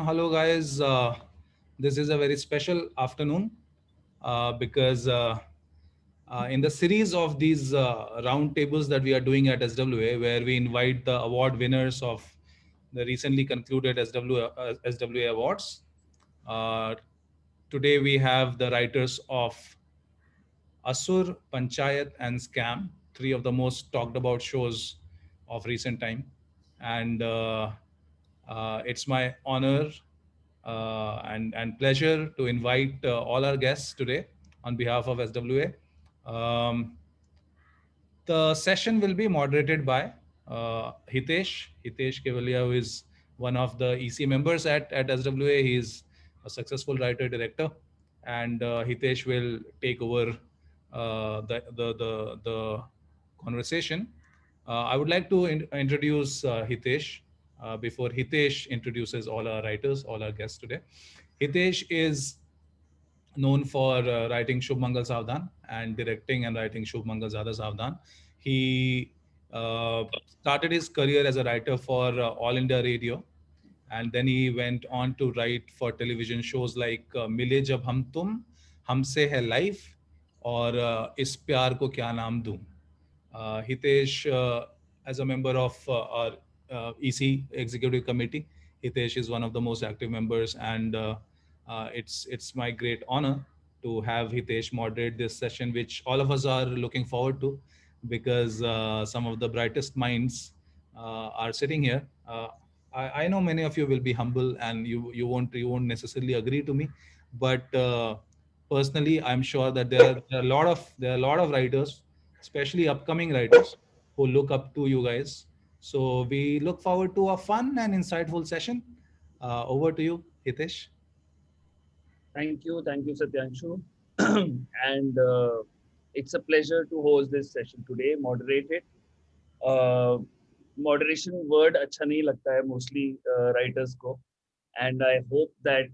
Hello, guys. This is a very special afternoon because in the series of these round tables that we are doing at SWA, where we invite the award winners of the recently concluded SWA Awards, uh, today we have the writers of Asur, Panchayat, and Scam, three of the most talked about shows of recent time. And it's my honor and pleasure to invite all our guests today on behalf of SWA. Um, the session will be moderated by Hitesh Kevalia, who is one of the EC members at SWA. He is a successful writer director, and Hitesh will take over the conversation. I would like to introduce Hitesh before Hitesh introduces all our writers, all our guests today. Hitesh is known for writing Shubh Mangal Savdan and directing and writing Shubh Mangal Zyada Savdan. He started his career as a writer for All India Radio, and then he went on to write for television shows like Mile Jab Hum Tum, Humse Hai Life, or Is Pyar Ko Kya Naam Doon. Hitesh, as a member of our EC executive committee, Hitesh is one of the most active members, and it's my great honor to have Hitesh moderate this session, which all of us are looking forward to, because some of the brightest minds are sitting here. I know many of you will be humble, and you won't necessarily agree to me, but personally, I'm sure that there are a lot of writers, especially upcoming writers, who look up to you guys. So we look forward to a fun and insightful session. Over to you, Hitesh. Thank you, Satyanshu. And it's a pleasure to host this session today, moderate it. Uh, Moderation word अच्छा नहीं लगता है mostly writers को, and I hope that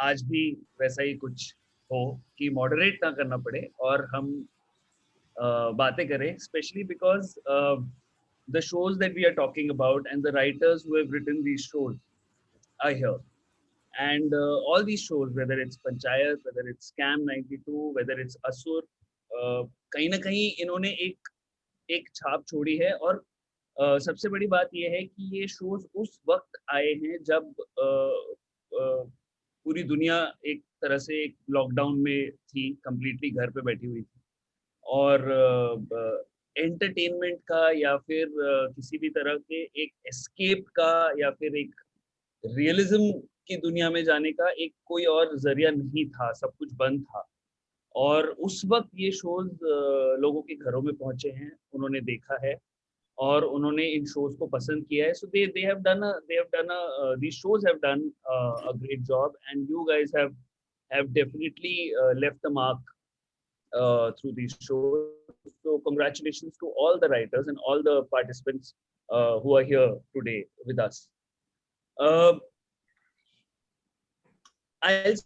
आज भी वैसा ही कुछ हो कि moderate ना करना पड़े और हम बातें करें, especially because the shows that we are talking about and the writers who have written these shows are here. And all these shows, whether it's Panchayat, whether it's Scam 92, whether it's Asur, कहीं ना कहीं इन्होंने एक छाप छोड़ी है। और सबसे बड़ी बात यह है कि ये शोज उस वक्त आए हैं जब पूरी दुनिया एक तरह से एक लॉकडाउन में थी, कंप्लीटली घर पे बैठी हुई थी, और एंटरटेनमेंट का या फिर किसी भी तरह के एक एस्केप का या फिर एक रियलिज्म की दुनिया में जाने का एक कोई और जरिया नहीं था, सब कुछ बंद था। और उस वक्त ये शोज लोगों के घरों में पहुंचे हैं, उन्होंने देखा है और उन्होंने इन शोज को पसंद किया है। सो they have done these shows have done a great job, and you guys have definitely left a mark through these shows. So congratulations to all the writers and all the participants who are here today with us. I'll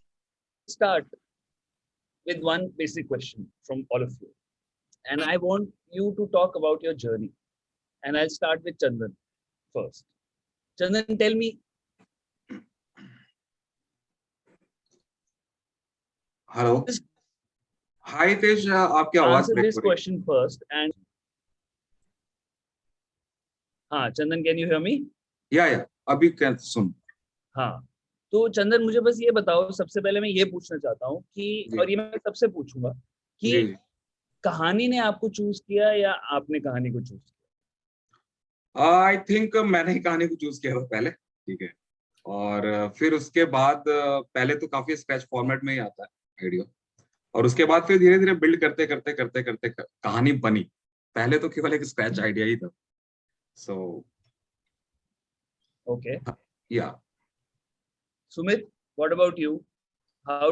start with one basic question from all of you, and I want you to talk about your journey. And I'll start with Chandan first. Chandan, tell me. Hello. Hi, Tej. आपकी आवाज answer this question first. And हाँ, Chandan, can you hear me? Yeah. अभी क्या सुन? हाँ, तो चंदन मुझे बस ये बताओ, सबसे पहले मैं ये पूछना चाहता हूँ कि, और ये मैं सबसे पूछूंगा कि कहानी ने आपको चूज किया या आपने कहानी को चूज किया? आई थिंक मैंने ही कहानी को चूज किया पहले, ठीक है, और फिर उसके बाद पहले तो काफी स्क्रैच फॉर्मेट में ही आता है आइडिया, और उसके बाद फिर धीरे धीरे बिल्ड करते करते करते करते कहानी बनी। पहले तो केवल एक स्क्रैच आइडिया ही था। सो ओके, या Sumit, what about you? How?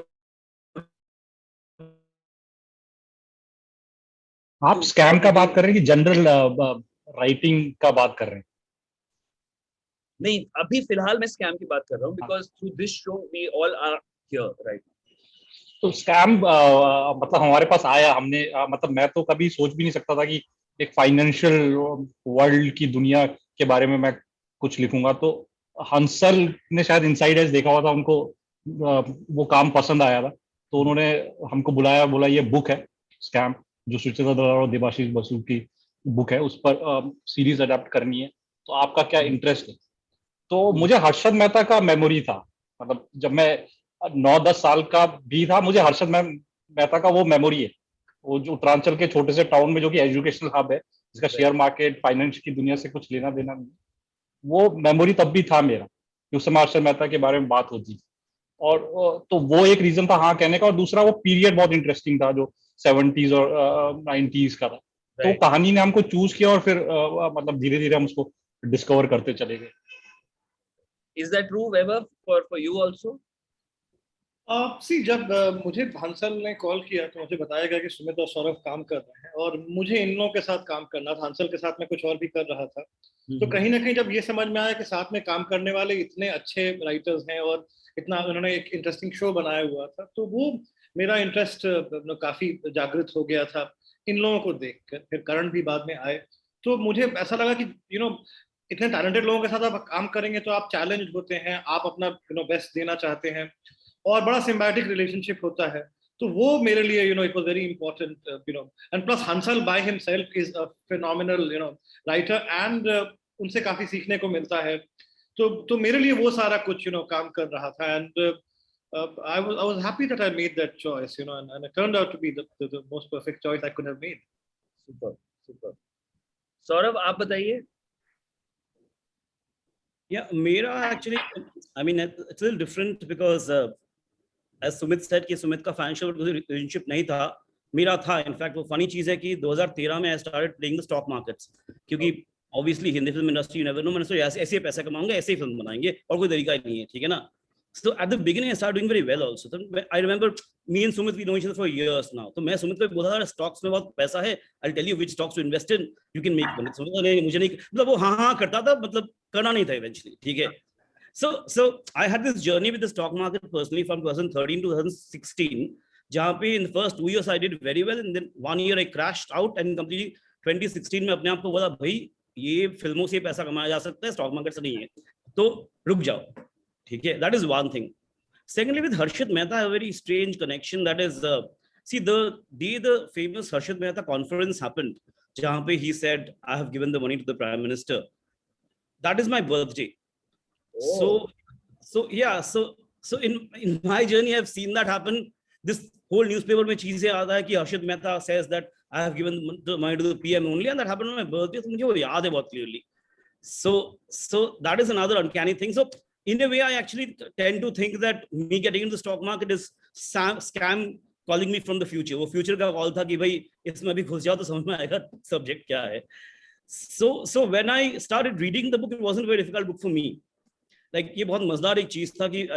आप स्कैम का बात कर रहे हैं कि जनरल राइटिंग का बात कर रहे हैं? नहीं, अभी फिलहाल मैं स्कैम की बात कर रहा हूँ, because through this show we all are here right now. तो स्कैम मतलब हमारे पास आया, हमने मतलब मैं तो कभी सोच भी नहीं सकता था कि एक फाइनेंशियल वर्ल्ड की दुनिया के बारे में मैं कुछ लिखूंगा। तो हंसल ने शायद इनसाइड एज देखा हुआ था, उनको वो काम पसंद आया था, तो उन्होंने हमको बुलाया, बोला ये बुक है स्कैम, जो सुचित्रा दलाल और देबाशीष बसु की बुक है, उस पर सीरीज अडेप्ट करनी है, तो आपका क्या इंटरेस्ट है? तो मुझे हर्षद मेहता का मेमोरी था, मतलब जब मैं 9-10 साल का भी था, मुझे हर्षद मेहता का वो मेमोरी है, वो जो उत्तरांचल के छोटे से टाउन में, जो कि एजुकेशनल हब है, जिसका शेयर मार्केट फाइनेंस की दुनिया से कुछ लेना देना नहीं, वो मेमोरी तब भी था मेरा कि उस समय हर्षद मेहता के बारे में बात होती थी। और तो वो एक रीजन था हाँ कहने का, और दूसरा वो पीरियड बहुत इंटरेस्टिंग था जो 70s और 90s का था, तो कहानी ने हमको चूज किया और फिर मतलब धीरे धीरे हम उसको डिस्कवर करते चले गए। Is that true, Weber, for you also? सी जब मुझे हंसल ने कॉल किया तो मुझे बताया गया कि सुमित और सौरभ काम कर रहे हैं, और मुझे इन लोगों के साथ काम करना था, हंसल के साथ मैं कुछ और भी कर रहा था। तो कहीं ना कहीं जब ये समझ में आया कि साथ में काम करने वाले इतने अच्छे राइटर्स हैं और इतना उन्होंने एक इंटरेस्टिंग शो बनाया हुआ था, तो वो मेरा इंटरेस्ट काफी जागृत हो गया था इन लोगों को देख कर। फिर करण भी बाद में आए, तो मुझे ऐसा लगा कि इतने टैलेंटेड लोगों के साथ आप काम करेंगे तो आप चैलेंज होते हैं, आप अपना बेस्ट देना चाहते हैं, और बड़ा सिम्बायोटिक रिलेशनशिप होता है। तो वो मेरे लिए it was very important, and plus Hansal by himself is a phenomenal writer, and उनसे काफी सीखने को मिलता है। तो मेरे लिए वो सारा कुछ काम कर रहा था, and I was happy that I made that choice, and it turned out to be the most perfect choice I could have made. Super. Saurabh, आप बताइए। Yeah, Mera actually, I mean, it's a little different because as Sumit said कि सुमित का financial relationship नहीं था, मेरा था। In fact वो funny चीज है कि 2013 में I started playing the stock markets, क्योंकि obviously Hindi film industry you never know, मैंने सोचा ऐसे पैसा कमाऊंगा, ऐसे ही फिल्म बनाएंगे, और कोई तरीका ही नहीं है, ठीक है ना। So at the beginning I started doing very well also. So I remember me and Sumit, we know each other for years now. तो मैं सुमित को बोला था स्टॉक्स में बहुत पैसा है, I'll tell you which stocks to invest in, you can make money. Sumit ने मुझे नहीं, मतलब वो हाँ करता था, मतलब करना नहीं था eventually, ठीक है। So I had this journey with the stock market personally from 2013 to 2016, जहाँ पे in the first 2 years I did very well, and then 1 year I crashed out, and completely 2016 में अपने आप को बोला भाई ये फिल्मों से पैसा कमाया जा सकता है, स्टॉक मार्केट से नहीं है, तो रुक जाओ, ठीक है। That is one thing. Secondly, with Harshad Mehta, I have a very strange connection. That is, see, the day the famous Harshad Mehta conference happened, जहाँ पे he said, I have given the money to the Prime Minister. That is my birthday. Oh. So yeah, so in my journey, I've seen that happen. This whole newspaper में चीजें आता है कि Harshad Mehta says that I have given the money to the PM only, and that happened on my birthday. So मुझे वो याद है बहुत clearly. So that is another uncanny thing. So in a way, I actually tend to think that me getting into the stock market is scam calling me from the future. वो future का call था कि भाई इसमें अभी घुस जाओ तो समझ में आएगा subject क्या है. So when I started reading the book, it wasn't a very difficult book for me. Like ये बहुत मजेदार एक चीज था कि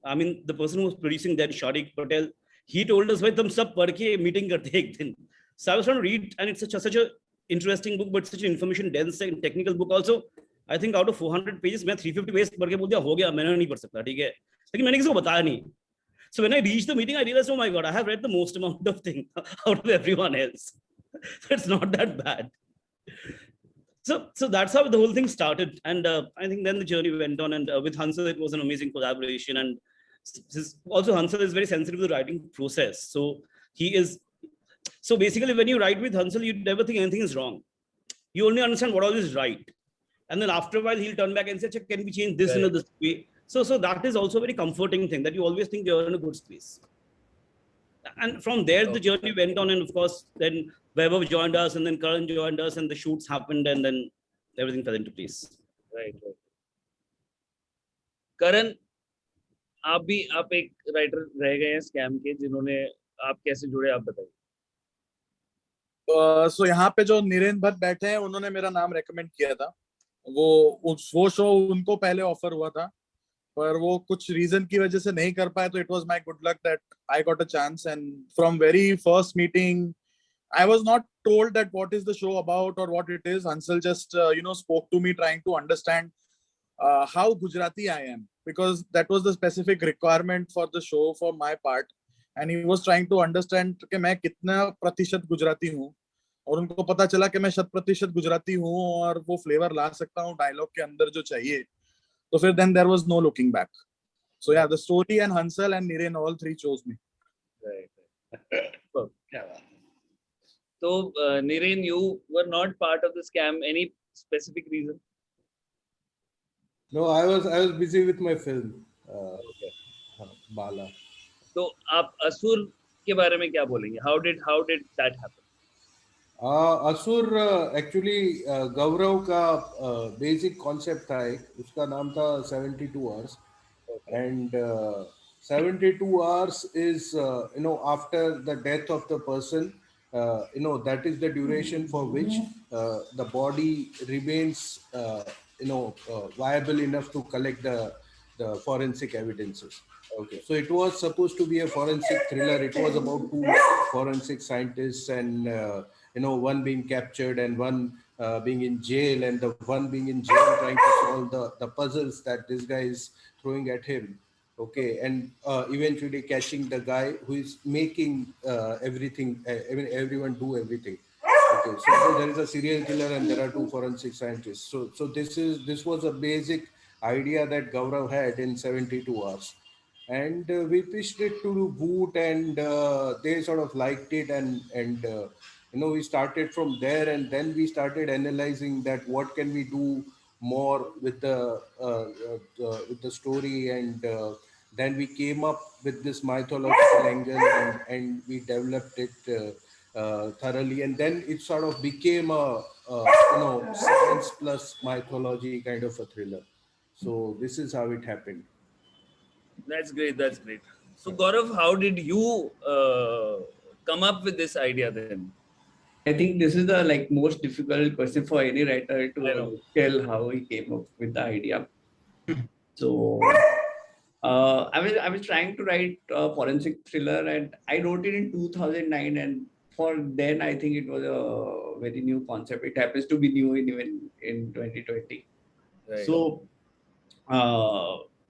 I mean the person who was producing that, Sharik Patel, he told us भाई तुम सब पढ़ के मीटिंग करते एक दिन. So I was trying to read, and it's such a interesting book, but such an information dense and technical book also. I think out of 400 pages, मैं 350 pages पढ़ के बोल दिया हो गया, मैंने नहीं पढ़ सकता, ठीक है, लेकिन मैंने किसी को बताया नहीं. So when I reached the meeting, I realized, oh my God, I have read the most amount of things out of everyone else. So it's not that bad. So that's how the whole thing started, and I think then the journey went on, and with Hansal it was an amazing collaboration, and also Hansal is very sensitive to the writing process. So basically when you write with Hansal, you never think anything is wrong. You only understand what all is right. And then after a while, he'll turn back and say, can we change this in this way? So that is also a very comforting thing, that you always think you're in a good space. And from there, the journey went on. And of course, then Vaibhav joined us, and then Karan joined us, and the shoots happened, and then everything fell into place. Right. Karan, आप एक writer रह गए हैं scam के, जिन्होंने आप कैसे जुड़े, आप बताइए। सो यहाँ पे जो नीरेन भट्ट बैठे हैं, उन्होंने मेरा नाम रेकमेंड किया था। वो शो उनको पहले ऑफर हुआ था, पर वो कुछ रीजन की वजह से नहीं कर पाए, तो it was my good luck that I got a chance. And from very first meeting I was not told that what is the show about or what it is. Hansal just spoke to me trying to understand how Gujarati I am, because that was the specific requirement for the show for my part, and he was trying to understand कि मैं कितना प्रतिशत गुजराती हूँ, और उनको पता चला कि मैं 100% गुजराती हूँ और वो फ्लेवर ला सकता हूँ डायलॉग के अंदर जो चाहिए। तो फिर then there was no looking back. So yeah, the story and Hansal and Niren all three chose me. Right. क्या बात है. So Niren, you were not part of the scam. Any specific reason? No, I was busy with my film. Okay. Bala. तो आप असुर के बारे में क्या बोलेंगे? How did that happen? असुर एक्चुअली गौरव का बेसिक कॉन्सेप्ट था एक, उसका नाम था 72 hours and 72 hours is after the death of the person, that is the duration for which the body remains viable enough to collect the forensic evidences. Okay, so it was supposed to be a forensic thriller. It was about two forensic scientists and one being captured and one being in jail, and the one being in jail trying to solve the puzzles that this guy is throwing at him. Okay, and eventually catching the guy who is making everything, everyone do everything. Okay, so there is a serial killer and there are two forensic scientists. So this was a basic idea that Gaurav had in 72 hours. And we pitched it to Voot, and they sort of liked it, and we started from there, and then we started analyzing that what can we do more with the story, and then we came up with this mythological angle, and we developed it thoroughly, and then it sort of became a science plus mythology kind of a thriller. So this is how it happened. That's great. That's great. So Gaurav, how did you come up with this idea then? I think this is the most difficult question for any writer to tell how he came up with the idea. So I was trying to write a forensic thriller, and I wrote it in 2009, and for then I think it was a very new concept. It happens to be new even in 2020. Right.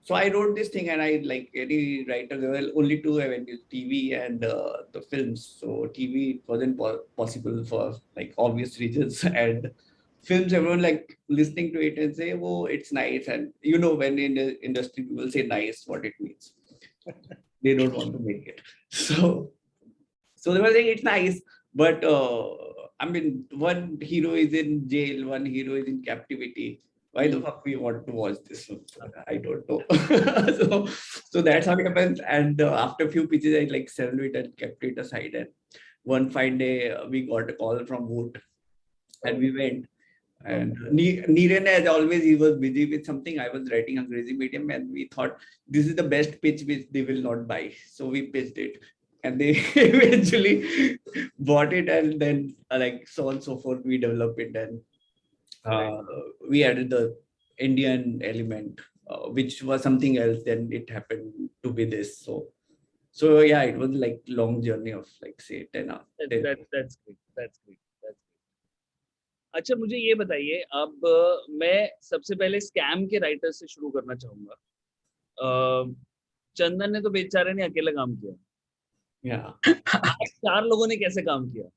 So I wrote this thing, and I, like any writer, there were only two avenues, TV and the films. So TV wasn't possible for obvious reasons, and films, everyone listening to it and say, oh, it's nice. And when in the industry people say nice, what it means. They don't want to make it. So they were saying it's nice, but one hero is in jail, one hero is in captivity. Why the fuck we want to watch this? I don't know. so that's how it happens. And after a few pitches, I settled it and kept it aside. And one fine day, we got a call from Voot, and we went. And Niren, as always, he was busy with something. I was writing Angrezi medium, and we thought this is the best pitch which they will not buy. So we pitched it, and they eventually bought it, and then so on and so forth, we developed it, and we added the Indian element, which was something else. Then it happened to be this. So yeah, it was long journey of say 10 hours. That's great. That's great. अच्छा, मुझे ये बताइए, अब मैं सबसे पहले scam के writer से शुरू करना चाहूंगा. चंदन ने तो बेचारे ने अकेला काम किया. चार लोगों ने कैसे काम किया?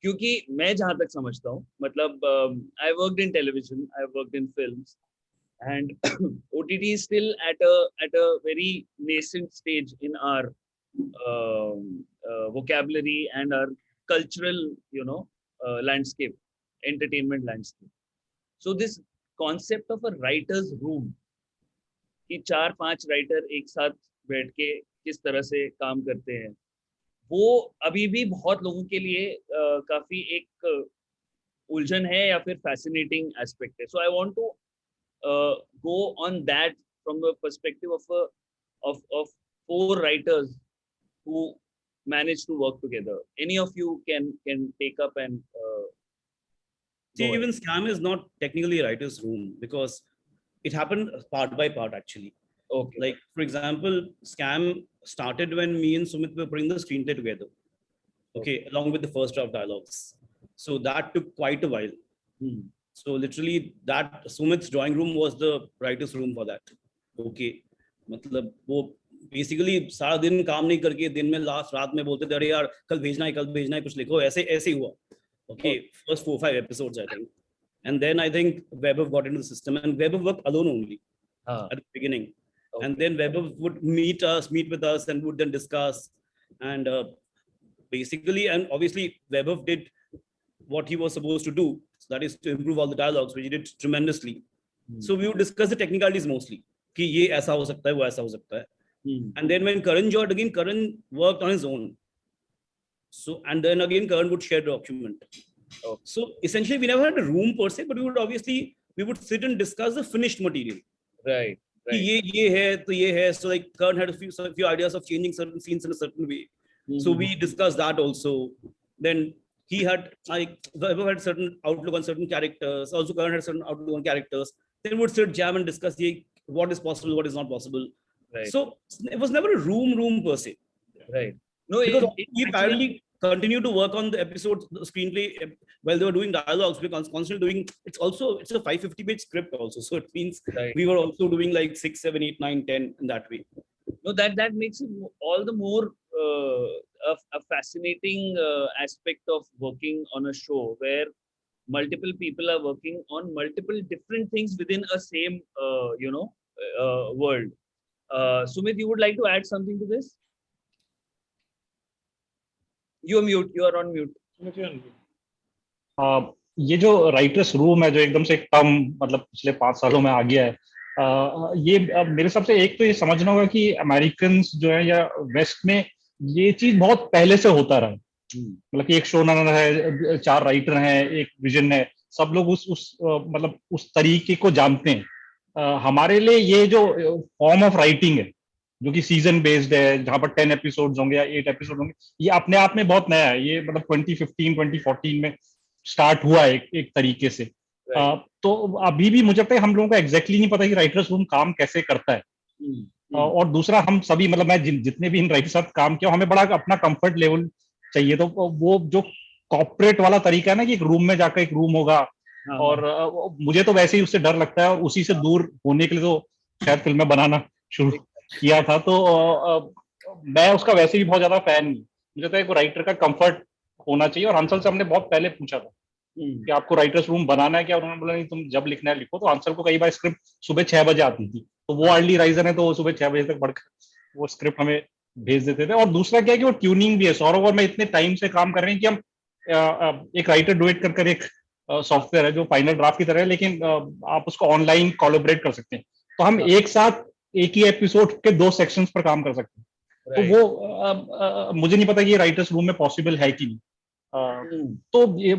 क्योंकि मैं जहां तक समझता हूँ, मतलब I worked in television, I worked in films, and OTT is still at a very nascent stage in our vocabulary and our cultural, landscape, entertainment landscape. So this concept of a writer's room, कि 4-5 writer एक साथ बैठ के किस तरह से काम करते हैं, वो अभी भी बहुत लोगों के लिए काफी एक उलझन है या फिर fascinating aspect है. So I want to go on that from the perspective of 4 writers who managed to work together. Any of you can take up and see, even scam is not technically a writer's room, because it happened part by part actually. Okay. For example, scam started when me and Sumit were putting the screenplay together. Okay, along with the first draft dialogues. So that took quite a while. So literally that Sumit's drawing room was the writer's room for that. Okay, मतलब वो basically सारा दिन काम नहीं करके दिन में last रात में बोलते थे, अरे यार कल भेजना है कुछ लिखो, ऐसे ही हुआ. Okay, first 4-5 episodes I think. and then I think Vaibhav got into the system, and Vaibhav worked alone only at the beginning. Okay. And then Vaibhav would meet with us, and would then discuss. And basically, and obviously, Vaibhav did what he was supposed to do. So that is to improve all the dialogues, which he did tremendously. So we would discuss the technicalities mostly. कि ये ऐसा हो सकता है, वो ऐसा हो सकता है. And then when Karan joined again, Karan worked on his own. So, and then again, Karan would share the document. So essentially, we never had a room per se, but we would sit and discuss the finished material. Right. ये है, तो ये है. So like Karan had a few ideas of changing certain scenes in a certain way. So we discussed that also. Then he had Vaibhav had certain outlook on certain characters. Also, Karan had a certain outlook on characters. Then would sit, jam, and discuss what is possible, what is not possible. Right. So it was never a room per se. Right. No, Because we apparently continued to work on the episode, the screenplay, while they were doing dialogues. We were constantly doing. It's a 550-page script also. So it means we were also doing like 6, 7, 8, 9, 10 in that way. No, that makes it all the more a fascinating aspect of working on a show where multiple people are working on multiple different things within a same world. Sumit, you would like to add something to this? You are on mute. ये जो writers room है जो एकदम से कम मतलब पिछले 5 सालों में आ गया है, ये मेरे हिसाब से एक तो ये समझना होगा कि अमेरिकन जो है या वेस्ट में ये चीज बहुत पहले से होता रहा है. मतलब कि एक शो रनर है, 4 राइटर हैं, एक विजन है, सब लोग उस तरीके को जानते हैं. हमारे लिए ये जो फॉर्म ऑफ राइटिंग है जो कि सीजन बेस्ड है, जहां पर 10 एपिसोड्स होंगे या 8 एपिसोड होंगे, ये अपने आप में बहुत नया है. ये मतलब 2015 2014 में स्टार्ट हुआ है एक तरीके से. तो अभी भी मुझे लगता है हम लोगों को एग्जैक्टली नहीं पता कि राइटर्स रूम काम कैसे करता है. और दूसरा, हम सभी मतलब मैं जितने भी इन राइटर्स साथ काम किया, हमें बड़ा अपना कंफर्ट लेवल चाहिए. तो वो जो कॉर्पोरेट वाला तरीका है ना कि एक रूम में जाकर एक रूम होगा, और मुझे तो वैसे ही उससे डर लगता है, और उसी से दूर होने के लिए तो शायद फिल्में बनाना शुरू किया था. तो मैं उसका वैसे भी बहुत ज्यादा फैन नहीं. मुझे तो एक राइटर का कंफर्ट होना चाहिए. और हंसल से हमने बहुत पहले पूछा था कि आपको राइटर्स रूम बनाना है क्या, उन्होंने बोला नहीं, तुम जब लिखना है लिखो. तो हंसल को कई बार स्क्रिप्ट सुबह 6 बजे आती थी, तो वो अर्ली राइजर है, तो वो सुबह 6 बजे तक पढ़कर वो स्क्रिप्ट हमें भेज देते थे. और दूसरा क्या है कि वो ट्यूनिंग भी है. सौरभ और मैं इतने टाइम से काम कर रहे हैं कि हम एक राइटर डुएट कर एक सॉफ्टवेयर है जो फाइनल ड्राफ्ट की तरह है, लेकिन आप उसको ऑनलाइन कोलैबोरेट कर सकते हैं. तो हम एक साथ एक ही एपिसोड के 2 सेक्शंस पर काम कर सकते हैं. तो वो मुझे नहीं पता कि ये राइटर्स रूम में पॉसिबल है कि नहीं. तो ये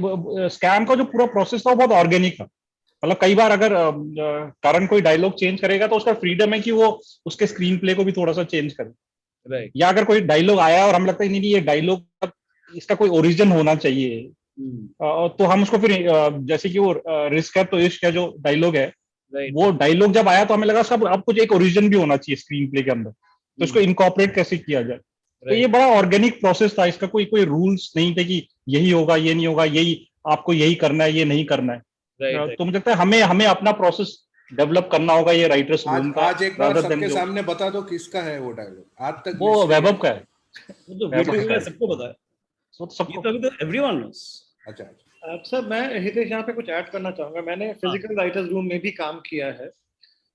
स्कैम का जो पूरा प्रोसेस था वो बहुत ऑर्गेनिक था. मतलब कई बार अगर करण कोई डायलॉग चेंज करेगा तो उसका फ्रीडम है कि वो उसके स्क्रीन प्ले को भी थोड़ा सा चेंज करे. या अगर कोई डायलॉग आया और हम लगता है नहीं ये डायलॉग इसका कोई ओरिजिन होना चाहिए, तो हम उसको फिर जैसे कि वो रिस्क है तो इश्क है जो डायलॉग है, वो डायलॉग जब आया तो हमें लगा उसका अब कुछ एक ओरिजिन भी होना चाहिए स्क्रीन प्ले के अंदर, तो इसको इनकॉर्पोरेट कैसे किया जाए. तो ये बड़ा ऑर्गेनिक प्रोसेस था. इसका कोई रूल्स नहीं थे कि यही होगा ये नहीं होगा, यही आपको यही करना है ये नहीं करना है. तो मुझे लगता है हमें अपना प्रोसेस डेवलप करना होगा ये राइटर्स रूम का. आज एक बार सबके सामने बता दो किसका है वो डायलॉग. आज तक वो वैभव का है. सबको पता है. Everyone knows. अच्छा सर, मैं हितेश यहाँ पे कुछ ऐड करना चाहूंगा. मैंने फिजिकल राइटर्स रूम में भी काम किया है.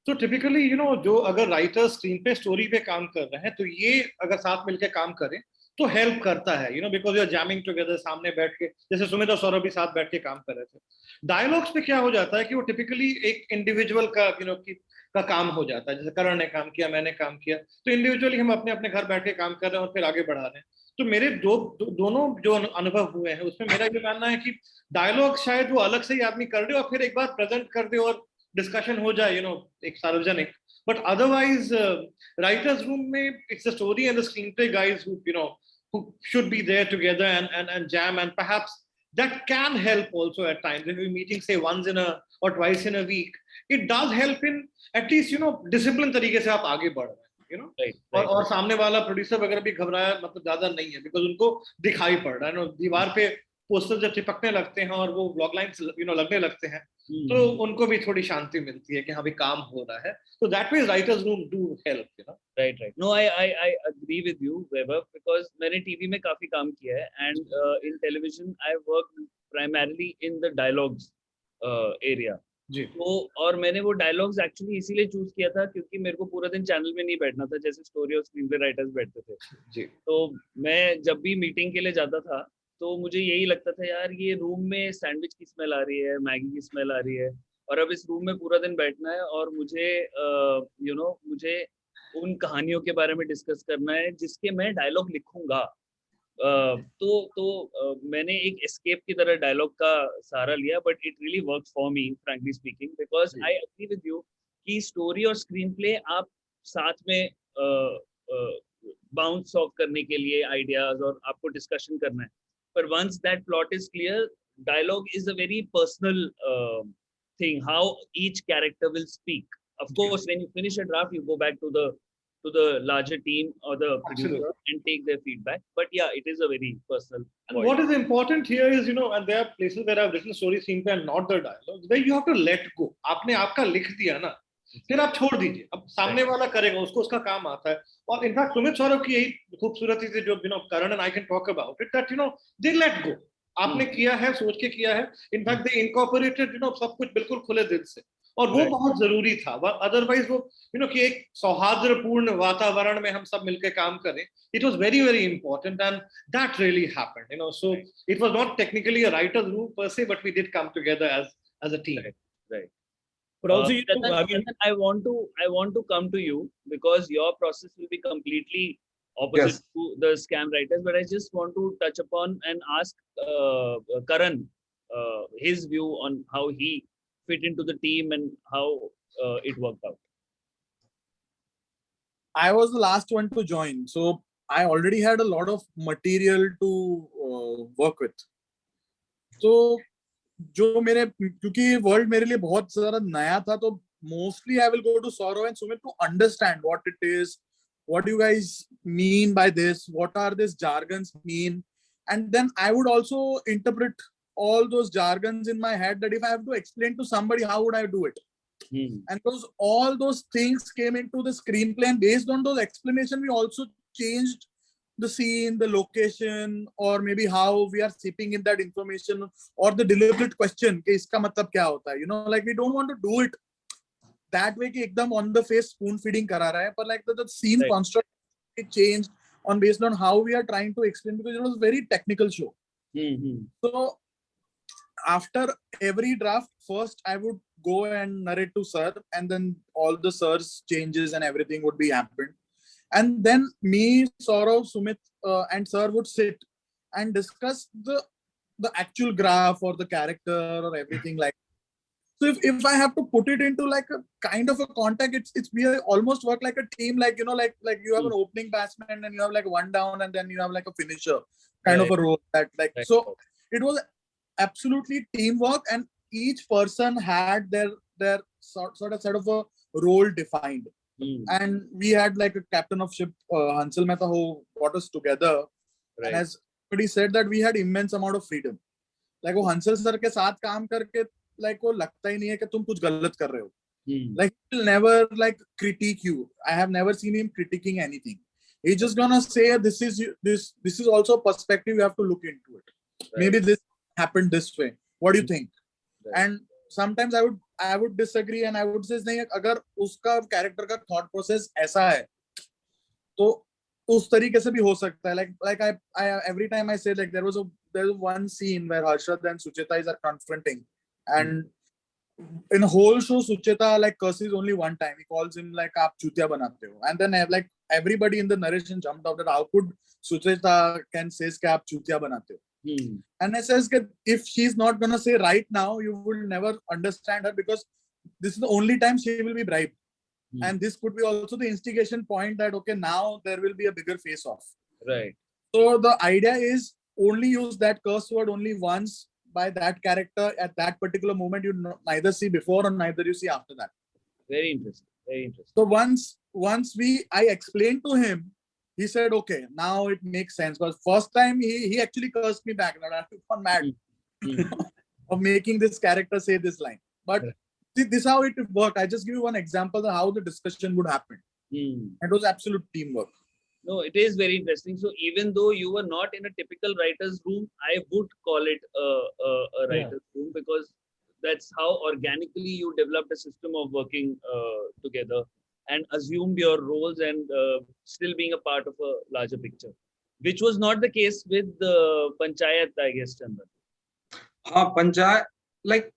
तो टिपिकली जो अगर राइटर स्क्रीन पे स्टोरी पे काम कर रहे हैं तो ये अगर साथ मिलकर काम करें तो हेल्प करता है, because you are jamming together, सामने बैठ के, जैसे सुमित और सौरभ भी साथ बैठ के काम कर रहे थे. डायलॉग्स पे क्या हो जाता है कि वो टिपिकली एक इंडिविजुअल का का काम हो जाता है. जैसे करण ने काम किया, मैंने काम किया, तो इंडिविजुअली हम अपने अपने घर बैठ के काम कर रहे हैं और फिर आगे बढ़ा रहे हैं. तो मेरे दोनों जो अनुभव हुए हैं उसमें मेरा ये मानना है कि डायलॉग शायद वो अलग से ही आदमी कर दे और फिर एक बार प्रेजेंट कर दे और डिस्कशन हो जाए, एक सार्वजनिक. बट अदरवाइज राइटर्स रूम में it's the story and the screen play guys who should be there together and jam, and perhaps that can help also at times. If we're meeting say once in a or twice in a week, it does help in at least discipline तरीके से आप आगे बढ़ रहे हैं, और सामने वाला प्रोड्यूसर वगैरह भी घबराया मतलब ज्यादा नहीं है, बिकॉज उनको दिखाई पड़ रहा है. दीवार पे पोस्टर जब चिपकने लगते हैं और वो ब्लॉग लाइन्स लगने लगते हैं, तो उनको भी थोड़ी शांति मिलती है कि हाँ भी काम हो रहा है. तो that way writers room do help. Right. No, I agree with you, Vaibhav, because मैंने टीवी में काफी काम किया है, and in television I worked primarily in the dialogues area. जी तो और मैंने वो डायलॉग्स एक्चुअली इसीलिए चूज किया था क्योंकि मेरे को पूरा दिन चैनल में नहीं बैठना था जैसे स्टोरी और स्क्रीन प्ले राइटर्स बैठते थे। जी तो मैं जब भी मीटिंग के लिए जाता था तो मुझे यही लगता था यार ये रूम में सैंडविच की स्मेल आ रही है, मैगी की स्मेल आ रही है, और अब इस रूम में पूरा दिन बैठना है और मुझे मुझे उन कहानियों के बारे में डिस्कस करना है जिसके मैं डायलॉग लिखूंगा। मैंने एक एस्केप की तरह डायलॉग का सहारा लिया, but it really works for me frankly speaking, because I agree with you कि स्टोरी और स्क्रीन प्ले आप साथ में बाउंस ऑफ करने के लिए आइडियाज और आपको डिस्कशन करना है, पर once that plot is clear, dialogue is a very personal thing, how each character will speak. Of course, when you finish a draft, you go back to the larger team or the producer Absolutely. and take their feedback. But yeah, it is a very personal And voice. what is important here is, and there are places where I've written story screenplay and not the dialogues, where you have to let go. आपने आपका लिख दिया ना, फिर आप छोड़ दीजिए, अब सामने वाला करेगा, उसको उसका काम आता है। और इनफैक्ट सुमित सौरभ की यही खूबसूरती से जो Karan and I can talk about it, that they let go. आपने किया है, सोच के किया है, इनफैक्ट दे इनकॉर्पोरेटेड सब कुछ बिल्कुल खुले दिल से, और वो बहुत जरूरी था। अदरवाइज वो कि एक सौहार्दपूर्ण वातावरण में हम सब मिलकर काम करें, it was very very important, and that really happened, so it was not technically a writer's room per se, but we did come together as a team. Right. But also, Chandan, I want to come to you because your process will be completely opposite to the scam writers. But I just want to touch upon and ask Karan his view on how he fit into the team and how it worked out. I was the last one to join, so I already had a lot of material to work with. So जो मेरे, क्योंकि world मेरे लिए बहुत ज़्यादा नया था, तो mostly I will go to Saurav and Sumit to understand what it is, what do you guys mean by this, what are these jargons mean, and then I would also interpret all those jargons in my head, that if I have to explain to somebody, how would I do it? And all those things came into the screenplay, and based on those explanations, we also changed the scene, the location, or maybe how we are sipping in that information, or the deliberate question कि इसका मतलब क्या होता है, like we don't want to do it that way कि एकदम on the face spoon feeding करा रहा है, but like the scene construct it changed on based on how we are trying to explain, because it was a very technical show. So after every draft, first I would go and narrate to sir, and then all the sir's changes and everything would be happened. And then me, Saurav, Sumit, and sir would sit and discuss the actual graph or the character or everything like. So if I have to put it into like a kind of a context, it's we almost work like a team, like like you have an opening batsman and you have like one down and then you have like a finisher kind of a role that like. So it was absolutely teamwork, and each person had their sort of a role defined. And we had like a captain of ship, Hansal Mehta, who brought us together. And as somebody said, that we had immense amount of freedom. Like वो Hansal sir के साथ काम करके like वो लगता ही नहीं है कि तुम कुछ गलत कर रहे हो. Like he'll never like critique you. I have never seen him critiquing anything. He's just gonna say this is also a perspective you have to look into it. Maybe this happened this way. What do you think? And sometimes I would disagree and I would say नहीं, अगर उसका character का thought process ऐसा है तो उस तरीके से भी हो सकता है. Like I every time I say, like there was one scene where Harshad and Sucheta are confronting, and in the whole show Sucheta like curses only one time. He calls him like आप चूतिया बनाते हो, and then like everybody in the narration jumped out that how could Sucheta can say कि आप चूतिया बनाते हो. And I says that if she's not gonna say right now, you will never understand her, because this is the only time she will be bribed. And this could be also the instigation point that okay, now there will be a bigger face off. Right. So the idea is only use that curse word only once by that character at that particular moment. You neither see before or neither you see after that. Very interesting. Very interesting. So once I explained to him, he said, okay, now it makes sense. Because first time he actually cursed me back. And I got mad of making this character say this line. But this is how it worked. I just give you one example of how the discussion would happen. It was absolute teamwork. No, it is very interesting. So even though you were not in a typical writer's room, I would call it a writer's room, because that's how organically you developed a system of working together and assumed your roles and still being a part of a larger picture, which was not the case with Panchayat, I guess, Chandan. हाँ, panchayat like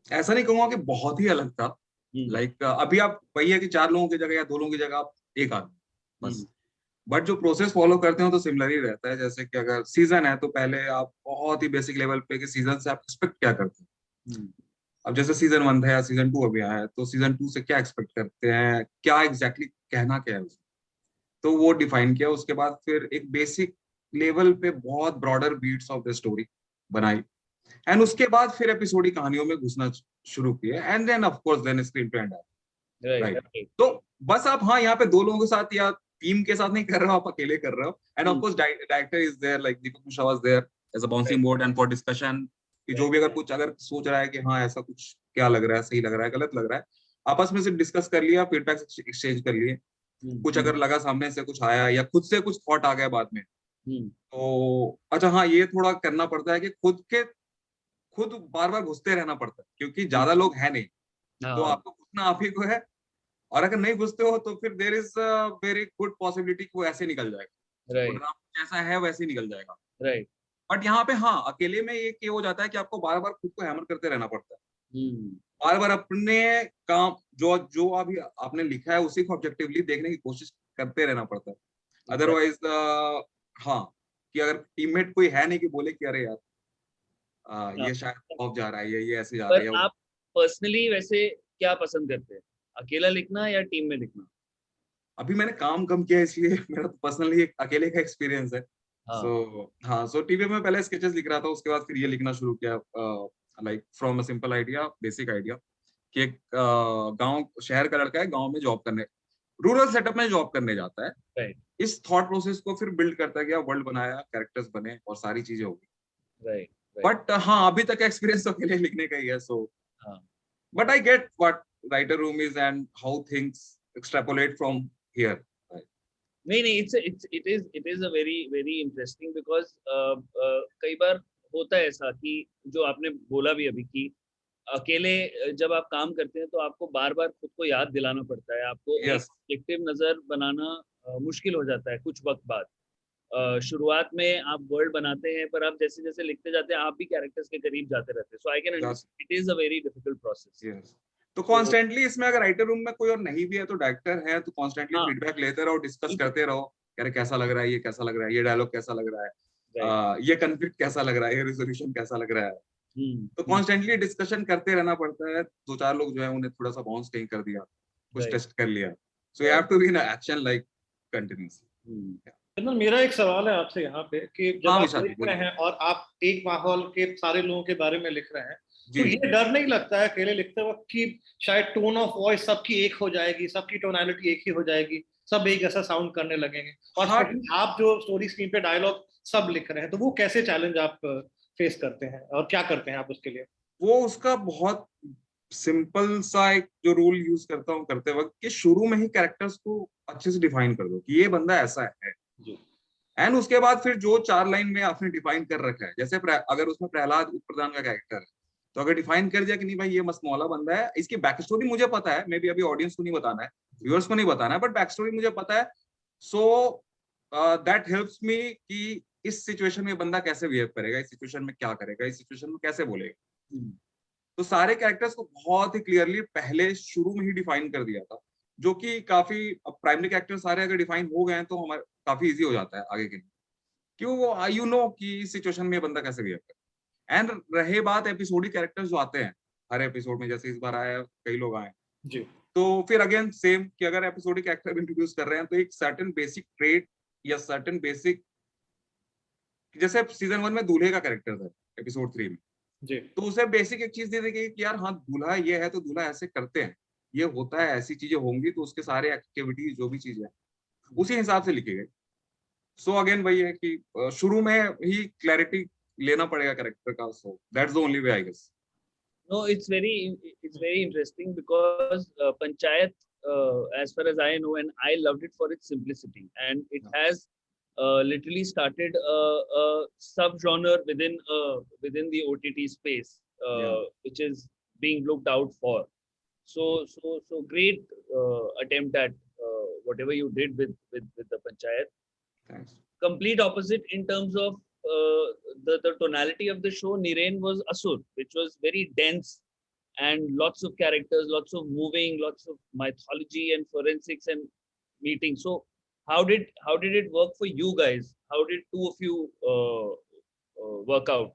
ऐसा नहीं कहूंगा कि बहुत ही अलग था. Like अभी आप वही है कि 4 लोगों की जगह या 2 लोगों की जगह आप एक आदमी बस. बट जो प्रोसेस फॉलो करते हो तो सिमिलर ही रहता है. जैसे कि अगर सीजन है तो पहले आप बहुत ही बेसिक लेवल पे कि सीजन से आप एक्सपेक्ट क्या करते हैं. अब जैसे सीजन 1 था या सीजन 2 अभी आया है तो सीजन 2 से क्या एक्सपेक्ट करते हैं, क्या एग्जैक्टली कहना क्या है उसमें, तो वो डिफाइन किया. उसके बाद फिर एक बेसिक लेवल पे बहुत broader beats of the story बनाई एंड उसके बाद फिर एपिसोडिक कहानियों में घुसना शुरू किया and then of course then screenplay and write. तो बस आप हाँ यहाँ पे 2 लोगों के साथ या टीम के साथ नहीं कर रहे हो, आप अकेले कर रहे हो. And of course director is there, like Deepak Mishra was there as a bouncing board and for discussion कि जो भी अगर सोच रहा है कि हाँ ऐसा कुछ क्या लग रहा है, सही लग रहा है, गलत लग रहा है, आपस में सिर्फ डिस्कस कर लिया, फीडबैक एक्सचेंज कर लिए. कुछ अगर लगा सामने से कुछ आया या खुद से कुछ थॉट आ गया बाद में तो अच्छा हाँ ये थोड़ा करना पड़ता है कि खुद बार बार घुसते रहना पड़ता है क्योंकि ज्यादा लोग है नहीं. तो आपको घुसना आप ही को है और अगर नहीं घुसते हो तो फिर there is a very good possibility कि वो ऐसे निकल जाएगा. राइट, जैसा है वैसे ही निकल जाएगा. राइट. बट यहाँ पे हाँ अकेले में ये हो जाता है कि आपको बार बार खुद को हैमर करते रहना पड़ता है. बार बार अपने काम जो अभी आपने लिखा है उसी को ऑब्जेक्टिवली देखने की कोशिश करते रहना पड़ता है. अदरवाइज हाँ कि अगर टीममेट कोई है नहीं कि बोले कि अरे यार ये शायद ऑफ जा रहा है, ये ऐसे जा रहा है. पर आप पर्सनली वैसे क्या पसंद करते हैं, अकेला लिखना या टीम में लिखना? अभी मैंने काम कम किया इसलिए मेरा तो पर्सनली अकेले का एक्सपीरियंस है. सो टीवी में पहले स्केचेस लिख रहा था, उसके बाद फिर ये लिखना शुरू किया like from a simple idea, basic idea कि एक गांव शहर का लड़का है, गांव में जॉब करने, रूरल सेटअप में जॉब करने जाता है. राइट. इस थॉट प्रोसेस को फिर बिल्ड करता गया, वर्ल्ड बनाया, कैरेक्टर्स बने और सारी चीजें हो गई. राइट. बट हाँ अभी तक एक्सपीरियंस तो अकेले लिखने का ही है. So but I get what writer room is and how things extrapolate from here. नहीं, it is a very interesting because कई बार होता है ऐसा कि जो आपने बोला भी अभी कि अकेले जब आप काम करते हैं तो आपको बार बार खुद को याद दिलाना पड़ता है, आपको एक ऑब्जेक्टिव नजर बनाना मुश्किल हो जाता है कुछ वक्त बाद. शुरुआत में आप वर्ल्ड बनाते हैं पर आप जैसे जैसे लिखते जाते हैं आप भी कैरेक्टर्स के करीब जाते रहते हैं. So I can understand it is a very difficult process. तो कॉन्स्टेंटली इसमें अगर राइटर रूम में कोई और नहीं भी है तो डायरेक्टर है तो कॉन्स्टेंटली फीडबैक लेते रहो, डिस्कस करते रहो, यार कैसा लग रहा है, ये कैसा लग रहा है, ये डायलॉग कैसा लग रहा है, ये कॉन्फ्लिक्ट कैसा लग रहा है, ये रिजोल्यूशन कैसा लग रहा है. तो कॉन्स्टेंटली डिस्कशन करते रहना पड़ता है. 2-4 लोग जो है उन्हें थोड़ा सा बाउंस कहीं कर दिया, कुछ टेस्ट कर लिया. So you have to be in action like continuously. मेरा एक सवाल है आपसे यहाँ पे कि जब आप लिख रहे हैं और आप एक माहौल के सारे लोगों के बारे में लिख रहे हैं तो ये डर नहीं लगता है अकेले लिखते वक्त कि शायद टोन ऑफ वॉइस सबकी एक हो जाएगी, सबकी टोनालिटी एक ही हो जाएगी, सब एक जैसा साउंड करने लगेंगे और आप जो स्टोरी स्क्रीन पे डायलॉग सब लिख रहे हैं तो वो कैसे चैलेंज आप फेस करते हैं और क्या करते हैं आप उसके लिए? वो उसका बहुत सिंपल सा एक जो रूल यूज करता हूँ करते वक्त कि शुरू में ही कैरेक्टर्स को अच्छे से डिफाइन कर दो कि ये बंदा ऐसा है. एंड उसके बाद फिर जो 4 लाइन में आपने डिफाइन कर रखा है, जैसे अगर उसमें प्रहलाद उपप्रधान का कैरेक्टर है तो अगर डिफाइन कर दिया कि नहीं भाई ये मसमौला बंदा है, इसकी बैक स्टोरी मुझे पता है, मे बी अभी ऑडियंस को नहीं बताना है, व्यूअर्स को नहीं बताना है, बट बैक स्टोरी मुझे पता है. सो दैट हेल्प्स मी कि इस सिचुएशन में बंदा कैसे बिहेव करेगा, इस सिचुएशन में क्या करेगा, इस सिचुएशन में कैसे बोलेगा. तो सारे कैरेक्टर्स को बहुत ही क्लियरली पहले शुरू में ही डिफाइन कर दिया था, जो कि काफी प्राइमरी कैरेक्टर सारे अगर डिफाइन हो गए हैं तो हमारे काफी इजी हो जाता है आगे के लिए, क्यों वो यू नो कि इस सिचुएशन में बंदा कैसे बिहेव करेगा. एंड रहे बात एपिसोडिक कैरेक्टर्स जो आते हैं हर एपिसोड में, जैसे इस बार आया कई लोग आए जी, तो फिर अगेन सेम कि अगर एपिसोडिक कैरेक्टर इंट्रोड्यूस कर रहे हैं तो एक सर्टेन बेसिक ट्रेट या सर्टेन बेसिक, जैसे सीजन 1 में दूल्हे का कैरेक्टर था एपिसोड 3 में जी, तो उसे बेसिक एक चीज दे देगी कि यार हाँ दूल्हा ये है तो दूल्हा ऐसे करते हैं, ये होता है, ऐसी चीजें होंगी, तो उसके सारे एक्टिविटीज जो भी चीजें उसी हिसाब से लिखी गई. सो अगेन वही है कि शुरू में ही क्लैरिटी लेना पड़ेगा कैरेक्टर का. So that's the only way I guess. No, it's very interesting because Panchayat, as far as I know, and I loved it for its simplicity, and it has literally started a sub-genre within the OTT space. which is being looked out for. So great attempt at whatever you did with the panchayat. Thanks. Complete opposite in terms of the tonality of the show. Niren was Asur, which was very dense and lots of characters, lots of moving, lots of mythology and forensics and meetings. So how did it work for you guys? How did two of you work out?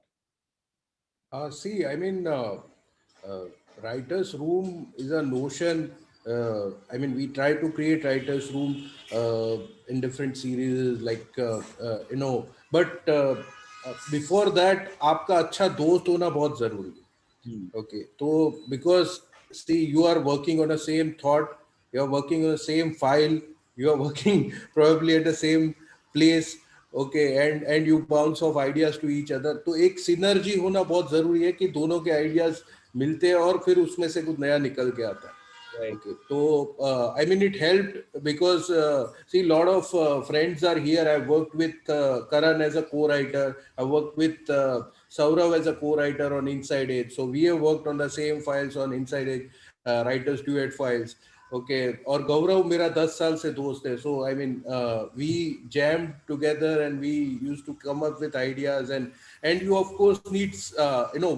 See, I mean, writer's room is a notion. I mean, we try to create writer's room in different series, like But before that, आपका अच्छा दोस्त होना बहुत जरूरी है. Okay, so because see, you are working on the same thought, you are working on the same file, you are working probably at the same place. Okay and you bounce off ideas to each other. तो एक synergy होना बहुत जरूरी है कि दोनों के ideas मिलते हैं और फिर उसमें से कुछ नया निकल के आता है. ओके, तो I mean it helped because see lot of friends are here. I worked with Karan as a co-writer. I worked with Saurav as a co-writer on Inside Edge. So we have worked on the same files on Inside Edge, writers duet files. ओके, और गौरव मेरा 10 साल से दोस्त है. So I mean we jammed together and we used to come up with ideas and you of course needs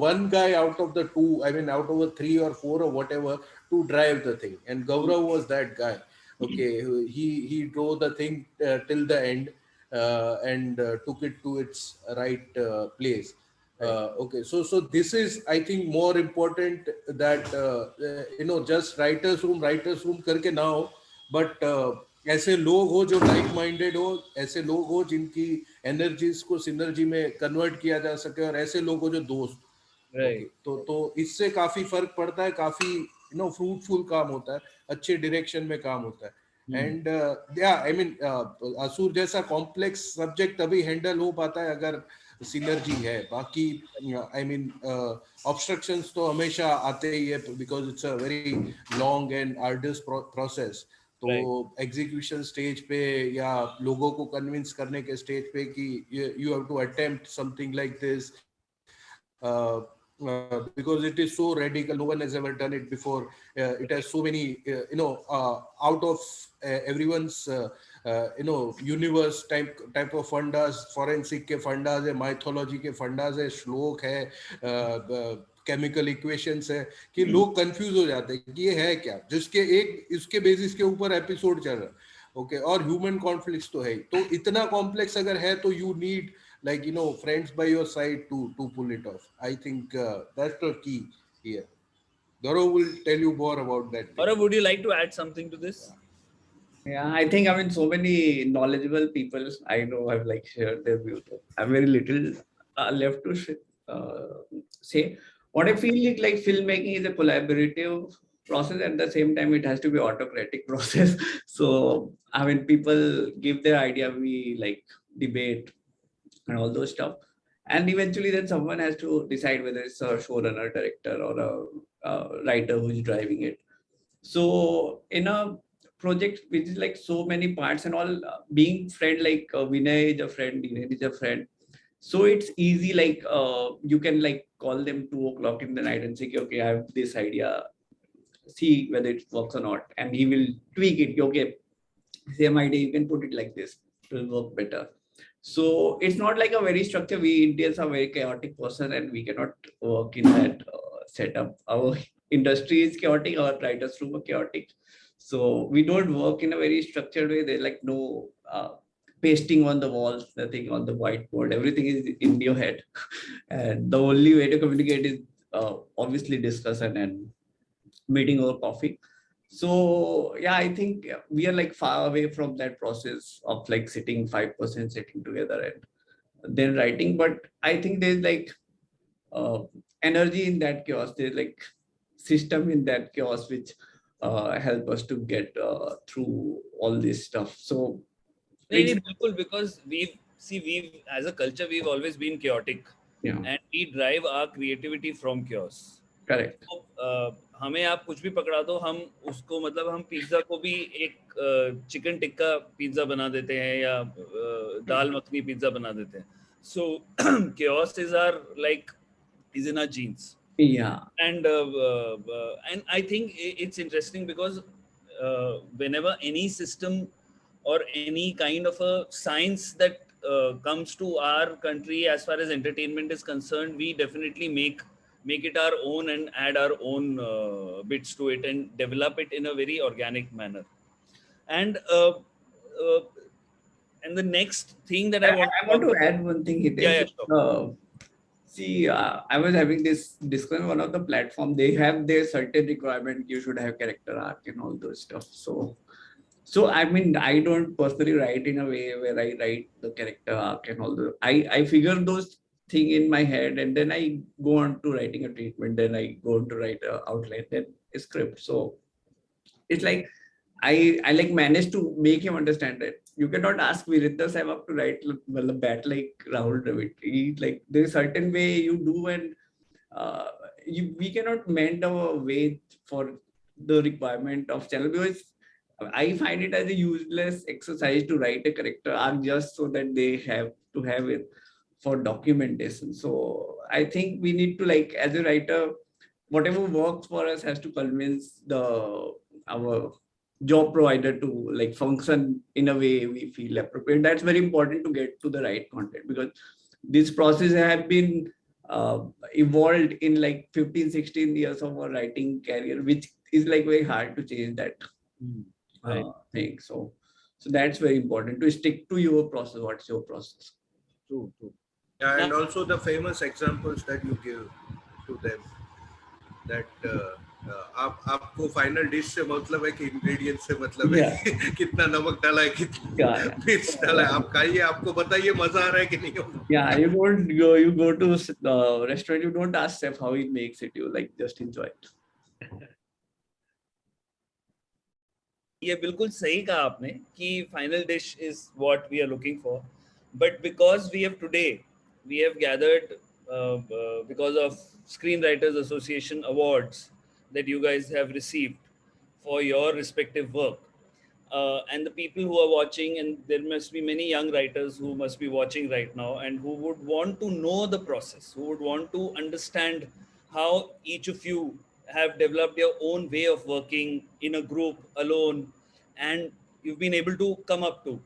one guy out of the two, I mean out of the 3 or 4 or whatever, to drive the thing, and Gaurav was that guy. Okay, he drove the thing till the end and took it to its right place. Okay, so this is, I think, more important that just writers room करके ना हो, but ऐसे लोग हो जो like minded हो, ऐसे लोग हो जिनकी एनर्जीज को सिनर्जी में कन्वर्ट किया जा सके, और ऐसे लोग हो जो दोस्त. Okay, तो इससे काफी फर्क पड़ता है, काफी फ्रूटफुल काम होता है, अच्छे डायरेक्शन में काम होता है. एंड आई मीन असुर जैसा कॉम्प्लेक्स सब्जेक्ट तभी हैंडल हो पाता है अगर सिनर्जी है. बाकी आई मीन ऑब्स्ट्रक्शंस तो हमेशा आते ही है, because it's a very long and arduous process. तो एग्जीक्यूशन स्टेज पे या लोगों को कन्विंस करने के स्टेज पे कि you have to attempt something like this, because it is so radical, no one has ever done it before. It has so many out of everyone's universe type of fundas. Forensic के fundas है, mythology के fundas है, श्लोक है, chemical equations है, कि लोग confuse हो जाते हैं कि ये है क्या, जिसके इसके बेसिस के ऊपर एपिसोड चल रहा है. ओके, और ह्यूमन कॉन्फ्लिक्ट्स तो है. तो इतना कॉम्प्लेक्स अगर है तो you need friends by your side to pull it off. I think that's the key here. Gaurav will tell you more about that. Gaurav, would you like to add something to this? Yeah, I think, I mean, so many knowledgeable people I know have shared their views. I'm very little left to say. What I feel like filmmaking is a collaborative process. At the same time, it has to be autocratic process. So, I mean, people give their idea, we debate and all those stuff, and eventually then someone has to decide whether it's a showrunner, director, or a writer who is driving it. So in a project which is so many parts and all, being friend Vinay is a friend, Dhiren is a friend, so it's easy. You can call them 2 o'clock in the night and say, okay, I have this idea, see whether it works or not, and he will tweak it. Okay, same idea, you can put it like this, it will work better. So it's not like a very structured. We Indians are very chaotic person, and we cannot work in that setup. Our industry is chaotic, our writers' room are chaotic. So we don't work in a very structured way. There's no pasting on the walls, nothing on the whiteboard. Everything is in your head. And the only way to communicate is obviously discussion and meeting over coffee. So yeah, I think we are far away from that process of sitting 5% sitting together and then writing. But I think there's energy in that chaos. There's system in that chaos which help us to get through all this stuff. So because we've as a culture, we've always been chaotic. Yeah. And we drive our creativity from chaos. Correct. तो हमें आप कुछ भी पकड़ा दो, हम उसको मतलब हम पिज्जा को भी एक चिकन टिक्का पिज्जा बना देते हैं या दाल मखनी पिज्जा बना देते हैं. So chaos is in our genes. Yeah. And I think it's interesting because whenever any system or any kind of a science that comes to our country as far as entertainment is concerned, we definitely make it our own and add our own bits to it and develop it in a very organic manner. And and the next thing that I want I want to add one thing, Hitesh. Yeah, sure. See, I was having this discussion on one of the platform. They have their certain requirement. You should have character arc and all those stuff. So I mean, I don't personally write in a way where I write the character arc and all the. I figure those thing in my head, and then I go on to writing a treatment. Then I go on to write a outline, then a script. So it's like I like managed to make him understand that you cannot ask Virendra Sehwag to write well a bat like Rahul Dravid. He, like there's certain way you do, and we cannot mend our way for the requirement of channel, because I find it as a useless exercise to write a character arc just so that they have to have it for documentation. So I think we need to, like, as a writer, whatever works for us has to convince our job provider to like function in a way we feel appropriate. That's very important to get to the right content, because this process have been evolved in like 15-16 years of our writing career, which is like very hard to change that thing. So that's very important to stick to your process. What's your process? True. Yeah, and also the famous examples that you give to them, that आपको final dish से मतलब है कि ingredient से मतलब है कितना नमक डाला है, कितना मिर्च डाला है, आप खाइए, आपको बताइए मजा आ रहा है कि नहीं हो रहा. Yeah, you go to restaurant, you don't ask chef how he makes it, you like just enjoy it. ये बिल्कुल सही कहा आपने कि final dish is what we are looking for, but because we have gathered because of Screenwriters Association awards that you guys have received for your respective work, and the people who are watching, and there must be many young writers who must be watching right now and who would want to know the process, who would want to understand how each of you have developed your own way of working in a group, alone, and you've been able to come up to.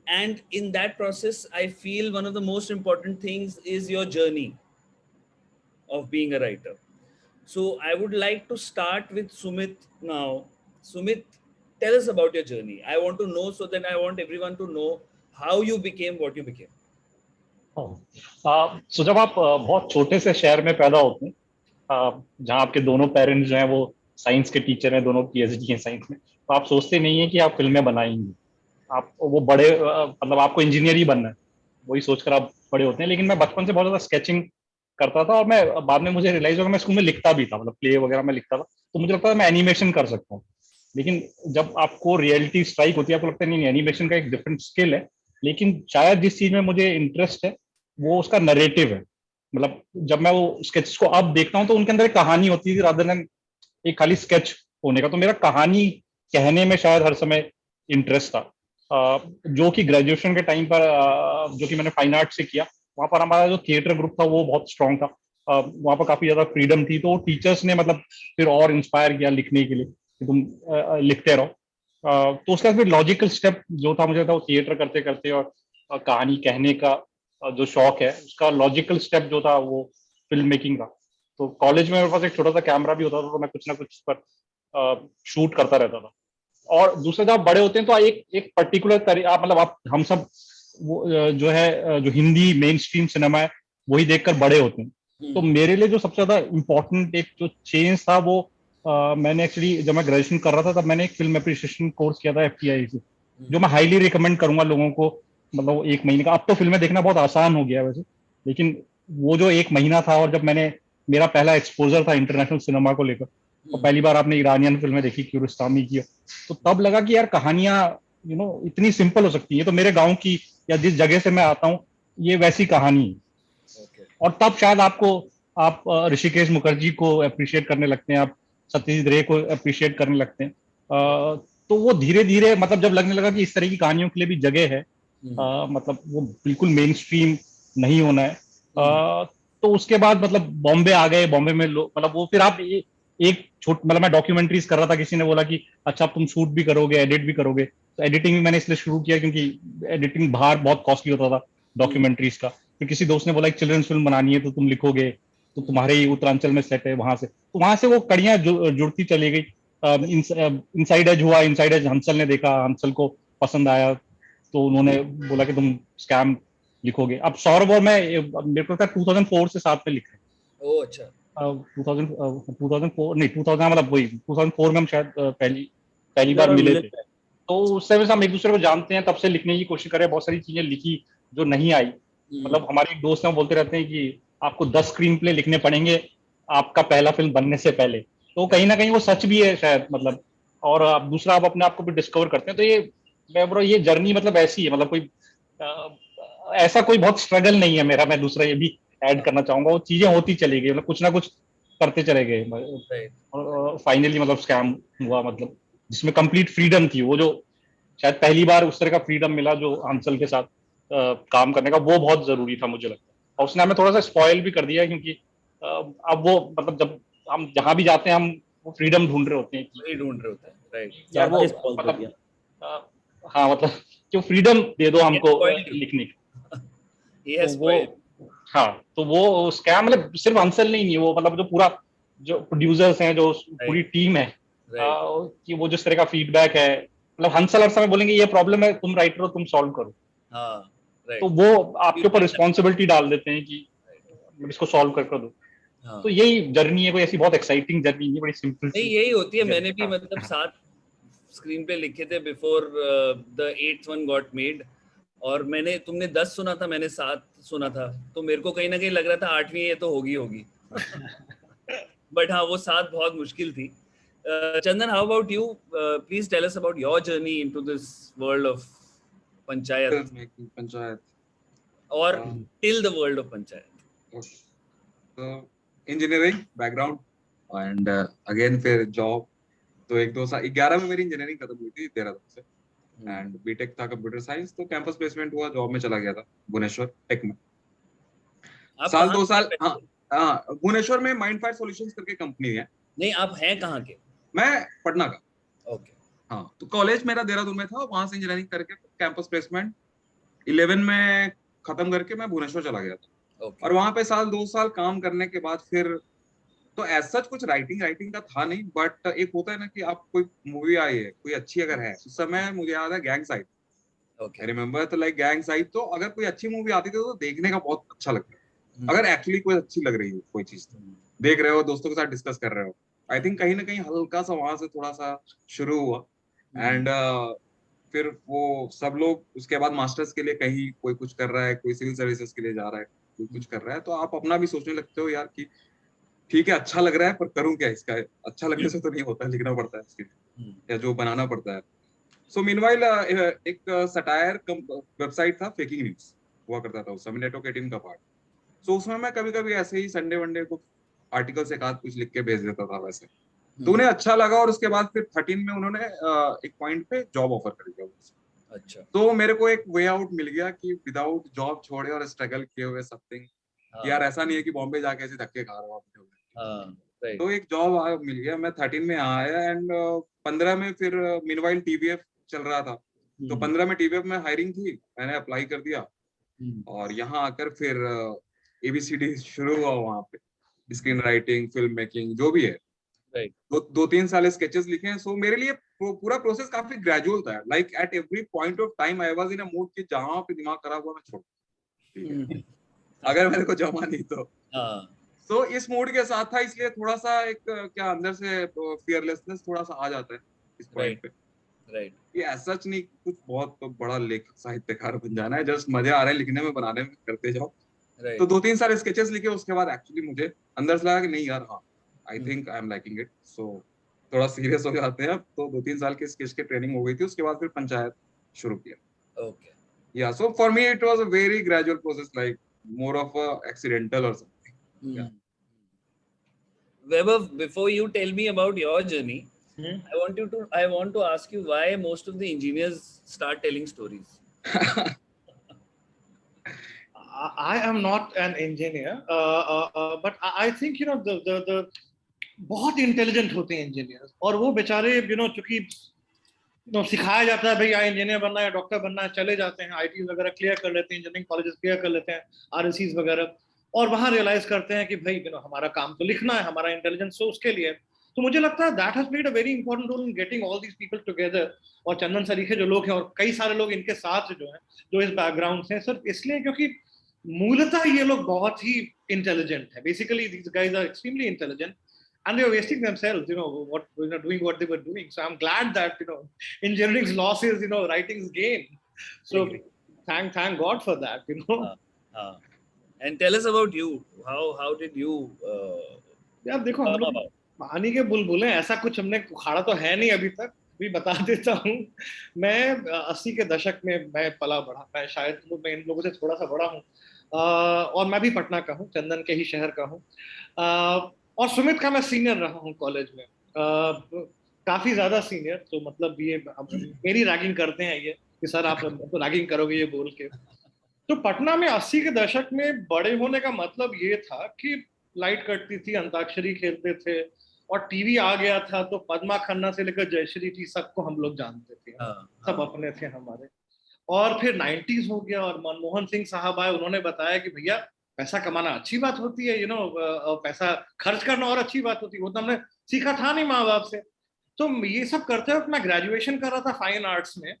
And in that process, I feel one of the most important things is your journey of being a writer. So I would like to start with Sumit now. Sumit, tell us about your journey. I want to know, so that I want everyone to know how you became what you became. So जब आप बहुत छोटे से शहर में पैदा होते हैं, जहाँ आपके दोनों पेरेंट्स जो हैं वो साइंस के टीचर हैं, दोनों PhD हैं साइंस में, तो आप सोचते नहीं है कि आप फिल्में बनाएंगे. आप वो बड़े मतलब आपको इंजीनियर ही बनना है, वही सोचकर आप बड़े होते हैं. लेकिन मैं बचपन से बहुत ज़्यादा स्केचिंग करता था, और मैं बाद में मुझे रियलाइज हुआ मैं स्कूल में लिखता भी था, मतलब प्ले वगैरह में लिखता था, तो मुझे लगता था मैं एनिमेशन कर सकता हूँ. लेकिन जब आपको रियलिटी स्ट्राइक होती है, आपको लगता है नहीं, एनिमेशन का एक डिफरेंट स्किल है. लेकिन शायद जिस चीज में मुझे इंटरेस्ट है वो उसका नरेटिव है. मतलब जब मैं वो स्केच को अब देखता हूँ तो उनके अंदर एक कहानी होती थी रादर देन एक खाली स्केच होने का. तो मेरा कहानी कहने में शायद हर समय इंटरेस्ट था, जो कि ग्रेजुएशन के टाइम पर जो कि मैंने फाइन आर्ट से किया, वहाँ पर हमारा जो थिएटर ग्रुप था वो बहुत स्ट्रांग था. वहाँ पर काफी ज्यादा फ्रीडम थी, तो टीचर्स ने मतलब फिर और इंस्पायर किया लिखने के लिए कि तुम लिखते रहो. तो उसका फिर लॉजिकल स्टेप जो था, मुझे था वो थिएटर करते करते और कहानी कहने का जो शौक है उसका लॉजिकल स्टेप जो था वो फिल्म मेकिंग था. तो कॉलेज में मेरे पास एक छोटा सा कैमरा भी होता था, तो मैं कुछ ना कुछ पर शूट करता रहता था. और दूसरे जब आप बड़े होते हैं तो एक पर्टिकुलर तरीका, मतलब आप हम सब वो जो है जो हिंदी मेन स्ट्रीम सिनेमा है वही देखकर बड़े होते हैं. तो मेरे लिए जो सबसे ज्यादा इम्पोर्टेंट एक जो चेंज था वो मैंने एक्चुअली जब मैं ग्रेजुएशन कर रहा था तब मैंने एक फिल्म एप्रिसिएशन कोर्स किया था FTI से, जो मैं हाईली रिकमेंड करूंगा लोगों को. मतलब 1 महीने का, अब तो फिल्में देखना बहुत आसान हो गया वैसे, लेकिन वो जो 1 महीना था, और जब मेरा पहला एक्सपोजर था इंटरनेशनल सिनेमा को लेकर, और पहली बार आपने ईरानियन फिल्में देखी, कियारोस्तामी की, तो तब लगा कि यार कहानियां इतनी सिंपल हो सकती है. तो मेरे गाँव की या जिस जगह से मैं आता हूँ ये वैसी कहानी है. और तब शायद आप ऋषिकेश मुखर्जी को अप्रिशिएट करने लगते हैं, आप सत्यजीत रे को अप्रिशिएट करने लगते हैं. तो वो धीरे धीरे मतलब जब लगने लगा कि इस तरह की कहानियों के लिए भी जगह है, मतलब वो बिल्कुल मेन स्ट्रीम नहीं होना है, तो उसके बाद मतलब बॉम्बे आ गए, बॉम्बे में मतलब वो फिर आप एक मतलब मैं डॉक्यूमेंट्रीज कर रहा था, किसी ने बोला कि अच्छा अब तुम शूट भी करोगे, एडिट भी करोगे, तो एडिटिंग भी मैंने इसलिए शुरू किया क्योंकि एडिटिंग बाहर बहुत कॉस्टली होता था डॉक्यूमेंट्रीज का। फिर किसी दोस्त ने बोला एक चिल्ड्रंस फिल्म बनानी है तो तुम लिखोगे, तो तुम्हारे ही उत्तरांचल में सेट है, वहां से तो वहां से वो कड़ियां जुड़ती चली गई। इनसाइड एज हुआ, इनसाइड एज हंसल ने देखा, हंसल को पसंद आया, तो उन्होंने बोला कि तुम स्कैम लिखोगे। अब सौरभ और मैं मेरे को लगता है 2004 से साथ में लिख रहे हैं। ओह अच्छा। 2004 नहीं 2000 मतलब वही 2004 में हम शायद पहली बार मिले थे। तो उस समय से हम एक दूसरे को जानते हैं, तब से लिखने की कोशिश करें, बहुत सारी चीजें लिखी जो नहीं आई। मतलब हमारे एक दोस्त हैं बोलते रहते हैं कि आपको 10 स्क्रीन प्ले लिखने पड़ेंगे आपका पहला फिल्म बनने से पहले, तो कहीं ना कहीं वो सच भी है शायद, मतलब। और आप दूसरा आप अपने आप को भी डिस्कवर करते हैं, तो ये मैं बोल रहा हूँ ये जर्नी मतलब ऐसी है, मतलब कोई ऐसा कोई बहुत स्ट्रगल नहीं है मेरा। मैं दूसरा ये भी ऐड करना चाहूंगा, वो चीजें होती चली गई, मतलब कुछ ना कुछ करते चले गए, और फाइनली मतलब स्कैम हुआ, मतलब जिसमें कंप्लीट फ्रीडम थी, वो जो शायद पहली बार उस तरह का फ्रीडम मिला जो हंसल के साथ काम करने का, वो बहुत जरूरी था मुझे लगता है। और उसने हमें थोड़ा सा स्पॉइल भी कर दिया, क्योंकि अब वो मतलब जब हम जहां भी जाते हैं हम वो फ्रीडम ढूंढ रहे होते हैं वही ढूंढ रहे होते हैं, राइट। यार वो मतलब हाँ मतलब जो फ्रीडम दे दो हमको लिखने की, तो वो हाँ, तो वो स्कैम मतलब सिर्फ हंसल नहीं है, वो मतलब जो पूरा जो प्रोड्यूसर्स हैं, जो पूरी टीम है, कि वो जिस तरह का फीडबैक है, मतलब हंसल हर समय बोलेंगे ये प्रॉब्लम है, तुम राइटर हो, तुम सॉल्व करो। तो वो आपके ऊपर रिस्पॉन्सिबिलिटी डाल देते हैं कि इसको सॉल्व कर दो। तो यही जर्नी है, कोई ऐसी बहुत एक्साइटिंग जर्नी नहीं, बड़ी सिंपल नहीं यही होती है। मैंने भी मतलब 7 स्क्रीन पे लिखे थे before the 8th one got made, और तुमने 10 सुना था, मैंने 7 सुना था, तो मेरे को कहीं ना कहीं लग रहा था 8वीं ये तो होगी बट हाँ वो 7 बहुत मुश्किल थी। Chandan, how about you? Please tell us about your journey into this world of Panchayat और till the world of Panchayat. Engineering background and again फिर जॉब। तो 1-2 साल 11 में मेरी इंजीनियरिंग खत्म हुई थी देहरादून से, एंड बीटेक था कंप्यूटर साइंस, तो कैंपस प्लेसमेंट हुआ, जॉब में चला गया था भुवनेश्वर टेक में। साल 2 साल हाँ भुवनेश्वर में माइंडफायर सॉल्यूशंस करके कंपनी है। नहीं आप हैं कहाँ के? मैं पटना का। ओके हाँ, तो कॉलेज मेरा देहरादून में था, वहां से इंजीनियरिंग करके कैंपस प्लेसमेंट 11 में खत्म करके मैं भुवनेश्वर चला गया था। और वहां पे 2 साल काम करने के बाद फिर तो एज सच कुछ राइटिंग का था नहीं, बट एक होता है ना कि आप कोई मूवी आई है कोई अच्छी अगर है, उस समय मुझे याद है गैंग्स आई, आई रिमेम्बर, तो लाइक गैंग्स आई, तो अगर कोई अच्छी मूवी आती थी तो देखने का बहुत अच्छा लगता है। अगर एक्चुअली कोई अच्छी लग रही हो कोई चीज, तो देख रहे हो, दोस्तों के साथ डिस्कस कर रहे हो, आई थिंक कहीं ना कहीं हल्का सा वहां से थोड़ा सा शुरू हुआ। एंड फिर वो सब लोग उसके बाद मास्टर्स के लिए कहीं कोई कुछ कर रहा है, कोई सिविल सर्विसेज के लिए जा रहा है, कोई कुछ कर रहा है, तो आप अपना भी सोचने लगते हो यार कि ठीक है अच्छा लग रहा है पर करूं क्या इसका, अच्छा लगने से तो नहीं होता, लिखना पड़ता है इसके या जो बनाना पड़ता है। सो मीनवाइल एक सटायर वेबसाइट था, फेकिंग न्यूज हुआ करता था उस समय, नेटवर्क 18 का पार्ट। सो उसमें मैं कभी कभी ऐसे ही संडे वनडे को आर्टिकल से एक कुछ लिख के भेज देता था वैसे, तो उन्हें अच्छा लगा, और उसके बाद फिर 13 में उन्होंने एक पॉइंट पे जॉब ऑफर कर दिया। अच्छा, तो मेरे को एक वे आउट मिल गया कि विदाउट जॉब छोड़े और स्ट्रगल किए हुए समथिंग, यार ऐसा नहीं है कि बॉम्बे जाके ऐसे धक्के खा रहा हूँ। तो एक जॉब मिल गया, मैं 13 में आया, एंड 15 में फिर मीनवाइल टीवीएफ चल रहा था, तो 15 में टीवीएफ में हायरिंग थी, मैंने अप्लाई कर दिया, और यहाँ आकर फिर एबीसीडी शुरू हुआ वहाँ पे, स्क्रीन राइटिंग, फिल्म मेकिंग, जो भी है। दो 3 साल स्केचेस लिखे हैं। सो मेरे लिए पूरा प्रोसेस काफी ग्रेजुअल था, like at every point of time I was in a mood कि जहां पे दिमाग खराब हुआ मैं छोड़, ठीक है, अगर मेरे को जमा नहीं तो। तो इस मूड के साथ था, इसलिए थोड़ा सा एक क्या अंदर से फियरलेसनेस थोड़ा सा आ जाता है इस पॉइंट पे। राइट, ये ऐसा नहीं कुछ बहुत बड़ा लेखक साहित्यकार बन जाना है, जस्ट मजे आ रहे हैं लिखने में, बनाने में, करते जाओ। तो 2-3 साल स्केचेस लिखे, उसके बाद एक्चुअली मुझे अंदर से लगा कि नहीं यार, हाँ I think I am liking it, सो थोड़ा सीरियस हो जाते हैं अब। तो 2-3 साल की स्केच की ट्रेनिंग हो गई थी, उसके बाद फिर पंचायत शुरू किया। ओके, या so for me it was a very gradual process, like more of a accidental और something. Vaibhav, before you tell me about your journey, I want to ask you why most of the engineers start telling stories. I am not an engineer, but I think the बहुत intelligent होते हैं engineers, और वो बेचारे चूंकि सिखाया जाता है भाई या इंजीनियर बनना है या डॉक्टर बनना है, चले जाते हैं आईटी वगैरह क्लियर कर लेते हैं, इंजीनियरिंग कॉलेजेस क्लियर कर लेते हैं, आरएससीज वगैरह, और वहां रियलाइज करते हैं कि भाई हमारा काम तो लिखना है, हमारा इंटेलिजेंस तो उसके लिए। तो मुझे लगता है that has played a very important role in getting all these people together. और चंदन सरीखे जो लोग हैं और कई सारे लोग इनके साथ जो हैं जो इस बैकग्राउंड से, सिर्फ इसलिए क्योंकि मूलतः ये लोग बहुत ही इंटेलिजेंट है। Basically these guys are extremely intelligent and they were wasting themselves, doing what they were doing. So I'm glad that engineering's loss is writing's gain. So thank God for that. And tell us about you. How did you? यार देखो, हम लोग पानी के बुलबुल हैं, ऐसा कुछ हमने उखाड़ा तो है नहीं अभी तक। भी बता देता हूँ, मैं 80 के दशक में मैं पला बढ़ा, मैं शायद मैं इन लोगों से थोड़ा सा बड़ा हूँ, और मैं भी पटना का हूँ, चंदन के ही शहर का हूँ, और सुमित का मैं सीनियर रहा हूँ कॉलेज में, काफी ज्यादा सीनियर। तो मतलब ये मेरी रैगिंग करते हैं ये कि सर आप तो रैगिंग करोगे ये बोल के। तो पटना में 80 के दशक में बड़े होने का मतलब ये था कि लाइट कटती थी, अंताक्षरी खेलते थे, और टीवी आ गया था, तो पद्मा खन्ना से लेकर जयश्री जी सबको हम लोग जानते थे, सब अपने थे हमारे। और फिर 90s हो गया और मनमोहन सिंह साहब आए, उन्होंने बताया कि भैया पैसा कमाना अच्छी बात होती है, पैसा खर्च करना और अच्छी बात होती है, वो तो हमने सीखा था नहीं माँ बाप से। तो ये सब करते वक्त मैं ग्रेजुएशन कर रहा था फाइन आर्ट्स में,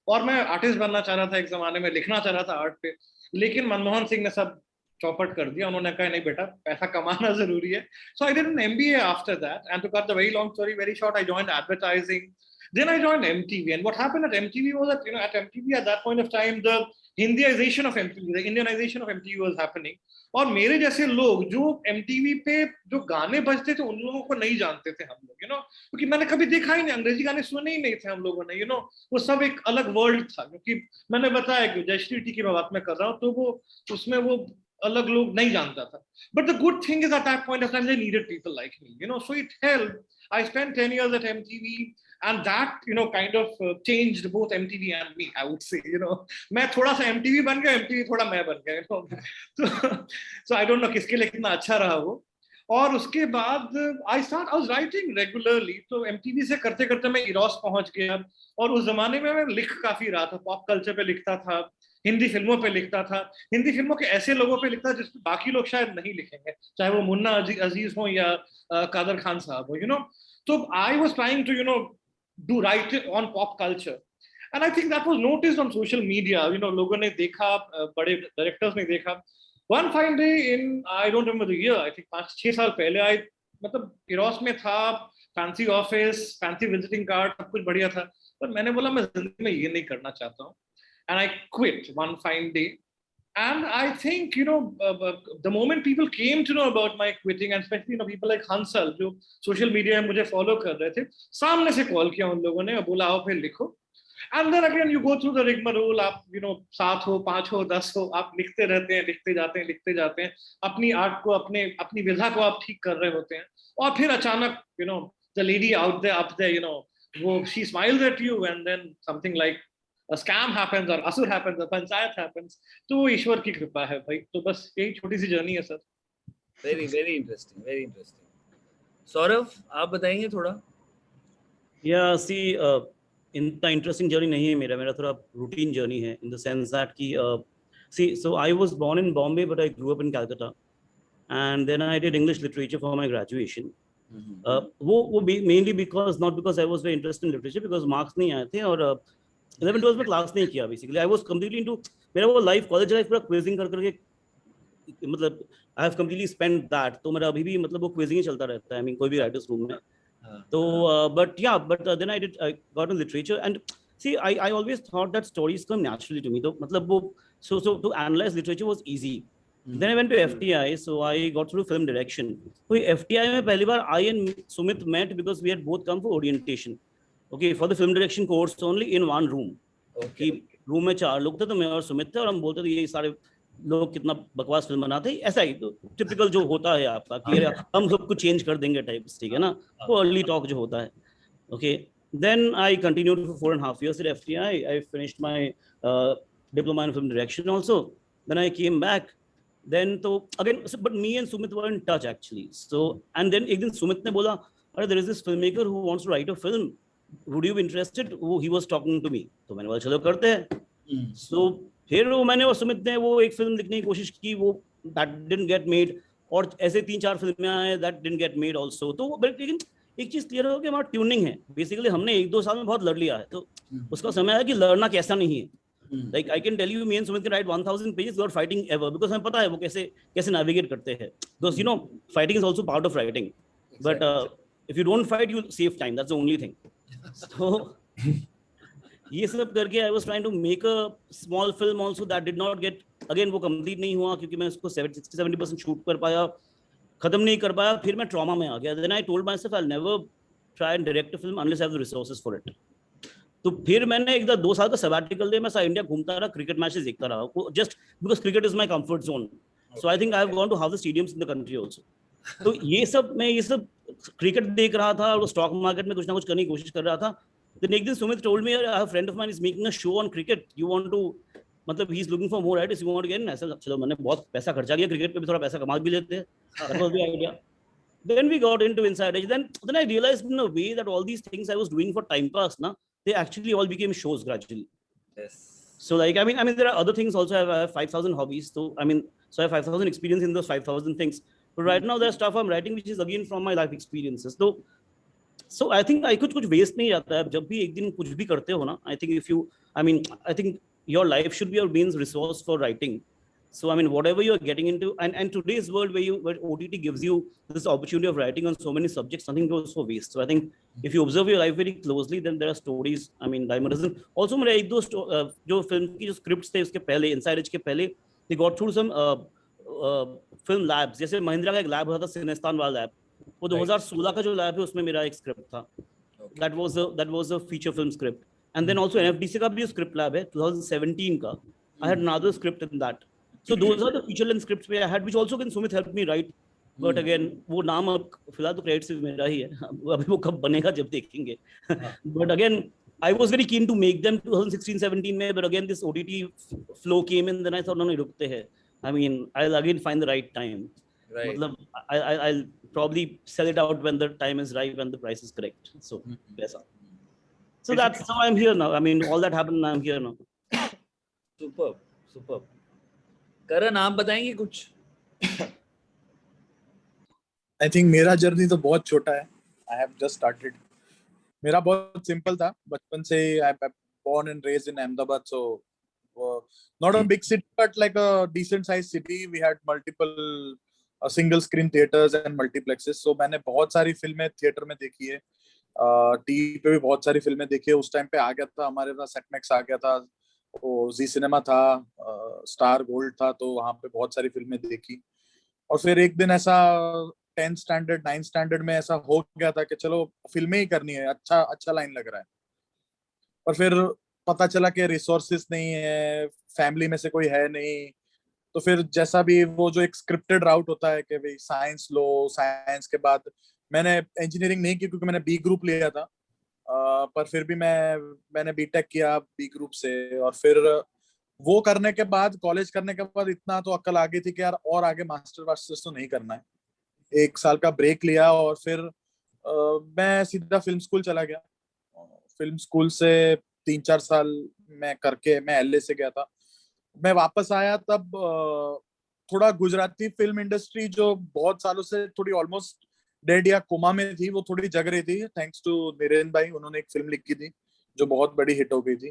और मैं आर्टिस्ट बनना चाह रहा था, एक जमाने में लिखना चाह रहा था आर्ट पे, लेकिन मनमोहन सिंह ने सब चौपट कर दिया। उन्होंने कहा नहीं बेटा, पैसा कमाना जरूरी है। So I did an MBA after that, and to cut the very long story very short, I joined advertising. Then I joined MTV, and what happened at MTV was that at MTV at that point of time the Hindiization of MTV, the Indianization of MTV was happening. और मेरे जैसे लोग जो MTV पे जो गाने बजते थे उन लोगों को नहीं जानते थे हम लोग, क्योंकि मैंने कभी देखा ही नहीं, अंग्रेजी गाने सुने ही नहीं थे हम लोगों ने, वो सब एक अलग वर्ल्ड था। क्योंकि मैंने बताया कि जयश्री टी की मैं बात में कर रहा हूँ, तो वो उसमें वो अलग लोग नहीं जानता था। But the good thing is at that point of time they needed people like me, so it helped. I spent 10 years at MTV, and that kind of changed both MTV and me, I would say. मैं थोड़ा सा MTV बन गया, MTV थोड़ा मैं बन गया, so I don't know किसके लिए कितना अच्छा रहा वो। और उसके बाद I was writing regularly, तो MTV से करते करते मैं इरोस पहुंच गया, और उस जमाने में मैं लिख काफी रहा था, पॉप कल्चर पे लिखता था, हिंदी फिल्मों पे लिखता था, हिंदी फिल्मों के ऐसे लोगों पे लिखता था जिसपे बाकी लोग शायद नहीं लिखेंगे, चाहे वो मुन्ना अजीज हो या कादर खान साहब हो, तो I was trying to do write on pop culture, and I think that was noticed on social media. लोगों ने देखा, बड़े डायरेक्टर्स ने देखा। One fine day in, I don't remember the year, I think 5-6 साल पहले, मतलब इरोस में था, fancy office, fancy visiting card, सब कुछ बढ़िया था, पर मैंने बोला मैं जिंदगी में ये नहीं करना चाहता हूँ, and I quit one fine day. And I think the moment people came to know about my quitting, and especially people like Hansal जो social media में मुझे follow कर रहे थे, सामने से कॉल किया उन लोगों ने और बोला आओ फिर लिखो। And then again you go through the rigmarole, आप 7 हो 5 हो 10 हो, आप लिखते रहते हैं, लिखते जाते हैं, अपनी आर्ट को, अपनी विधा को आप ठीक कर रहे होते हैं, और फिर अचानक the lady out there up there, वो she smiles at you, and then something like a scam happens or असुर happens or पंचायत happens, तो वो ईश्वर की कृपा है भाई। तो बस यही छोटी सी जर्नी है sir. Very very interesting, very interesting. Saurabh, आप बताएंगे थोड़ा? Yeah, see, इतना इंटरेस्टिंग जर्नी नहीं है मेरा थोड़ा रूटीन जर्नी है, in the sense that कि see, so I was born in Bombay but I grew up in Calcutta, and then I did English literature for my graduation. वो mainly because, not because I was very interested in literature, because marks नहीं आए थे, और 11-12 में class नहीं किया। Basically I was completely into, मेरा वो लाइफ, कॉलेज लाइफ पूरा क्विजिंग करके, मतलब I have completely spent that, तो मेरा अभी भी मतलब वो क्विजिंग ही चलता रहता है, आई मीन कोई भी राइटर्स रूम में। तो but then I got in literature, and see I always thought that stories come naturally to me, तो मतलब वो so to analyse literature was easy. Then I went to FTI, so I got through film direction. तो FTI में पहली बार I and Sumit met because we had both come for orientation. Okay, for the film direction course only in one room. Okay. Room में 4 लोग थे, तो मैं और सुमित थे, और हम बोलते थे ये सारे लोग कितना बकवास फिल्म बनाते हैं, ऐसा ही तो टिपिकल जो होता है आपका कि हम सब कुछ चेंज कर देंगे टाइप्स, ठीक है ना, वो अर्ली टॉक जो होता है। Okay, then I continued for 4.5 years at FTI. I finished my diploma in film direction also, then I came back. Then तो again, but me and Sumit were in touch actually. So and then एक दिन सुमित ने बोला, अरे there is this filmmaker who wants to write a film. Would you be interested? वो he was talking to me. तो मैंने बोला चलो करते हैं. So फिर वो मैंने और सुमित ने वो एक फिल्म लिखने की कोशिश की, वो that didn't get made. और ऐसे 3-4 फिल्में आए that didn't get made also. तो लेकिन एक चीज क्लियर हो कि हमारा ट्यूनिंग है. बेसिकली हमने 1-2 साल में बहुत लड़ लिया है, तो उसका समय है कि लड़ना कैसा नहीं है. Like I can tell you, me and Sumit can write 1000 pages without fighting ever, because हमें पता है वो कैसे navigate करते हैं. Because you know, fighting is also part of writing. But if you don't fight, you save time. That's the only thing. So ये सब करके I was trying to make a small film also that did not get, again वो complete नहीं हुआ क्योंकि मैं उसको 60-70% shoot कर पाया, खत्म नहीं कर पाया. फिर मैं trauma में आ गया. Then I told myself I'll never try and direct a film unless I have the resources for it. तो फिर मैंने एक 2 साल का सबैटिकल ले, मैं सारा इंडिया घूमता रहा, क्रिकेट मैचेस देखता रहा, just because cricket is my comfort zone. So I think I have gone to half the stadiums in the country also. तो ये सब क्रिकेट देख रहा था और स्टॉक मार्केट में कुछ ना कुछ करने की कोशिश कर रहा था. देन एक दिन Sumit told me, I have friend of mine is making a show on cricket, you want to, मतलब he is looking for more writers, you want to get in. ऐसा चलो मैंने बहुत पैसा खर्चा किया, क्रिकेट पे भी थोड़ा पैसा कमा भी लेते हैं. That was the idea. Then we got into Inside Edge. Then I realized in a way that all these things I was doing for time pass, they actually all became shows gradually. Yes. So like, I mean, there are other things also. I have 5,000 hobbies. So I mean, so I have 5,000 experience in those 5,000 things. But right now there's stuff I'm writing which is again from my life experiences. So I think I कुछ waste नहीं जाता है. जब भी एक दिन कुछ भी करते हो ना, I think if you, I think your life should be your main resource for writing. So I mean, whatever you are getting into, and today's world where OTT gives you this opportunity of writing on so many subjects, nothing goes for waste. So I think if you observe your life very closely, then there are stories. I mean, Diamond doesn't. Also, मेरे एक दो जो film की जो scripts थे उसके पहले, Inside Edge के पहले, they got through some film labs. जैसे महिंद्रा का एक लैब होता था, सिनेस्तान वाला लैब. वो 2016 का जो लैब है उसमें मेरा एक स्क्रिप्ट था. That was a feature film script. And then also NFDC का भी script lab है 2017 का. I had another script in that. So those are the feature length scripts I had, which also can Sumit helped me write. But again, वो नाम अब फिलहाल तो credit सिर्फ मेरा ही है. अभी वो कब बनेगा जब देखेंगे. But again, I was very keen to make them 2016-17 में, but again this OTT flow came in. Then I thought no, रुकते हैं. I mean, I'll again find the right time. Right. मतलब I'll probably sell it out when the time is right, when the price is correct. So वैसा. So that's how I'm here now. I mean, all that happened, I'm here now. Superb. करण, आप बताएंगे कुछ? I think मेरा journey तो बहुत छोटा है. I have just started. मेरा बहुत सिंपल था. बचपन से I am born and raised in Ahmedabad, so not a big city but like a decent sized city. We had multiple single screen theaters and multiplexes. So मैंने बहुत सारी फिल्में theatre में देखी है. टीवी पे भी बहुत सारी फिल्में देखी है. उस टाइम पे आ गया था हमारे पास सेटमैक्स आ गया था, वो जी सिनेमा था, स्टार गोल्ड था, तो वहां पे बहुत सारी फिल्में देखी. और फिर एक दिन ऐसा 10th स्टैंडर्ड 9th स्टैंडर्ड में ऐसा हो गया था कि चलो फिल्में ही करनी है, अच्छा लाइन लग रहा है. और फिर पता चला कि रिसोर्सेस नहीं है, फैमिली में से कोई है नहीं. तो फिर जैसा भी वो जो एक स्क्रिप्टेड राउट होता है कि भाई साइंस लो, साइंस के बाद मैंने इंजीनियरिंग नहीं की क्योंकि मैंने बी ग्रुप लिया था. पर फिर भी मैंने बीटेक किया बी ग्रुप से. और फिर वो करने के बाद, कॉलेज करने के बाद इतना तो अक्ल आ गई थी कि यार और आगे मास्टर्स तो नहीं करना है. 1 साल का ब्रेक लिया और फिर मैं सीधा फिल्म स्कूल चला गया. फिल्म स्कूल से 3-4 साल मैं करके मैं LA से गया था. मैं वापस आया तब थोड़ा गुजराती फिल्म इंडस्ट्री जो बहुत सालों से थोड़ी ऑलमोस्ट डेड या कोमा में थी, वो थोड़ी जग रही थी थैंक्स टू नीरेन भाई. उन्होंने एक फिल्म लिखी थी जो बहुत बड़ी हिट हो गई थी.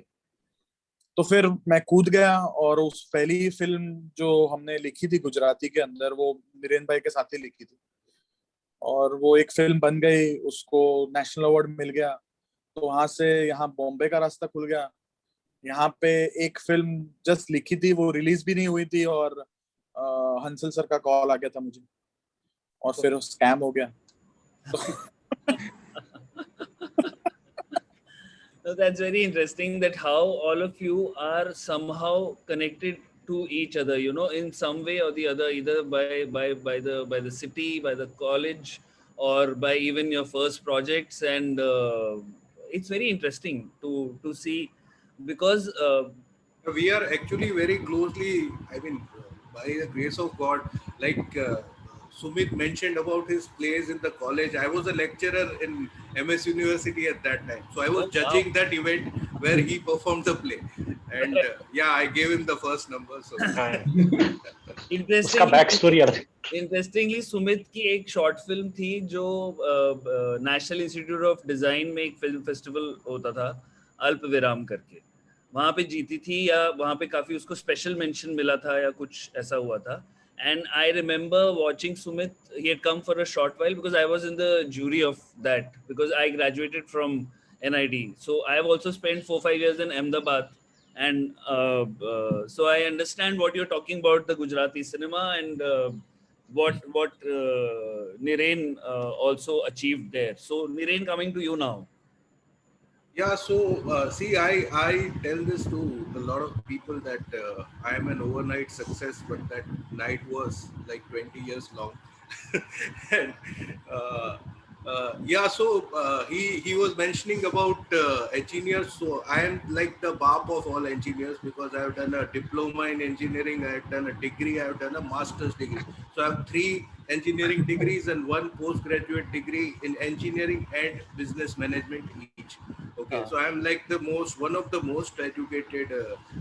तो फिर मैं कूद गया और उस पहली फिल्म जो हमने लिखी थी गुजराती के अंदर, वो नीरेन भाई के साथ ही लिखी थी. और वो एक फिल्म बन गई, उसको नेशनल अवार्ड मिल गया. तो वहां से यहाँ बॉम्बे का रास्ता खुल गया. यहाँ पे एक फिल्म जस्ट लिखी थी, वो रिलीज भी नहीं हुई थी, और हंसल सर का कॉल आ गया था मुझे और फिर स्कैम हो गया. So that's very interesting that how all of you are somehow connected to each other, you know, in some way or the other, either by the city, by the college, or by even your first projects. And it's very interesting to see, because We are actually very closely, I mean, by the grace of God, like Sumit mentioned about his plays in the college. I was a lecturer in MS University at that time. So I was Oh, wow. judging that event where he performed the play. And yeah, I gave him the first number. So उसका Interestingly, back story अलग interestingly Sumit की एक short film थी जो national institute of design में एक film festival होता था अल्प विराम करके, वहां पे जीती थी या वहां पे काफी उसको स्पेशल मेंशन मिला था या कुछ ऐसा हुआ था. And I remember watching Sumit, he had come for a short while because I was in the jury of that because I graduated from NID. So I have also spent 4-5 years in Ahmedabad, and so I understand what you're talking about, the Gujarati cinema, and what Niren also achieved there. So Niren, coming to you now. yeah, so see, I tell this to a lot of people that I am an overnight success, but that night was like 20 years long. And yeah, so he was mentioning about engineers. So I am like the bap of all engineers because I have done a diploma in engineering, I have done a degree, I have done a master's degree. So I have 3 engineering degrees and 1 postgraduate degree in engineering and business management each. Okay, so I am like one of the most educated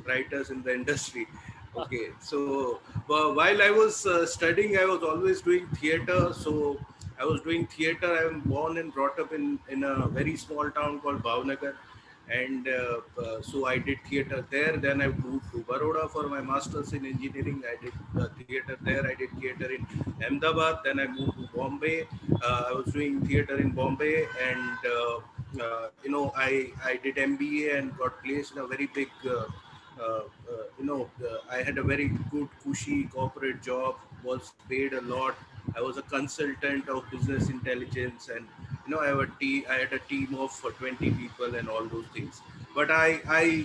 writers in the industry. Okay, so while I was studying, I was always doing theater. So I was doing theater. I am born and brought up in a very small town called Bhavnagar, and so I did theater there. Then I moved to Baroda for my masters in engineering. I did theater there. I did theater in Ahmedabad. Then I moved to Bombay. I was doing theater in Bombay, and I did MBA and got placed in a very big. I had a very good, cushy corporate job, was paid a lot. I was a consultant of business intelligence, and I had a team of 20 people and all those things. But I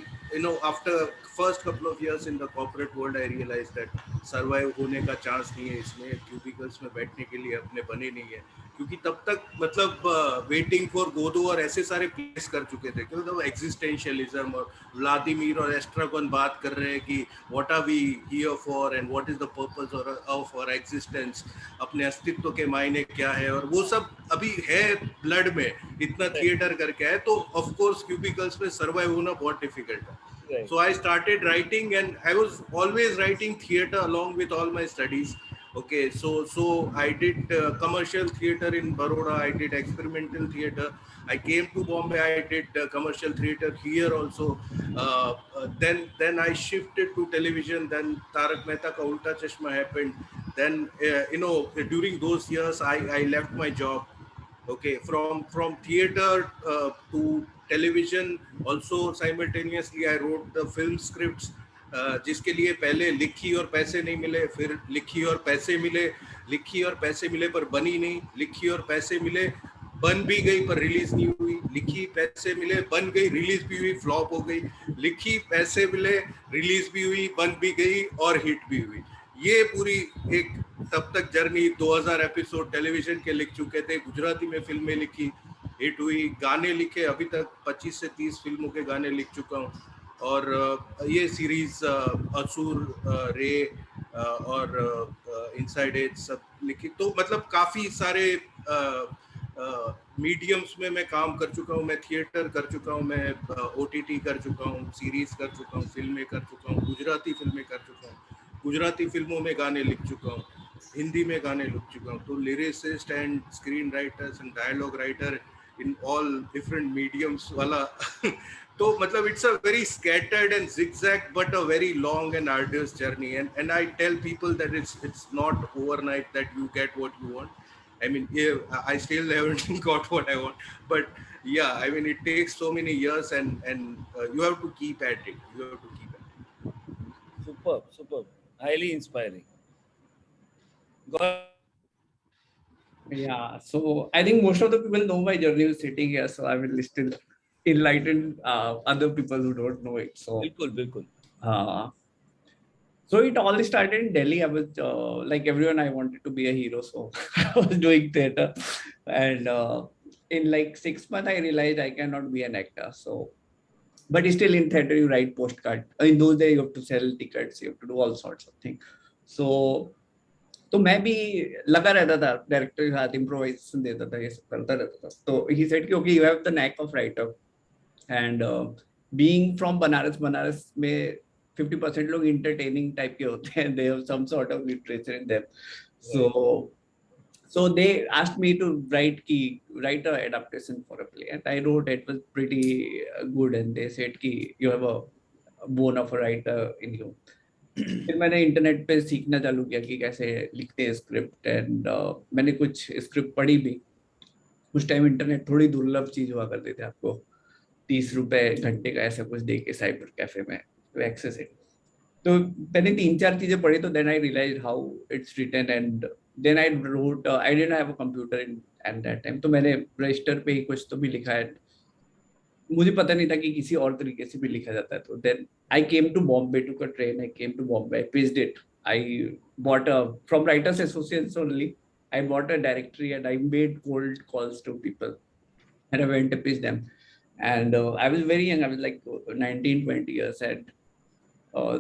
after first couple of years in the corporate world, I realized that survive होने का chance नहीं है इसमें, cubicles में बैठने के लिए अपने बने नहीं है, क्योंकि तब तक मतलब वेटिंग फॉर गोदो और ऐसे सारे प्लेस कर चुके थे, क्योंकि एग्जिस्टेंशियलिज्म और व्लादिमीर और एस्ट्रागन बात कर रहे हैं कि what are we here for and what is the purpose of our existence, अपने अस्तित्व के मायने क्या है, और वो सब अभी है ब्लड में, इतना थिएटर करके है, तो ऑफ कोर्स क्यूबिकल्स में सर्वाइव होना बहुत डिफिकल्ट है. So I started writing, and I was always writing theater along with all my studies. Okay, so I did commercial theater in Baroda. I did experimental theater. I came to Bombay. I did commercial theater here also. Then I shifted to television. Then Tarak Mehta Ka Ulta Chashma happened. Then during those years, I left my job. Okay, from theater to television. Also simultaneously I wrote the film scripts, जिसके लिए पहले लिखी और पैसे नहीं मिले, फिर लिखी और पैसे मिले, लिखी और पैसे मिले पर बनी नहीं, लिखी और पैसे मिले, बन भी गई पर रिलीज नहीं हुई, लिखी पैसे मिले, बन गई, रिलीज भी हुई, फ्लॉप हो गई, लिखी पैसे मिले, रिलीज भी हुई, बन भी गई और हिट भी हुई. ये पूरी एक तब तक जर्नी 2000 एपिसोड टेलीविजन के लिख चुके थे, गुजराती में फिल्में लिखी, हिट हुई, गाने लिखे, अभी तक 25 से 30 फिल्मों के गाने लिख चुका हूँ, और ये सीरीज असुर, रे और इनसाइड एज सब लिखी. तो मतलब काफ़ी सारे मीडियम्स में मैं काम कर चुका हूँ. मैं थिएटर कर चुका हूँ, मैं OTT कर चुका हूँ, सीरीज कर चुका हूँ, फिल्में कर चुका हूँ, गुजराती फिल्में कर चुका हूँ, गुजराती फिल्मों में गाने लिख चुका हूँ, हिंदी में गाने लिख चुका हूँ. तो lyricist and screenwriters and dialogue writer in all different mediums wala. तो मतलब it's a very scattered and zigzag but a very long and arduous journey, and I tell people that it's not overnight that you get what you want. I mean, I still haven't got what I want, but yeah, I mean, it takes so many years, and you have to keep at it. You have to keep at it. Superb, highly inspiring. Yeah, so I think most of the people know my journey sitting here, so I will still enlighten other people who don't know it. So बिल्कुल. So it all started in Delhi. I was like everyone, I wanted to be a hero, so I was doing theater, and in like 6 months, I realized I cannot be an actor. So but still in theater you write postcard. In those days you have to sell tickets, you have to do all sorts of things. So तो मैं भी लगा रहता था director के साथ, improvisation देता था, ये सब करता रहता था. तो ही सेड कि okay you have the knack of writer and being from Banaras में 50% लोग इंटरटेनिंग टाइप के होते हैं, they have some sort of literature in them. So they asked me to write a adaptation for a play, and I wrote. It was pretty good, and they said कि you have a bone of a writer in you. फिर मैंने internet पे सीखना चालू किया कि कैसे लिखते हैं स्क्रिप्ट, एंड मैंने कुछ स्क्रिप्ट पढ़ी भी. उस टाइम इंटरनेट थोड़ी दुर्लभ चीज हुआ करते थे, आपको 30 रुपए घंटे का ऐसा कुछ दे के साइबर कैफे में एक्सेस इट. तो मैंने 3-4 चीजें पढ़ी, तो then I realised how it's written, and then I wrote. I didn't have a computer in at that time, तो मैंने रजिस्टर पे ही कुछ तो भी लिखा है. मुझे पता नहीं था कि किसी और तरीके से भी लिखा जाता है. तो then I came to Bombay, to a train, I came to Bombay, I pitched it. I bought from writers association only, I bought a directory and I made cold calls to people, and I went to pitch them. And I was very young, I was like 19-20 years, and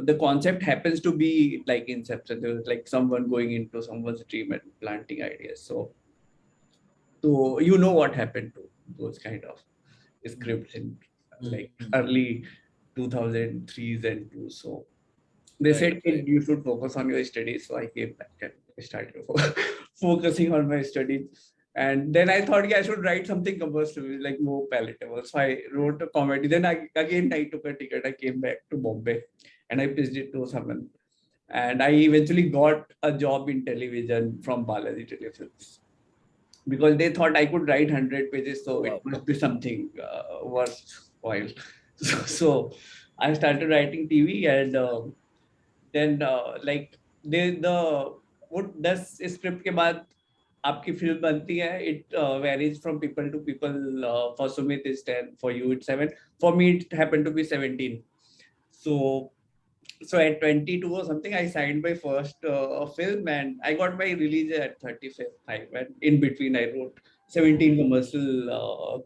the concept happens to be like Inception. There was like someone going into someone's dream and planting ideas. So you know what happened to those kind of scripts in like early 2003s and 2. So they said you should focus on your studies. So I came back and I started focusing on my studies. And then I thought I should write something commercial, like more palatable. So I wrote a comedy. Then I took a ticket. I came back to Bombay and I pitched it to someone. And I eventually got a job in television from Balaji Telefilms, because they thought I could write 100 pages. So it must be something worthwhile. So I started writing TV, and then like what does script के बाद आपकी film बनती है. It varies from people to people. For Sumit it's 10, for you it's 7, for me it happened to be 17. So at 22 or something I signed my first film, and I got my release at 35, and in between I wrote 17 commercial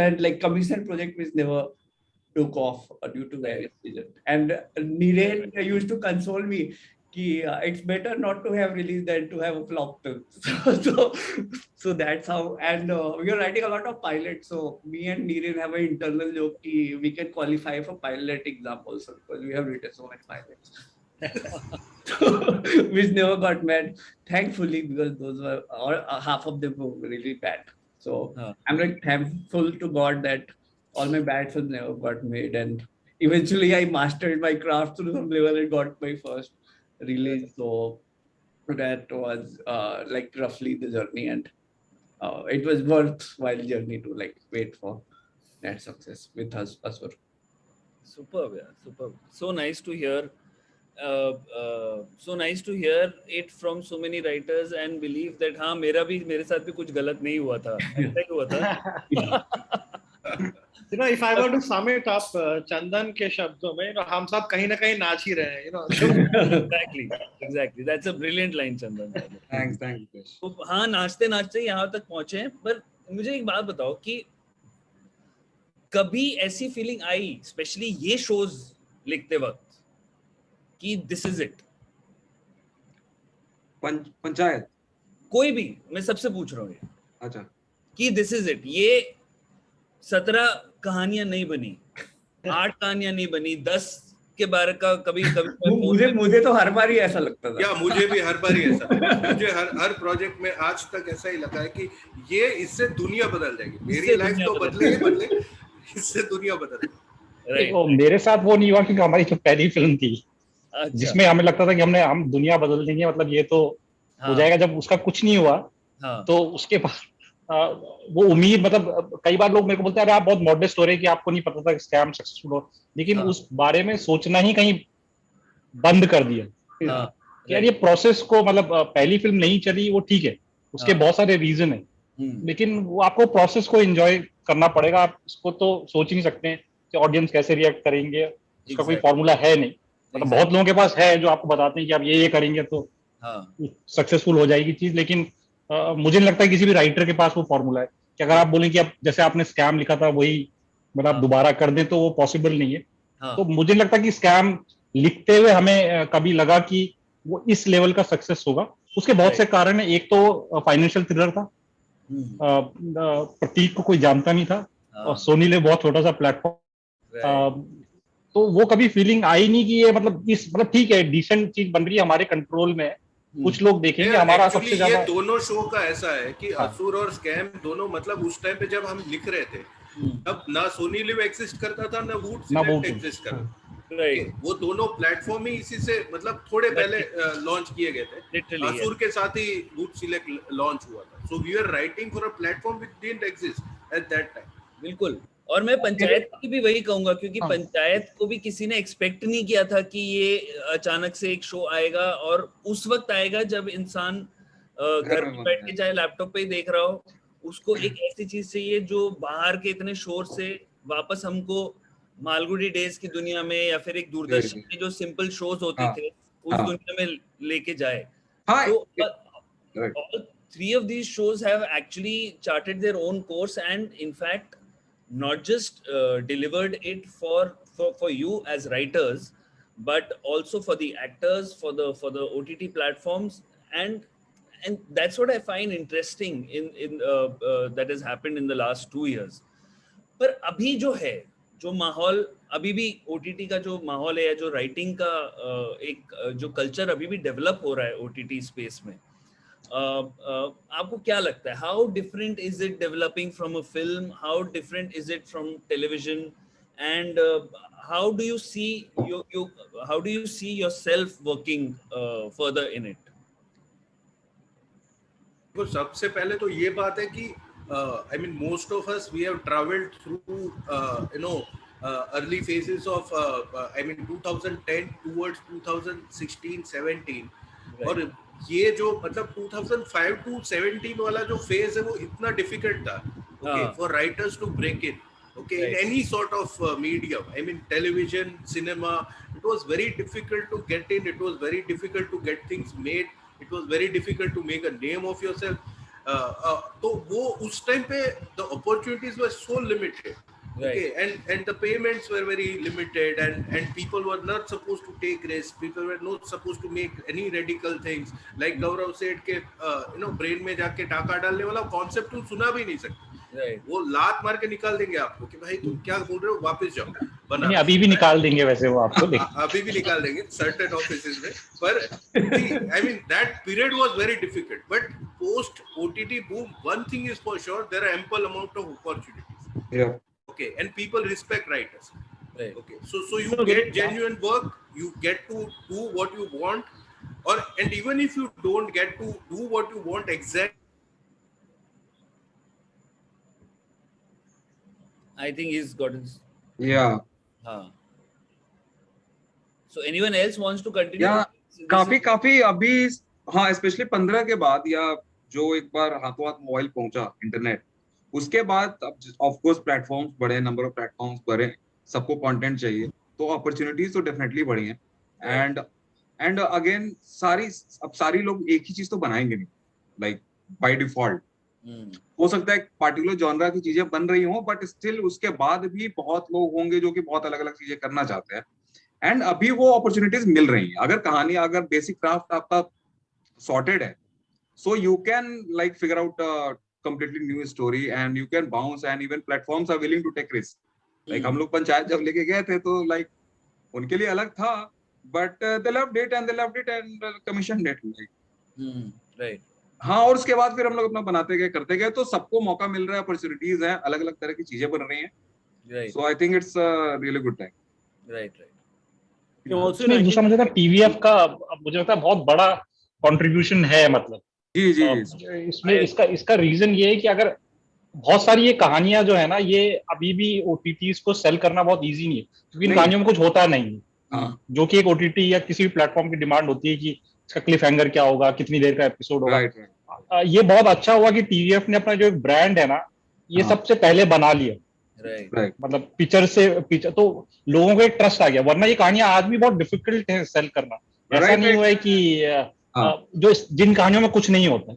and like commission project which never took off due to various reasons. And Niren used to console me कि it's better not to have released than to have a flop film. So that's how. And we are writing a lot of pilots. So me and Niren have an internal joke कि we can qualify for pilot exam also, because we have written so many pilots. Which never got made, thankfully, because those were half of them were really bad. So I'm like thankful to God that all my bad films never got made, and eventually I mastered my craft to some level and got my first release. So that was like roughly the journey, and it was worthwhile journey to like wait for that success with Aswar. Superb, yeah, superb. So nice to hear. So nice to hear it from so many writers and believe that हाँ मेरे साथ भी कुछ गलत नहीं हुआ था, ऐसा ही हुआ था. You know, if I were to sum it up, Chandan के शब्दों में, हम सब कहीं ना कहीं नाच ही रहे हैं, you know. Exactly. That's a brilliant line, Chandan. Thanks. तो हाँ, नाचते यहाँ तक पहुँचे हैं. पर मुझे एक बात बताओ कि कभी ऐसी फीलिंग आई, स्पेशली ये शोज लिखते वक्त, कि this is it. पंचायत कोई भी, मैं सबसे पूछ रहा हूँ ये. अच्छा. कि this is it. ये 17 कहानियां नहीं बनी, 8 कहानियां नहीं बनी, 10 के बारे का कभी मुझे तो हर बार ही ऐसा लगता था. या मुझे भी हर बार ही ऐसा. मुझे हर प्रोजेक्ट में आज तक ऐसा ही लगा है कि ये इससे दुनिया बदल जाएगी. मेरी लाइफ तो बदले, इससे दुनिया बदल. मेरे साथ वो नहीं हुआ, क्योंकि हमारी जो पहली फिल्म थी जिसमें हमें लगता था कि हम दुनिया बदल देंगे, मतलब ये तो हो जाएगा. जब उसका कुछ नहीं हुआ तो उसके बाद वो उम्मीद, मतलब कई बार लोग मेरे को बोलते हैं अरे आप बहुत मॉडरेट हो रहे हैं कि आपको नहीं पता था कि स्कैम सक्सेसफुल हो, लेकिन उस बारे में सोचना ही कहीं बंद कर दिया. यार ये प्रोसेस को, मतलब पहली फिल्म नहीं चली वो ठीक है, उसके बहुत सारे रीजन है, लेकिन वो आपको प्रोसेस को एंजॉय करना पड़ेगा. आप इसको तो सोच ही नहीं सकते कि ऑडियंस कैसे रिएक्ट करेंगे, उसका कोई फॉर्मूला है नहीं. मतलब बहुत लोगों के पास है जो आपको बताते हैं कि आप ये करेंगे तो सक्सेसफुल हो जाएगी चीज, लेकिन मुझे नहीं लगता है किसी भी राइटर के पास वो फॉर्मूला है कि अगर आप बोलें कि अब जैसे आपने स्कैम लिखा था वही मतलब आप दोबारा कर दें तो वो पॉसिबल नहीं है। हाँ तो मुझे नहीं लगता कि स्कैम लिखते हुए हमें कभी लगा कि वो इस लेवल का सक्सेस होगा। उसके बहुत से कारण है। एक तो फाइनेंशियल थ्रिलर था, प्रतीक को कोई जानता नहीं था, और सोनी ने बहुत छोटा सा प्लेटफॉर्म, तो वो कभी फीलिंग आई नहीं कि ये मतलब ठीक है, डिसेंट चीज बन रही है, हमारे कंट्रोल में है, कुछ लोग देखेंगे, हमारा सबसे ज्यादा। ये दोनों शो का ऐसा है कि असुर और स्कैम दोनों, मतलब उस टाइम पे जब हम लिख रहे थे तब ना सोनी लिव एग्जिस्ट करता था, ना वुड सिलेक्ट एग्जिस्ट करता था। वो दोनों प्लेटफॉर्म ही इसी से मतलब थोड़े पहले लॉन्च किए गए थे। असुर के साथ ही वुड सिलेक्ट लॉन्च हुआ था। So we are writing for a platform which didn't exist at that time. बिल्कुल। और मैं पंचायत की भी वही कहूंगा, क्योंकि पंचायत को भी किसी ने एक्सपेक्ट नहीं किया था कि ये अचानक से एक शो आएगा, और उस वक्त आएगा जब इंसान घर में बैठ के चाहे लैपटॉप पे ही देख रहा हो, उसको एक ऐसी चीज चाहिए जो बाहर के इतने शोर से वापस हमको मालगुडी डेज की दुनिया में, या फिर एक दूरदर्शन के जो सिंपल शोज होते थे उस दुनिया में लेके जाए। So all three of these shows have actually charted their own course, and in fact not just delivered it for you as writers, but also for the actors, for the OTT platforms, and that's what I find interesting in that has happened in the last 2 years. पर अभी जो है, जो माहौल अभी भी OTT का जो माहौल है, या जो राइटिंग का एक जो कल्चर अभी भी डेवलप हो रहा है OTT स्पेस में, आपको क्या लगता है? How different is it developing from a film? How different is it from television? And how do you see yourself working further in it? तो सबसे पहले तो ये बात है कि I mean, most of us, we have traveled through early phases of 2010 towards 2016 17, और ये जो मतलब 2005 to 17 वाला जो फेज है वो इतना डिफिकल्ट था for writers to break in, in any sort of medium. I mean, television, cinema, it was very difficult to get in. It was very difficult to get things made. It was very difficult to make a name of yourself. तो वो उस time पे the opportunities were so limited, and the payments were very limited, and people were not supposed to take risks. People were not supposed to make any radical things like Gaurav said के brain में जाके टाका डालने वाला concept तुम सुना भी नहीं सकते। वो लात मार के निकाल देंगे आपको कि भाई तुम क्या बोल रहे हो, वापस जाओ बना। नहीं, अभी भी निकाल देंगे वैसे वो आपको, अभी भी निकाल देंगे certain offices में, पर I mean that period was very difficult, but post OTT boom, one thing is for sure, there are ample amount of opportunities. And people respect writers. So you get genuine work, you get to do what you want, and even if you don't get to do what you want exactly, I think he's got his. Yeah. So anyone else wants to continue? Yeah, काफी अभी हाँ, specially 15 के बाद, या जो एक बार हाथों हाथ मोबाइल पहुंचा इंटरनेट, उसके बाद ऑफ कोर्स प्लेटफॉर्म्स बढ़े, नंबर ऑफ प्लेटफॉर्म्स बढ़े, सबको कंटेंट चाहिए, तो अपॉर्चुनिटीज तो डेफिनेटली बढ़ी हैं। एंड अगेन सारी लोग एक ही चीज तो बनाएंगे नहीं, लाइक बाय डिफॉल्ट। हो सकता है पार्टिकुलर जॉनरा की चीजें बन रही हों, बट स्टिल उसके बाद भी बहुत लोग होंगे जो कि बहुत अलग अलग चीजें करना चाहते हैं, एंड अभी वो अपॉर्चुनिटीज मिल रही हैं। अगर कहानी, अगर बेसिक क्राफ्ट आपका सॉर्टेड है, so you can like figure out a completely new story and you can bounce, and even platforms are willing to take risk. Like हम लोग पंचायत जब लेके गए थे तो like उनके लिए अलग था, but they loved it and commissioned it. Right. हाँ, और उसके बाद फिर हम लोग अपना बनाते गए, करते गए, तो सबको मौका मिल रहा है, अपॉर्चुनिटीज हैं, अलग अलग तरह की चीजें बन रही हैं। So I think it's a really good time. Right. दूसरा मुझे लगता है TVF का, मुझे लगता है बहुत बड़ा कंट्रीब्यूशन है, मतलब जी इसमें इसका रीजन ये है कि अगर बहुत सारी ये कहानियां जो है ना, ये अभी भी OTTs को सेल करना बहुत इजी नहीं है, क्योंकि इन कहानियों में कुछ होता नहीं है, जो कि एक OTT या किसी भी प्लेटफॉर्म की डिमांड होती है कि इसका क्लिफ हैंगर क्या होगा, कितनी देर का एपिसोड होगा। ये बहुत अच्छा हुआ कि TVF ने अपना जो एक ब्रांड है ना, ये सबसे पहले बना लिया। मतलब पिक्चर तो लोगों को एक ट्रस्ट आ गया, वरना ये कहानियां आज भी बहुत डिफिकल्ट है सेल करना। ऐसा नहीं हुआ है कि जो जिन कहानियों में कुछ नहीं होता,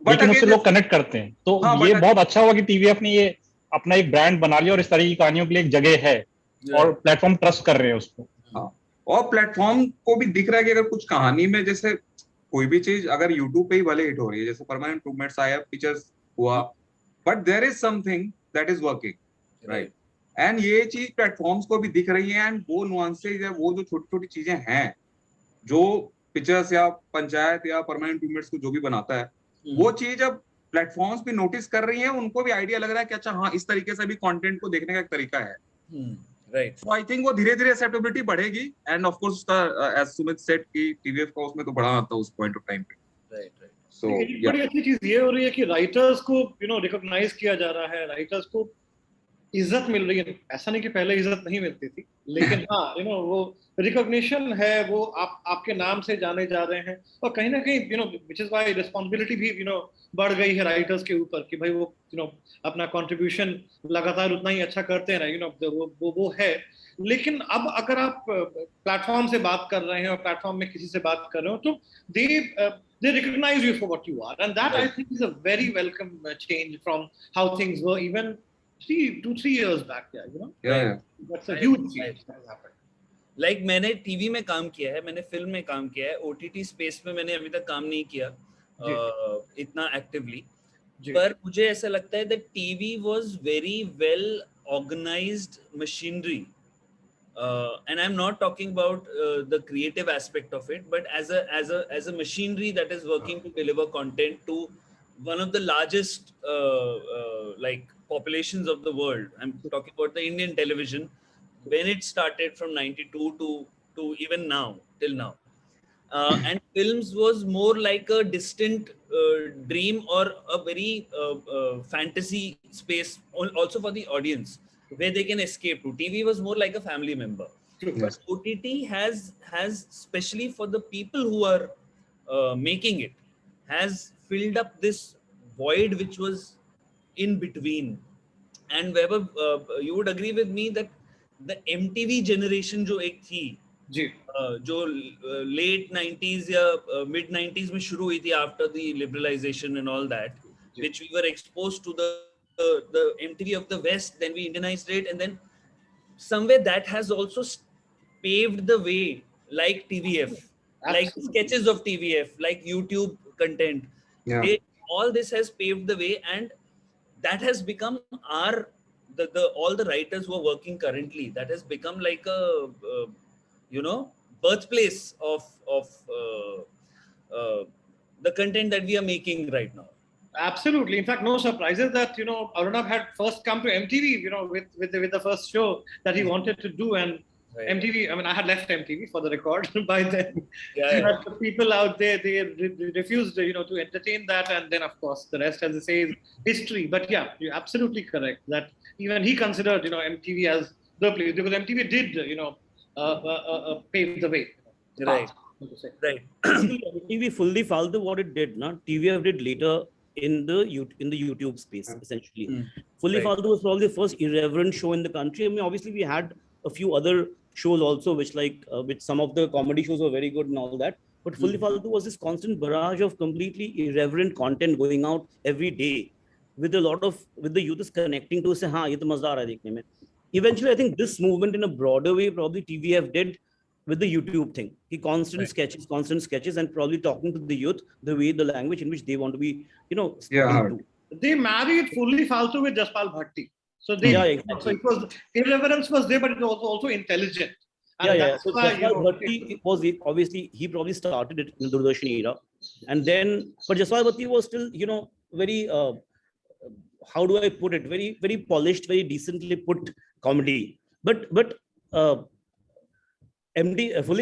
लेकिन उससे लोग कनेक्ट करते हैं, तो ये बहुत अच्छा हुआ कि TVF ने ये अपना एक ब्रांड बना लिया और इस तरह की कहानियों के लिए एक जगह है और प्लेटफॉर्म ट्रस्ट कर रहे हैं उसको। हाँ, और प्लेटफॉर्म को भी दिख रहा है कि अगर कुछ कहानी में जैसे कोई भी चीज अगर यूट्यूब पे ही भले हिट हो रही है, जैसे परमानेंट इम्प्रूवमेंट्स आया, पिक्चर्स हुआ, but there is something that is working, right? And ये चीज प्लेटफॉर्म्स को भी दिख रही है, एंड वो नुआंसेज है, वो जो छोटी छोटी चीजें हैं जो पिक्चर्स या पंचायत या परमानेंट इम्प्रूवमेंट्स को जो भी बनाता है, वो चीज अब प्लेटफॉर्म्स भी नोटिस कर रही है, उनको भी आइडिया लग रहा है कि अच्छा हाँ, इस तरीके से भी कंटेंट को देखने का एक तरीका है, राइट। सो आई थिंक वो धीरे धीरे एक्सेप्टेबिलिटी बढ़ेगी, एंड ऑफ कोर्स उसका एज सुमित सेड कि टीवीएफ का उसमें तो बड़ा आता है उस पॉइंट ऑफ टाइम पे, राइट राइट। सो बड़ी अच्छी चीज ये हो रही है कि राइटर्स को रिकॉग्नाइज किया जा रहा है, राइटर्स को इज्जत मिल रही है। ऐसा नहीं कि पहले इज्जत नहीं मिलती थी, लेकिन हाँ वो रिकॉग्निशन है, वो आपके नाम से जाने जा रहे हैं, और कहीं ना कहीं व्हिच इज व्हाई रिस्पांसिबिलिटी भी बढ़ गई है राइटर्स के ऊपर कि भाई वो अपना कंट्रीब्यूशन लगातार उतना ही अच्छा करते हैं, वो है। लेकिन अब अगर आप प्लेटफॉर्म से बात कर रहे हैं और प्लेटफॉर्म में किसी से बात कर रहे हो, तो they recognize you for what you are, and that I think is a very welcome change from how things were even 2-3 years back. yeah. That's a huge change that has happened. Like मैंने TV में काम किया है, मैंने film में काम किया है, ओटीटी स्पेस में मैंने अभी तक काम नहीं किया इतना एक्टिवली, पर मुझे ऐसा लगता है that TV was very well organized machinery. And I'm not talking about the creative aspect of it, but as a machinery that is working to deliver content to one of the largest like populations of the world. I'm talking about the Indian television when it started from 92 to even now, till now. And films was more like a distant dream or a very fantasy space also for the audience, where they can escape to. TV was more like a family member. But OTT has especially for the people who are making it, has filled up this void which was in between. And Weber, you would agree with me that the MTV generation जो एक थी, जो late 90s या mid 90s में शुरू हुई थी after the liberalization and all that, which we were exposed to the MTV of the West, then we Indianized it, and then somewhere that has also paved the way, like TVF, like sketches of TVF, like YouTube content. All this has paved the way, and that has become our all the writers who are working currently, that has become like a birthplace of the content that we are making right now. Absolutely. In fact, no surprises that Arunabh had first come to MTV, with the first show that he wanted to do, and MTV. I mean, I had left MTV for the record by then. But the people out there, they refused, to entertain that, and then of course the rest, as I say, is history. But yeah, you're absolutely correct that even he considered, MTV as the place, because MTV did, pave the way. Right. TV fully followed what it did. TVF did later in the YouTube space, essentially. Fully Faltu was probably the first irreverent show in the country. I mean, obviously we had a few other shows also, which which some of the comedy shows were very good and all that. But Fully Faltu was this constant barrage of completely irreverent content going out every day, with the youth is connecting to say, "Haan, ye to mazdar hai dekhne mein." Eventually, I think this movement in a broader way, probably TVF did with the YouTube thing. He constant sketches, and probably talking to the youth the way, the language in which they want to be, spoken to. They married Fully Faltu with Jaspal Bhatti. So exactly. So it was irreverence was there, but it was also intelligent. And So Jaspal Bhatti was obviously, he probably started it in the Doordarshan era, and then but Jaspal Bhatti was still, very how do I put it? Very, very polished, very decently put comedy. But Fully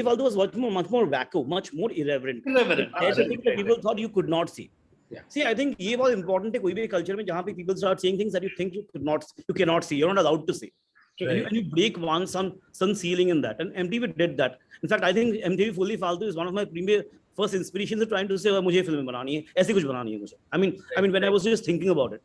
Faltu was much more wacko, much more irreverent. Everything that people thought you could not see. See, I think ये बहुत important है कोई भी culture में जहाँ पे people start saying things that you think you cannot see, you're not allowed to say. And you break one sun ceiling in that, and MTV did that. In fact, I think MTV Fully Faltu is one of my first inspirations of trying to say, मुझे film बनानी है, ऐसी कुछ बनानी है मुझे. I mean, when I was just thinking about it.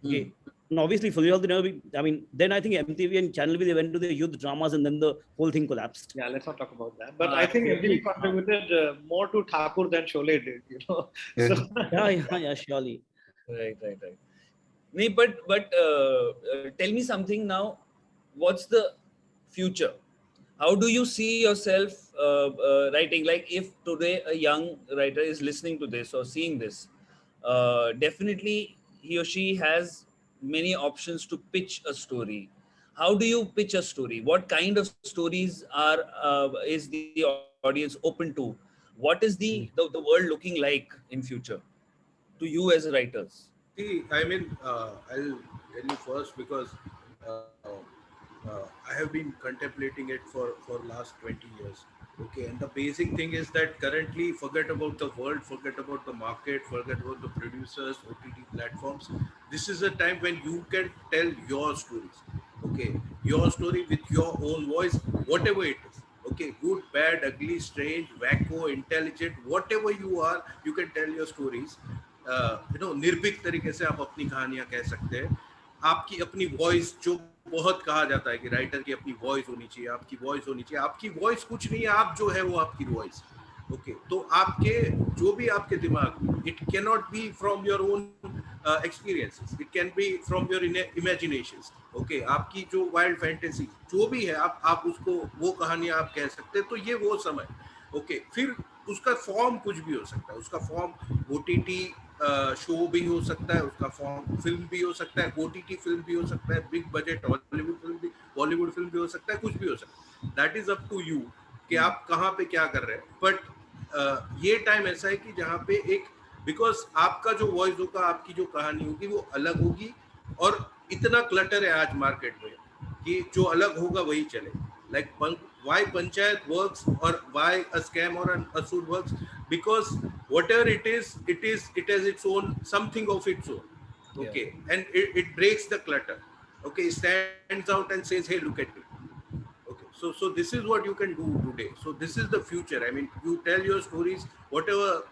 Okay. And obviously, Fully Faltu never be. I mean, then I think MTV and Channel V, they went to the youth dramas, and then the whole thing collapsed. Yeah, let's not talk about that. But I think MTV contributed more to Thakur than Sholay did. So, yeah, surely. Right. Nee, but tell me something now. What's the future? How do you see yourself writing? Like, if today a young writer is listening to this or seeing this, definitely he or she has many options to pitch a story. How do you pitch a story? What kind of stories is the audience open to? What is the world looking like in future to you as writers? See, I mean, I'll tell you first because I have been contemplating it for last 20 years. Okay, and the basic thing is that currently, forget about the world, forget about the market, forget about the producers, OTT platforms. This is a time when you can tell your stories. Okay, your story with your own voice, whatever it is. Okay, good, bad, ugly, strange, wacko, intelligent, whatever you are, you can tell your stories. निर्भीक तरीके से आप अपनी कहानियां कह सकते हैं. आपकी अपनी वॉइस, जो बहुत कहा जाता है कि राइटर की अपनी वॉइस होनी चाहिए, आपकी वॉइस होनी चाहिए. आपकी वॉइस कुछ नहीं है, आप जो है वो आपकी वॉइस. ओके, तो आपके जो भी आपके दिमाग, it can not be from your own experiences, it can be from your imaginations. Okay, आपकी जो वाइल्ड फैंटेसी जो भी है, आप उसको वो कहानियां आप कह सकते हैं. तो ये वो समय. ओके, फिर उसका फॉर्म कुछ भी हो सकता है. उसका फॉर्म OTT शो भी हो सकता है, उसका फॉर्म फिल्म भी हो सकता है, OTT फिल्म भी हो सकता है, बिग बजट हॉलीवुड फिल्म भी, बॉलीवुड फिल्म भी हो सकता है, कुछ भी हो सकता है. That is up to you कि आप कहाँ पे क्या कर रहे हैं. बट ये टाइम ऐसा है कि जहाँ पे एक, बिकॉज आपका जो वॉइस होगा, आपकी जो कहानी होगी वो अलग होगी. और इतना क्लटर है आज मार्केट में कि जो अलग होगा वही चले. Like why panchayat works or why a scam or an asur works, because whatever it has its own something of its own. Okay, yeah. And it breaks the clutter. Okay, it stands out and says, hey, look at me. Okay, so this is what you can do today. So this is the future. I mean, you tell your stories, whatever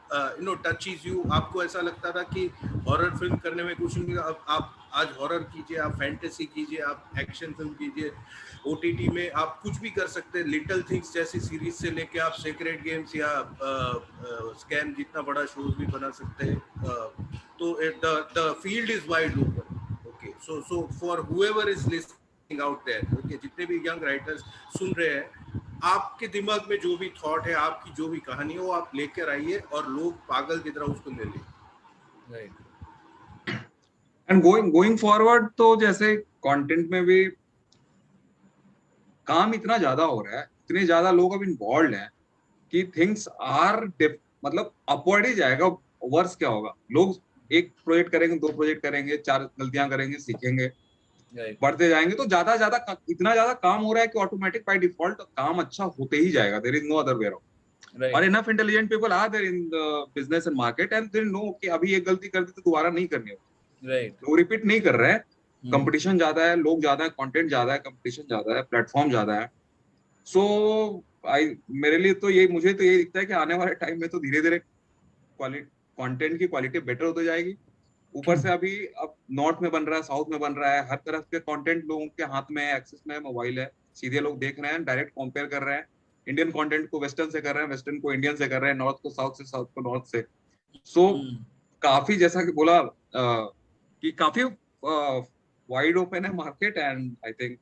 touches you. आपको ऐसा लगता था कि horror film करने में कुछ नहीं, अब आप आज हॉरर कीजिए, आप फैंटेसी कीजिए, आप एक्शन फिल्म कीजिए. OTT में आप कुछ भी कर सकते हैं. लिटिल थिंग्स जैसी सीरीज से लेके आप सीक्रेट गेम्स या स्कैम जितना बड़ा शोज भी बना सकते हैं. तो the field is wide open. Okay, so for whoever is listening out there, okay, जितने भी यंग राइटर्स सुन रहे हैं, आपके दिमाग में जो भी थॉट है, आपकी जो भी कहानी है, वो आप लेकर आइए और लोग पागल की तरह उसको ले लें. राइट. एंड गोइंग फॉरवर्ड, तो जैसे कंटेंट में भी काम इतना ज्यादा हो रहा है, इतने ज्यादा लोग अब इन्वॉल्व हैं कि थिंग्स आर मतलब अपवर्ड ही जाएगा. वर्स क्या होगा, लोग एक प्रोजेक्ट करेंगे, 2 प्रोजेक्ट करेंगे, 4 गलतियां करेंगे, सीखेंगे, बढ़ते जाएंगे. तो इतना ज्यादा काम हो रहा है कि ऑटोमेटिक बाय डिफॉल्ट काम अच्छा होते ही जाएगा. There is no other way around. और enough intelligent people are there in the business and market and they know कि अभी एक गलती कर दी तो दोबारा नहीं करनी होगी. राइट. लोग रिपीट नहीं कर रहे हैं. कंपटीशन ज्यादा है, लोग ज्यादा है, कंटेंट ज्यादा है, कंपटीशन ज्यादा है, प्लेटफॉर्म ज्यादा है. सो मेरे लिए तो मुझे तो यही दिखता है कि आने वाले टाइम में तो धीरे धीरे कंटेंट की क्वालिटी बेटर होती जाएगी. ऊपर से अभी अब नॉर्थ में बन रहा है, साउथ में बन रहा है, हर तरफ के कंटेंट लोगों के हाथ में है, एक्सेस में है, मोबाइल है, सीधे लोग देख रहे हैं, डायरेक्ट कंपेयर कर रहे हैं. इंडियन कंटेंट को वेस्टर्न से कर रहे हैं, वेस्टर्न को इंडियन से कर रहे हैं, नॉर्थ को साउथ से, साउथ को नॉर्थ से. सो काफी, जैसा कि बोला कि काफी वाइड ओपन है मार्केट. एंड आई थिंक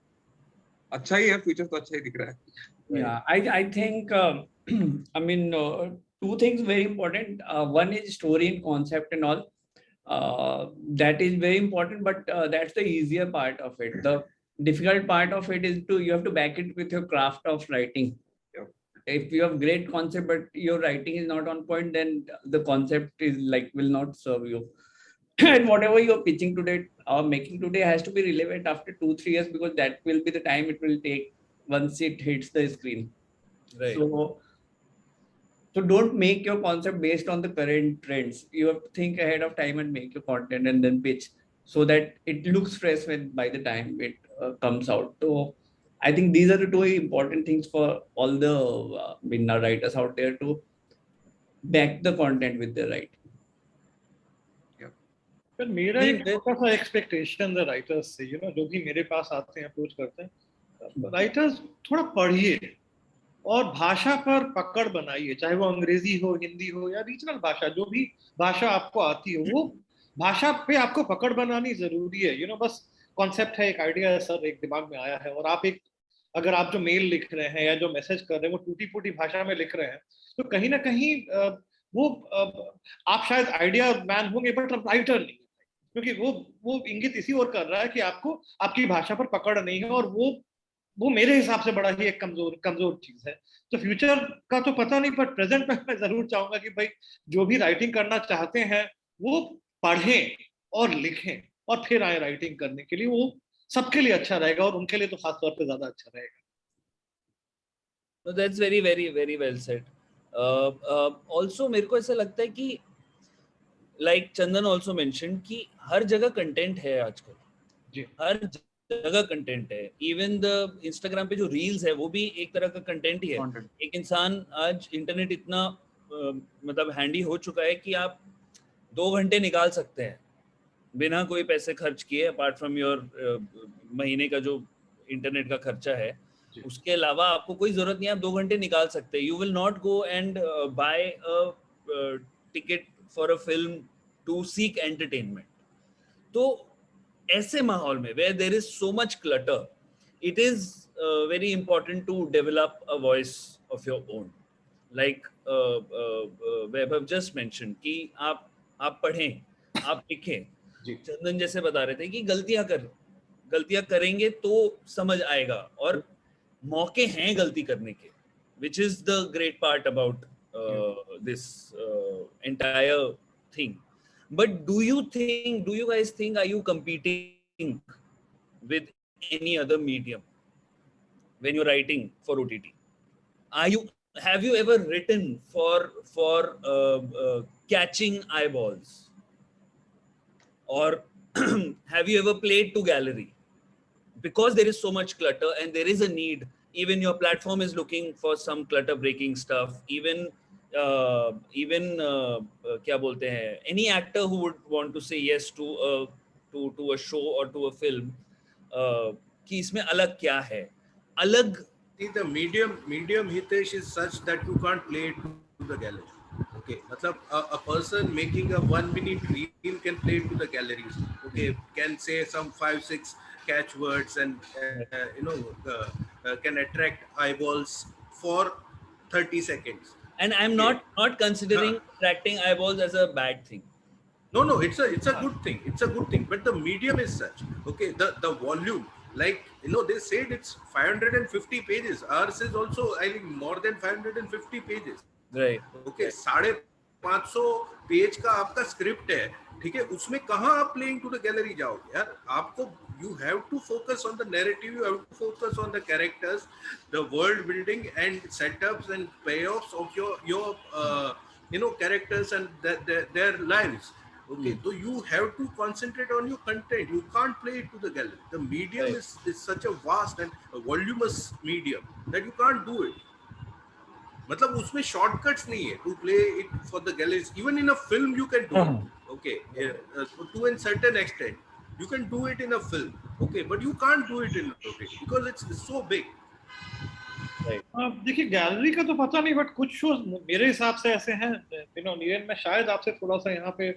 अच्छा ही है, फ्यूचर तो अच्छा ही दिख रहा है. Yeah, I think I mean 2 things very important. One is story and concept and all. That is very important, but that's the easier part of it. The difficult part of it is you have to back it with your craft of writing. Yep. If you have great concept but your writing is not on point, then the concept is will not serve you. And whatever you're pitching today or making today has to be relevant after 2-3 years, because that will be the time it will take once it hits the screen. Right. So don't make your concept based on the current trends. You have to think ahead of time and make your content and then pitch so that it looks fresh by the time it comes out. So I think these are the 2 important things for all the writers out there to back the content with the writing. पर मेरा एक छोटा सा expectation है writers से, जो भी मेरे पास आते हैं, अप्रोच करते हैं, राइटर्स थोड़ा पढ़िए और भाषा पर पकड़ बनाइए, चाहे वो अंग्रेजी हो, हिंदी हो या रीजनल भाषा, जो भी भाषा आपको आती हो, वो भाषा पे आपको पकड़ बनानी जरूरी है, बस कॉन्सेप्ट है, एक आइडिया है सर, एक दिमाग में आया है, और आप अगर आप जो मेल लिख रहे हैं या जो मैसेज कर रहे हैं वो टूटी फूटी भाषा में लिख रहे हैं, तो कहीं ना कहीं आप शायद आइडिया मैन होंगे बट राइटर नहीं, क्योंकि वो इंगित इसी ओर कर रहा है कि आपको आपकी भाषा पर पकड़ नहीं है, और वो मेरे हिसाब से बड़ा ही एक कमजोर चीज है। तो फ्यूचर का तो पता नहीं, पर प्रेजेंट में मैं जरूर चाहूंगा कि भाई जो भी राइटिंग करना चाहते हैं वो पढ़ें और लिखें और फिर आए राइटिंग करने के लिए, वो सबके लिए अच्छा रहेगा और उनके लिए तो खास तौर पे ज्यादा अच्छा रहेगा। No, that's very very very well said. Also मेरे को ऐसा लगता है कि like चंदन also mentioned कि हर जगह कंटेंट है आजकल जी, हर जगह कंटेंट है। इवन द इंस्टाग्राम पे जो रील्स है वो भी एक तरह का कंटेंट ही है। एक इंसान आज इंटरनेट इतना मतलब हैंडी हो चुका है कि आप 2 घंटे निकाल सकते हैं बिना कोई पैसे खर्च किए, अपार्ट फ्रॉम योर महीने का जो इंटरनेट का खर्चा है, उसके अलावा आपको कोई जरूरत नहीं है, आप 2 घंटे निकाल सकते हैं। You will not go and buy a ticket for a film to seek entertainment. तो ऐसे माहौल में where there is so much clutter, it is very important to develop a voice of your own, like Vaibhav just mention कि आप पढ़ें, आप लिखें। चंदन जैसे बता रहे थे कि गलतियां करेंगे तो समझ आएगा, और मौके हैं गलती करने के, which is the great part about this entire thing. But do you guys think, are you competing with any other medium when you're writing for OTT? Have you ever written for catching eyeballs? Or have you ever played to gallery? Because there is so much clutter and there is a need, even your platform is looking for some clutter breaking stuff, even क्या बोलते हैं, any actor who would want to say yes to a show or to a film, कि इसमें अलग क्या है, अलग the medium Hitesh is such that you can't play it to the gallery. Okay, matlab a person making a 1 minute reel can play it to the galleries. Okay, can say some 5-6 catchwords and can attract eyeballs for 30 seconds. And I'm not considering attracting eyeballs as a bad thing. No, it's a good thing. It's a good thing. But the medium is such. Okay, the volume, like they said it's 550 pages. Ours is also, I think, more than 550 pages. Right. Okay, 550 page का आपका script है, ठीक है, उसमें कहाँ आप playing to the gallery जाओगे यार? आपको you have to focus on the narrative, you have to focus on the characters, the world building and setups and payoffs of your characters and their lives. Okay, so you have to concentrate on your content. You can't play it to the gallery. The medium is such a vast and voluminous medium that you can't do it. मतलब उसमें shortcuts नहीं है to play it for the galleries. Even in a film you can do it. Okay, to a certain extent you can do it in a film. Okay, but you can't do it in a OTT because it's so big. देखिए gallery का तो पता नहीं, but कुछ shows मेरे हिसाब से ऐसे हैं, नीरन, मैं शायद आपसे थोड़ा सा यहाँ पे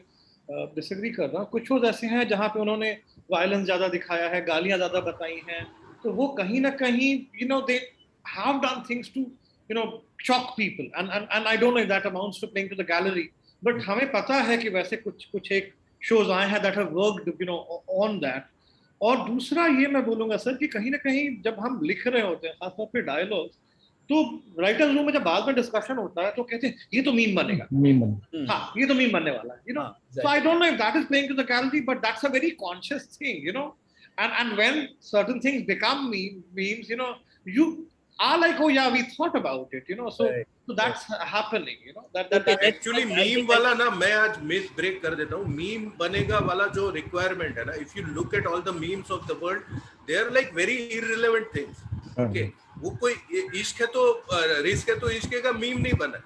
डिसएग्री कर रहा हूँ। कुछ शोज ऐसे हैं जहाँ पे उन्होंने वायलेंस ज्यादा दिखाया है, गालियां ज्यादा बताई हैं, तो वो कहीं ना कहीं they have done things to shock people, and I don't know if that amounts to playing to the gallery, but हमें पता है कि वैसे कुछ एक shows आए हैं that have worked on that. और दूसरा ये मैं बोलूंगा सर कि कहीं ना कहीं जब हम लिख रहे होते हैं खासतौर पे डायलॉग्स, तो राइटर्स रूम में जब बाद में डिस्कशन होता है तो कहते हैं ये तो मीम बनेगा, हाँ ये तो मीम बनने वाला है, so I don't know if that is playing to the gallery, but that's a very conscious thing, and when certain things become memes, you are like, oh yeah, we thought about it, so that's happening, that actually meme वाला ना, मैं आज myth break कर देता हूँ. Meme बनेगा वाला जो requirement है ना, if you look at all the memes of the world, they are like very irrelevant things. Okay, वो कोई इश्क है तो रिस्क है तो इश्क का मीम नहीं बना,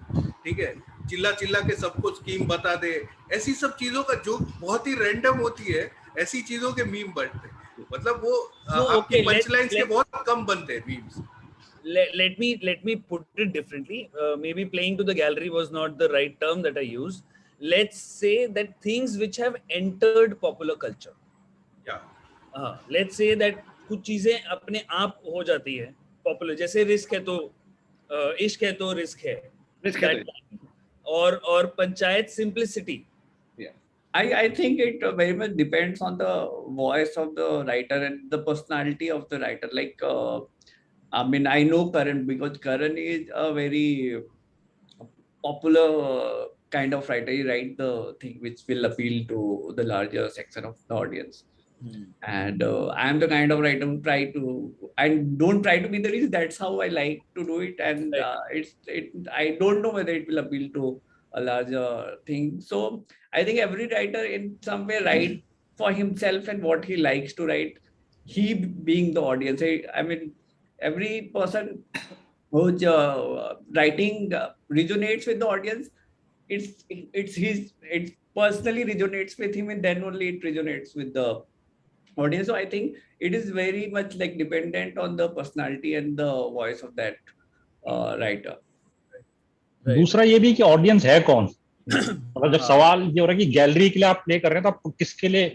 ठीक है, चिल्ला के सबको स्कीम बता दे, ऐसी सब चीजों का जो बहुत ही रैंडम होती है, ऐसी चीजों के मीम बनते हैं. मतलब वो आपकी पंचलाइन से बहुत कम बनते हैं memes. Let me put it differently. Maybe playing to the gallery was not the right term that I used. let's say that things which have entered popular culture. Yeah. Let's say that कुछ चीजें अपने आप हो जाती है popular, जैसे risk है तो इश्क है तो रिस्क है, Risk है और panchayat simplicity. I think it very much depends on the voice of the writer and the personality of the writer. Like, I mean, I know Karan because Karan is a very popular kind of writer. He writes the thing which will appeal to the larger section of the audience. And I am the kind of writer who don't try to be the rich. That's how I like to do it. And I don't know whether it will appeal to a larger thing. So I think every writer in some way write for himself and what he likes to write, he being the audience. I mean, every person who's writing resonates with the audience. It personally resonates with him, and then only it resonates with the audience. So I think it is very much like dependent on the personality and the voice of that writer. दूसरा ये भी कि audience है कौन. मतलब जब सवाल ये हो रहा है कि गैलरी के लिए आप प्ले कर रहे हैं तो आप किसके लिए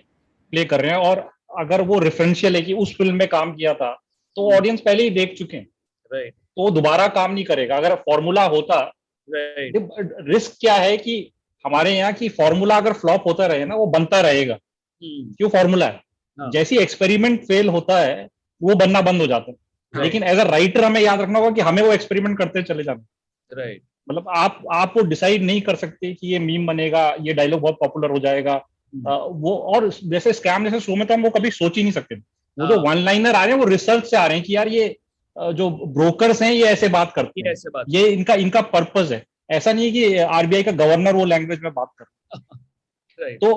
प्ले कर रहे हैं, और अगर वो रेफरेंशियल है कि उस फिल्म में काम किया था तो ऑडियंस पहले ही देख चुके हैं, तो वो दोबारा काम नहीं करेगा. अगर फॉर्मूला होता, रिस्क क्या है कि हमारे यहाँ की फॉर्मूला अगर फ्लॉप होता रहे ना वो बनता रहेगा, क्यों फॉर्मूला है. जैसी एक्सपेरिमेंट फेल होता है वो बनना बंद हो जाता है. लेकिन एज अ राइटर हमें याद रखना होगा कि हमें वो एक्सपेरिमेंट करते चले जाना. मतलब आप वो डिसाइड नहीं कर सकते कि ये मीम बनेगा, ये डायलॉग बहुत पॉपुलर हो जाएगा. वो और जैसे स्कैम जैसे शो में तो हम वो कभी सोच ही नहीं सकते. वो जो वन लाइनर आ रहे हैं वो रिसर्च से आ रहे हैं कि यार ये जो ब्रोकर्स हैं ये ऐसे बात करते हैं, ये इनका पर्पस है. ऐसा नहीं है कि आरबीआई का गवर्नर वो लैंग्वेज में बात कर. तो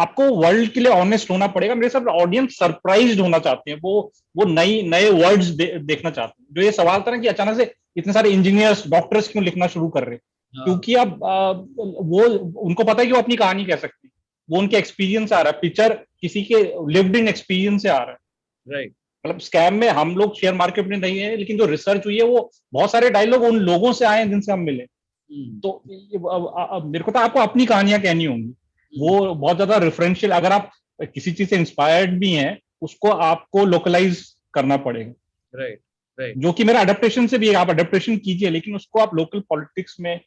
आपको वर्ल्ड के लिए ऑनेस्ट होना पड़ेगा. मेरे साथ ऑडियंस सरप्राइज्ड होना चाहते हैं, वो नए वर्ड्स देखना चाहते हैं. जो ये सवाल था ना कि अचानक से इतने सारे इंजीनियर्स डॉक्टर्स क्यों लिखना शुरू कर रहे हैं, क्योंकि अब वो उनको पता है कि वो अपनी कहानी कह सकते हैं. वो उनके एक्सपीरियंस आ रहा है, पिक्चर किसी के लिव्ड इन एक्सपीरियंस से आ रहा है. मतलब स्कैम में हम लोग शेयर मार्केट में नहीं है, लेकिन जो रिसर्च हुई है वो बहुत सारे डायलॉग उन लोगों से आए हैं जिनसे हम मिले. तो मेरे को तो आपको अपनी कहानियां कहनी होंगी. वो बहुत ज्यादा रेफरेंशियल, अगर आप किसी चीज से इंस्पायर्ड भी हैं उसको आपको लोकलाइज करना पड़ेगा. जो कि मेरा अडेप्टेशन से भी है. आप अडेप्टेशन कीजिए लेकिन उसको आप लोकल पॉलिटिक्स में,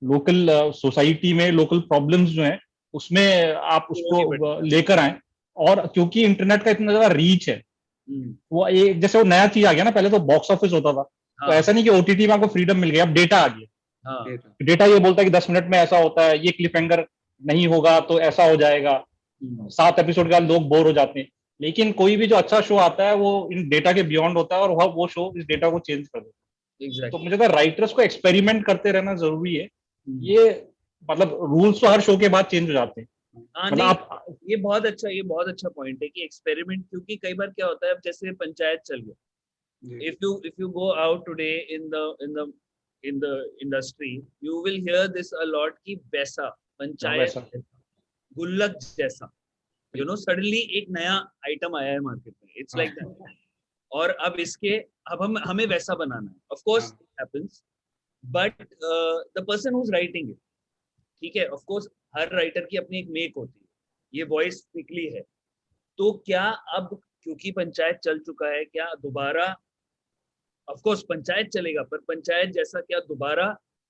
लोकल सोसाइटी में, लोकल प्रॉब्लम्स जो हैं उसमें आप उसको लेकर आए. और क्योंकि इंटरनेट का इतना ज्यादा रीच है, वो एक जैसे वो नया चीज आ गया ना, पहले तो बॉक्स ऑफिस होता था. तो ऐसा नहीं कि ओटीटी में आपको फ्रीडम मिल गया, अब डेटा आ गया. डेटा ये बोलता है कि 10 मिनट में ऐसा होता है, ये क्लिफ हैंगर नहीं होगा तो ऐसा हो जाएगा. 7 एपिसोड के बाद लोग बोर हो जाते हैं. लेकिन कोई भी जो अच्छा शो आता है वो इन डेटा के बियॉन्ड होता है और वो शो इस डेटा को चेंज कर देता है. तो मुझे तो राइटर्स को एक्सपेरिमेंट करते रहना जरूरी है. ये मतलब रूल्स तो हर शो के बाद चेंज हो जाते हैं. मतलब ये बहुत अच्छा पॉइंट है कि एक्सपेरिमेंट, क्योंकि कई बार क्या होता है, अब जैसे पंचायत चल गया, if you go out today in the industry, you will hear this a lot कि वैसा पंचायत गुल्लक जैसा, suddenly एक नया आइटम आया है मार्केट में. It's like that. और अब हमें वैसा बनाना है. Of course it happens, but the person who is writing it, ठीक है, ऑफ कोर्स हर राइटर की अपनी एक मेक होती है, ये वॉइस निकली है. तो क्या अब क्योंकि पंचायत चल चुका है, क्या दोबारा, ऑफ कोर्स पंचायत चलेगा, पर पंचायत जैसा क्या दोबारा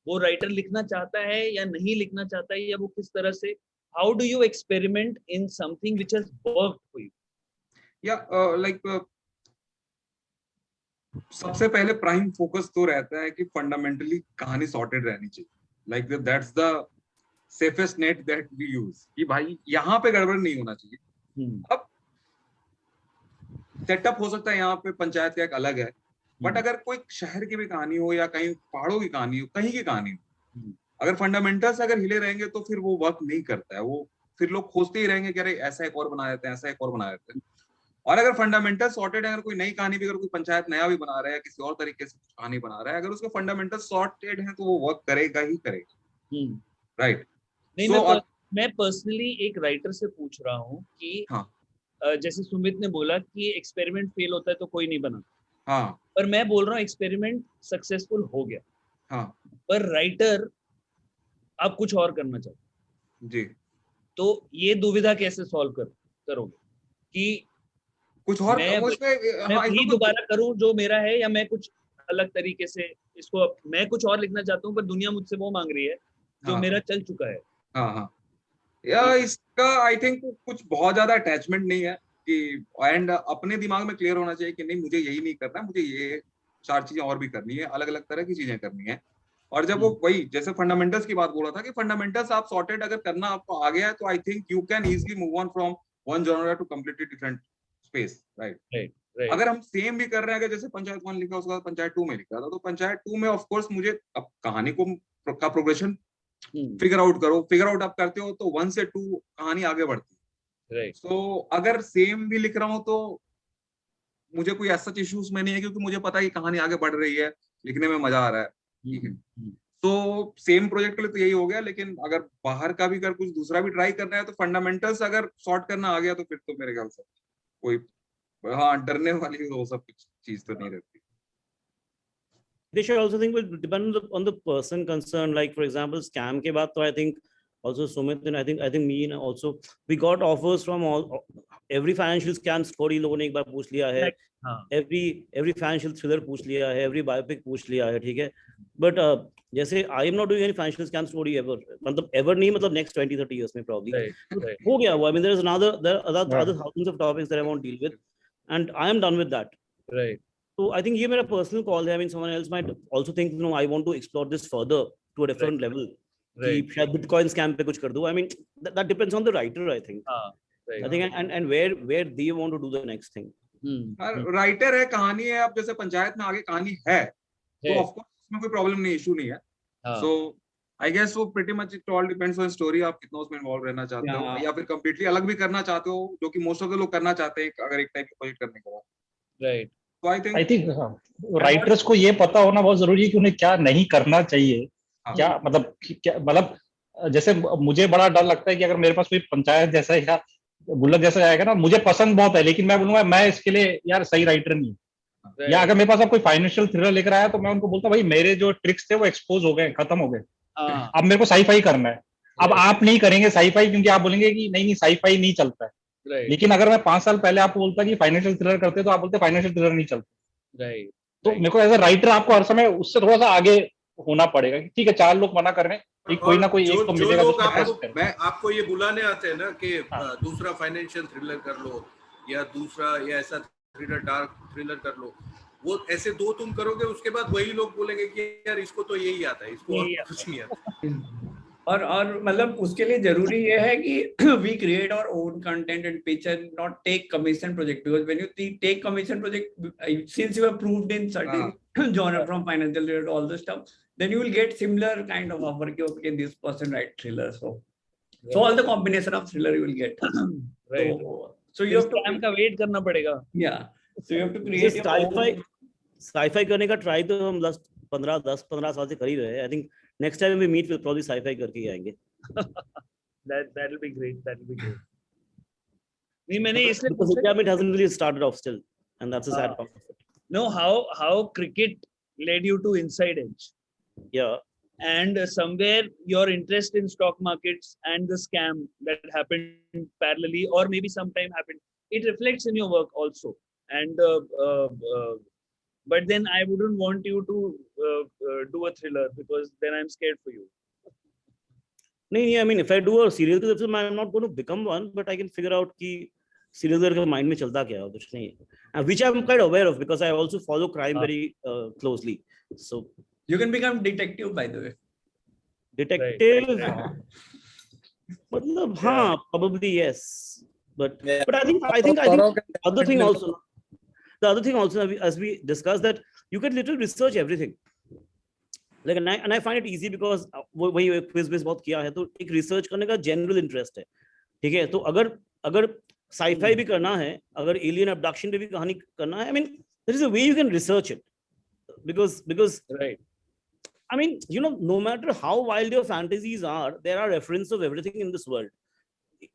वो राइटर लिखना चाहता है या नहीं लिखना चाहता है, या वो किस तरह से, how do you experiment in something which has worked for you? सबसे पहले प्राइम फोकस तो रहता है कि फंडामेंटली कहानी सॉर्टेड रहनी चाहिए. Like that's the safest net that we use, कि भाई यहाँ पे गड़बड़ नहीं होना चाहिए. अब सेटअप हो सकता है यहाँ पे पंचायत का एक अलग है, बट अगर कोई शहर की भी कहानी हो या कहीं पहाड़ों की कहानी हो, कहीं की कहानी हो, अगर फंडामेंटल्स अगर हिले रहेंगे तो फिर वो वर्क नहीं करता है. वो फिर लोग खोजते ही रहेंगे कि अरे ऐसा एक और बना देते हैं, ऐसा एक और बना देते हैं. और अगर फंडामेंटल सॉर्टेड है, अगर कोई नई कहानी भी, अगर कोई पंचायत नया भी बना रहा है, किसी और तरीके से कहानी बना रहा है, अगर उसके फंडामेंटल सॉर्टेड है तो वो वर्क करेगा ही करेगा. राइट. नहीं, मैं पर्सनली एक राइटर से पूछ रहा हूँ कि जैसे सुमित ने बोला कि एक्सपेरिमेंट फेल होता है तो कोई नहीं बनाता. पर मैं बोल रहा हूँ एक्सपेरिमेंट सक्सेसफुल हो गया, पर राइटर अब कुछ और करना चाहता. जी तो ये दुविधा कैसे सॉल्व करोगे कि कुछ और मैं हाँ, वही दोबारा करूं जो मेरा है, या मैं कुछ अलग तरीके से इसको, मैं कुछ और लिखना चाहता हूँ पर दुनिया मुझसे वो मांग रही है जो हाँ मेरा चल चुका है। हाँ या इसका आई थिंक कुछ बहुत ज्यादा अटैचमेंट नहीं है कि, एंड अपने दिमाग में क्लियर होना चाहिए कि नहीं मुझे यही नहीं करना, मुझे ये 4 चीजें और भी करनी है, अलग अलग तरह की चीजें करनी है। और जब वो वही जैसे फंडामेंटल्स की बात बोला था कि फंडामेंटल्स आप सॉर्टेड अगर करना आपको आ गया है तो I think you can easily move on from one genre to completely different space, right. अगर हम सेम भी कर रहे हैं, अगर जैसे पंचायत 1 लिखा उसके बाद पंचायत 2 में लिखा था, तो पंचायत 2 में ऑफ कोर्स मुझे अब कहानी का प्रोग्रेशन फिगर आउट आप करते हो तो 1 से 2 कहानी आगे बढ़ती है। सो अगर सेम भी लिख रहा हूँ तो मुझे कोई ऐसा इश्यूज में नहीं है, क्योंकि मुझे पता है कि कहानी आगे बढ़ रही है, लिखने में मजा आ रहा है, ठीक है। तो सेम प्रोजेक्ट के लिए तो यही हो गया, लेकिन अगर बाहर का भी अगर कुछ दूसरा भी ट्राई करना है तो फंडामेंटल्स अगर सॉर्ट करना आ गया तो फिर तो मेरे ख्याल से कोई, हाँ, डरने वाली वो सब कुछ चीज तो नहीं रहती। They should also think will depend on the person concerned. Like for example, scam के बाद तो I think also Sumit and I think me and also we got offers from every financial scam story लोगों ने एक बार पूछ लिया है, every financial thriller पूछ लिया है, every biopic पूछ लिया है, ठीक है। But जैसे I am not doing any financial scam story ever, मतलब ever नहीं, मतलब next 20-30 years में probably हो गया वो। I mean there are other thousands of topics that I want to deal with and I am done with that, right. So I think ये मेरा personal call है। I mean someone else might also think, no, I want to explore this further to a different level, कि शायद Bitcoin scam पे कुछ कर दूँ। I mean that depends on the writer, I think. I think and where they want to do the next thing. Writer है, कहानी है, अब जैसे पंचायत में आगे कहानी है तो ऑफ कोर्स उसमें कोई प्रॉब्लम नहीं, इशू नहीं है। सो आई गेस वो pretty much it all depends on story, आप कितना उसमें इन्वॉल्व रहना चाहते हो या फिर कंप्लीटली अलग भी करना चाहते हो, जो कि मोस्ट ऑफ द लोग करना चाहते हैं अगर एक टाइप का प्रोजेक्ट करने के बाद, राइट। तो आई थिंक राइटर्स को ये पता होना बहुत जरूरी है कि उन्हें क्या नहीं करना चाहिए। क्या मतलब जैसे मुझे बड़ा डर लगता है कि अगर मेरे पास कोई पंचायत जैसा या गुल्लक जैसा आएगा ना, मुझे पसंद बहुत है लेकिन मैं बोलूंगा मैं इसके लिए यार सही राइटर नहीं हूँ। या अगर मेरे पास अब कोई फाइनेंशियल थ्रिलर लेकर आया तो मैं उनको बोलता भाई मेरे जो ट्रिक्स थे वो एक्सपोज हो गए, खत्म हो गए, अब मेरे को साई-फाई करना है। अब आप नहीं करेंगे साई-फाई क्योंकि आप बोलेंगे कि नहीं साई-फाई नहीं चलता है। लेकिन अगर मैं 5 साल पहले आपको बोलता कि फाइनेंशियल थ्रिलर करते तो आप बोलते फाइनेंशियल थ्रिलर नहीं चलता। तो मेरे को एज अ राइटर आपको हर समय उससे थोड़ा सा आगे होना पड़ेगा कि ठीक है 4 लोग मना कर रहे हैं, कोई ना कोई एक तो मिलेगा। मैं आपको ये बुलाने आते हैं ना कि दूसरा फाइनेंशियल थ्रिलर कर लो या दूसरा या ऐसा थ्रिलर डार्क थ्रिलर कर लो, वो ऐसे 2 तुम करोगे उसके बाद वही लोग बोलेंगे कि यार इसको तो यही आता है, इसको कुछ नहीं आता। और मतलब उसके लिए जरूरी ये है कि we create our own content and pitch and not take commission project, because when you take commission project, since you have proved in certain genre from financial related all the stuff, then you will get similar kind of offer कि okay this person write thriller, so all the combination of thriller you will get, right. So you have to scam का wait करना पड़ेगा। Yeah, so you have to create your sci-fi करने का try तो हम 10-15 साल से कर ही रहे हैं। I think next time we meet we'll probably sci-fi करके ही आएंगे। That will be great. That will be great. नहीं मैंने इसलिए because it hasn't really started off still, and that's a sad part of it. No, how cricket led you to Inside Edge. Yeah. And somewhere your interest in stock markets and the scam that happened parallelly, or maybe sometime happened, it reflects in your work also. And but then I wouldn't want you to do a thriller because then I'm scared for you. नहीं, I mean if I do a serial killer film, I'm not going to become one, but I can figure out कि serial killer के mind में चलता क्या है, कुछ नहीं, which I'm quite aware of because I also follow crime very closely. So you can become detective, by the way. Detective, मतलब हाँ, probably yes, but I think other thing also. The other thing also, as we discussed, that you can literally research everything. Like and I find it easy because वही quiz बहुत किया है तो एक research करने का general interest है, ठीक है। तो अगर sci-fi भी करना है, अगर alien abduction पे भी कहानी करना है, I mean there is a way you can research it because right. I mean, you know, no matter how wild your fantasies are, there are references of everything in this world.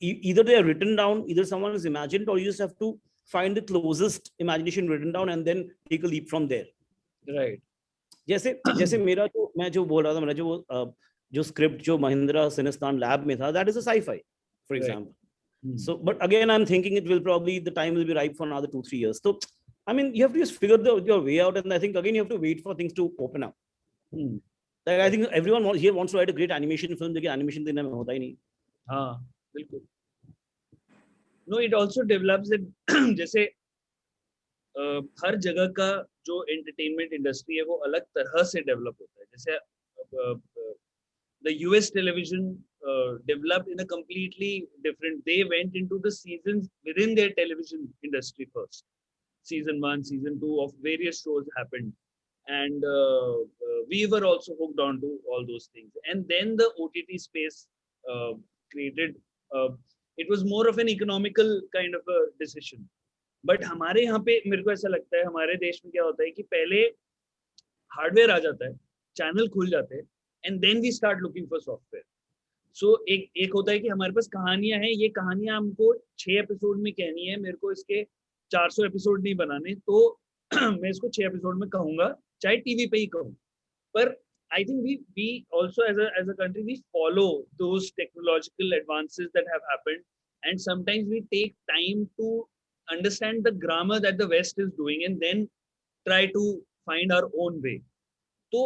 Either they are written down, either someone has imagined, or you just have to find the closest imagination written down and then take a leap from there. Right. जैसे मैं जो बोल रहा था, मेरा जो जो script जो महिंद्रा सिनेस्तान लैब में था, that is a sci-fi, for Right. example. So, but again, I'm thinking it will probably, the time will be ripe for another 2-3 years. So, I mean, you have to just figure your way out, and I think again you have to wait for things to open up. Like I think everyone here wants to write a great animation film, लेकिन animation दिन में होता ही नहीं. हाँ, बिल्कुल. No, it also develops that जैसे हर जगह का जो entertainment industry है वो अलग तरह से develop होता है. जैसे the US television developed in a completely different. They went into the seasons within their television industry first. Season 1, season 2 of various shows happened, and we were also hooked on to all those things. And then the OTT space created. It was more of an economical kind of a decision. But हमारे यहाँ पे मेरे को ऐसा लगता है हमारे देश में क्या होता है कि पहले हार्डवेयर आ जाता है, चैनल खुल जाते हैं, and then we start looking for software. So एक होता है कि हमारे पास कहानियां हैं, ये कहानियां हमको 6 एपिसोड में कहनी है, मेरे को इसके 400 एपिसोड नहीं बनाने, तो मैं इसको 6 एपिसोड में कहूंगा, चाहे टीवी पे ही कहूँ. पर I think we also as a country we follow those technological advances that have happened, and sometimes we take time to understand the grammar that the West is doing and then try to find our own way. तो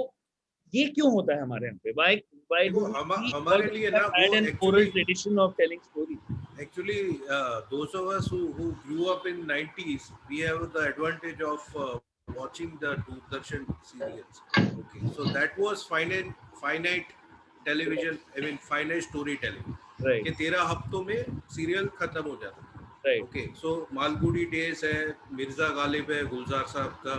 ये क्यों होता है हमारे यहाँ पे? Why do हमारे लिए ना वो an oral tradition of telling stories? Actually, those of us who grew up in 90s, we have the advantage of watching the Doordarshan serials. Okay, so that was finite television. I mean, finite storytelling. Right. कि 13 हफ्तों में serial खत्म हो जाता. Right. Okay, so Malgudi days है, मिर्जा गालिब है, गुलजार साहब का,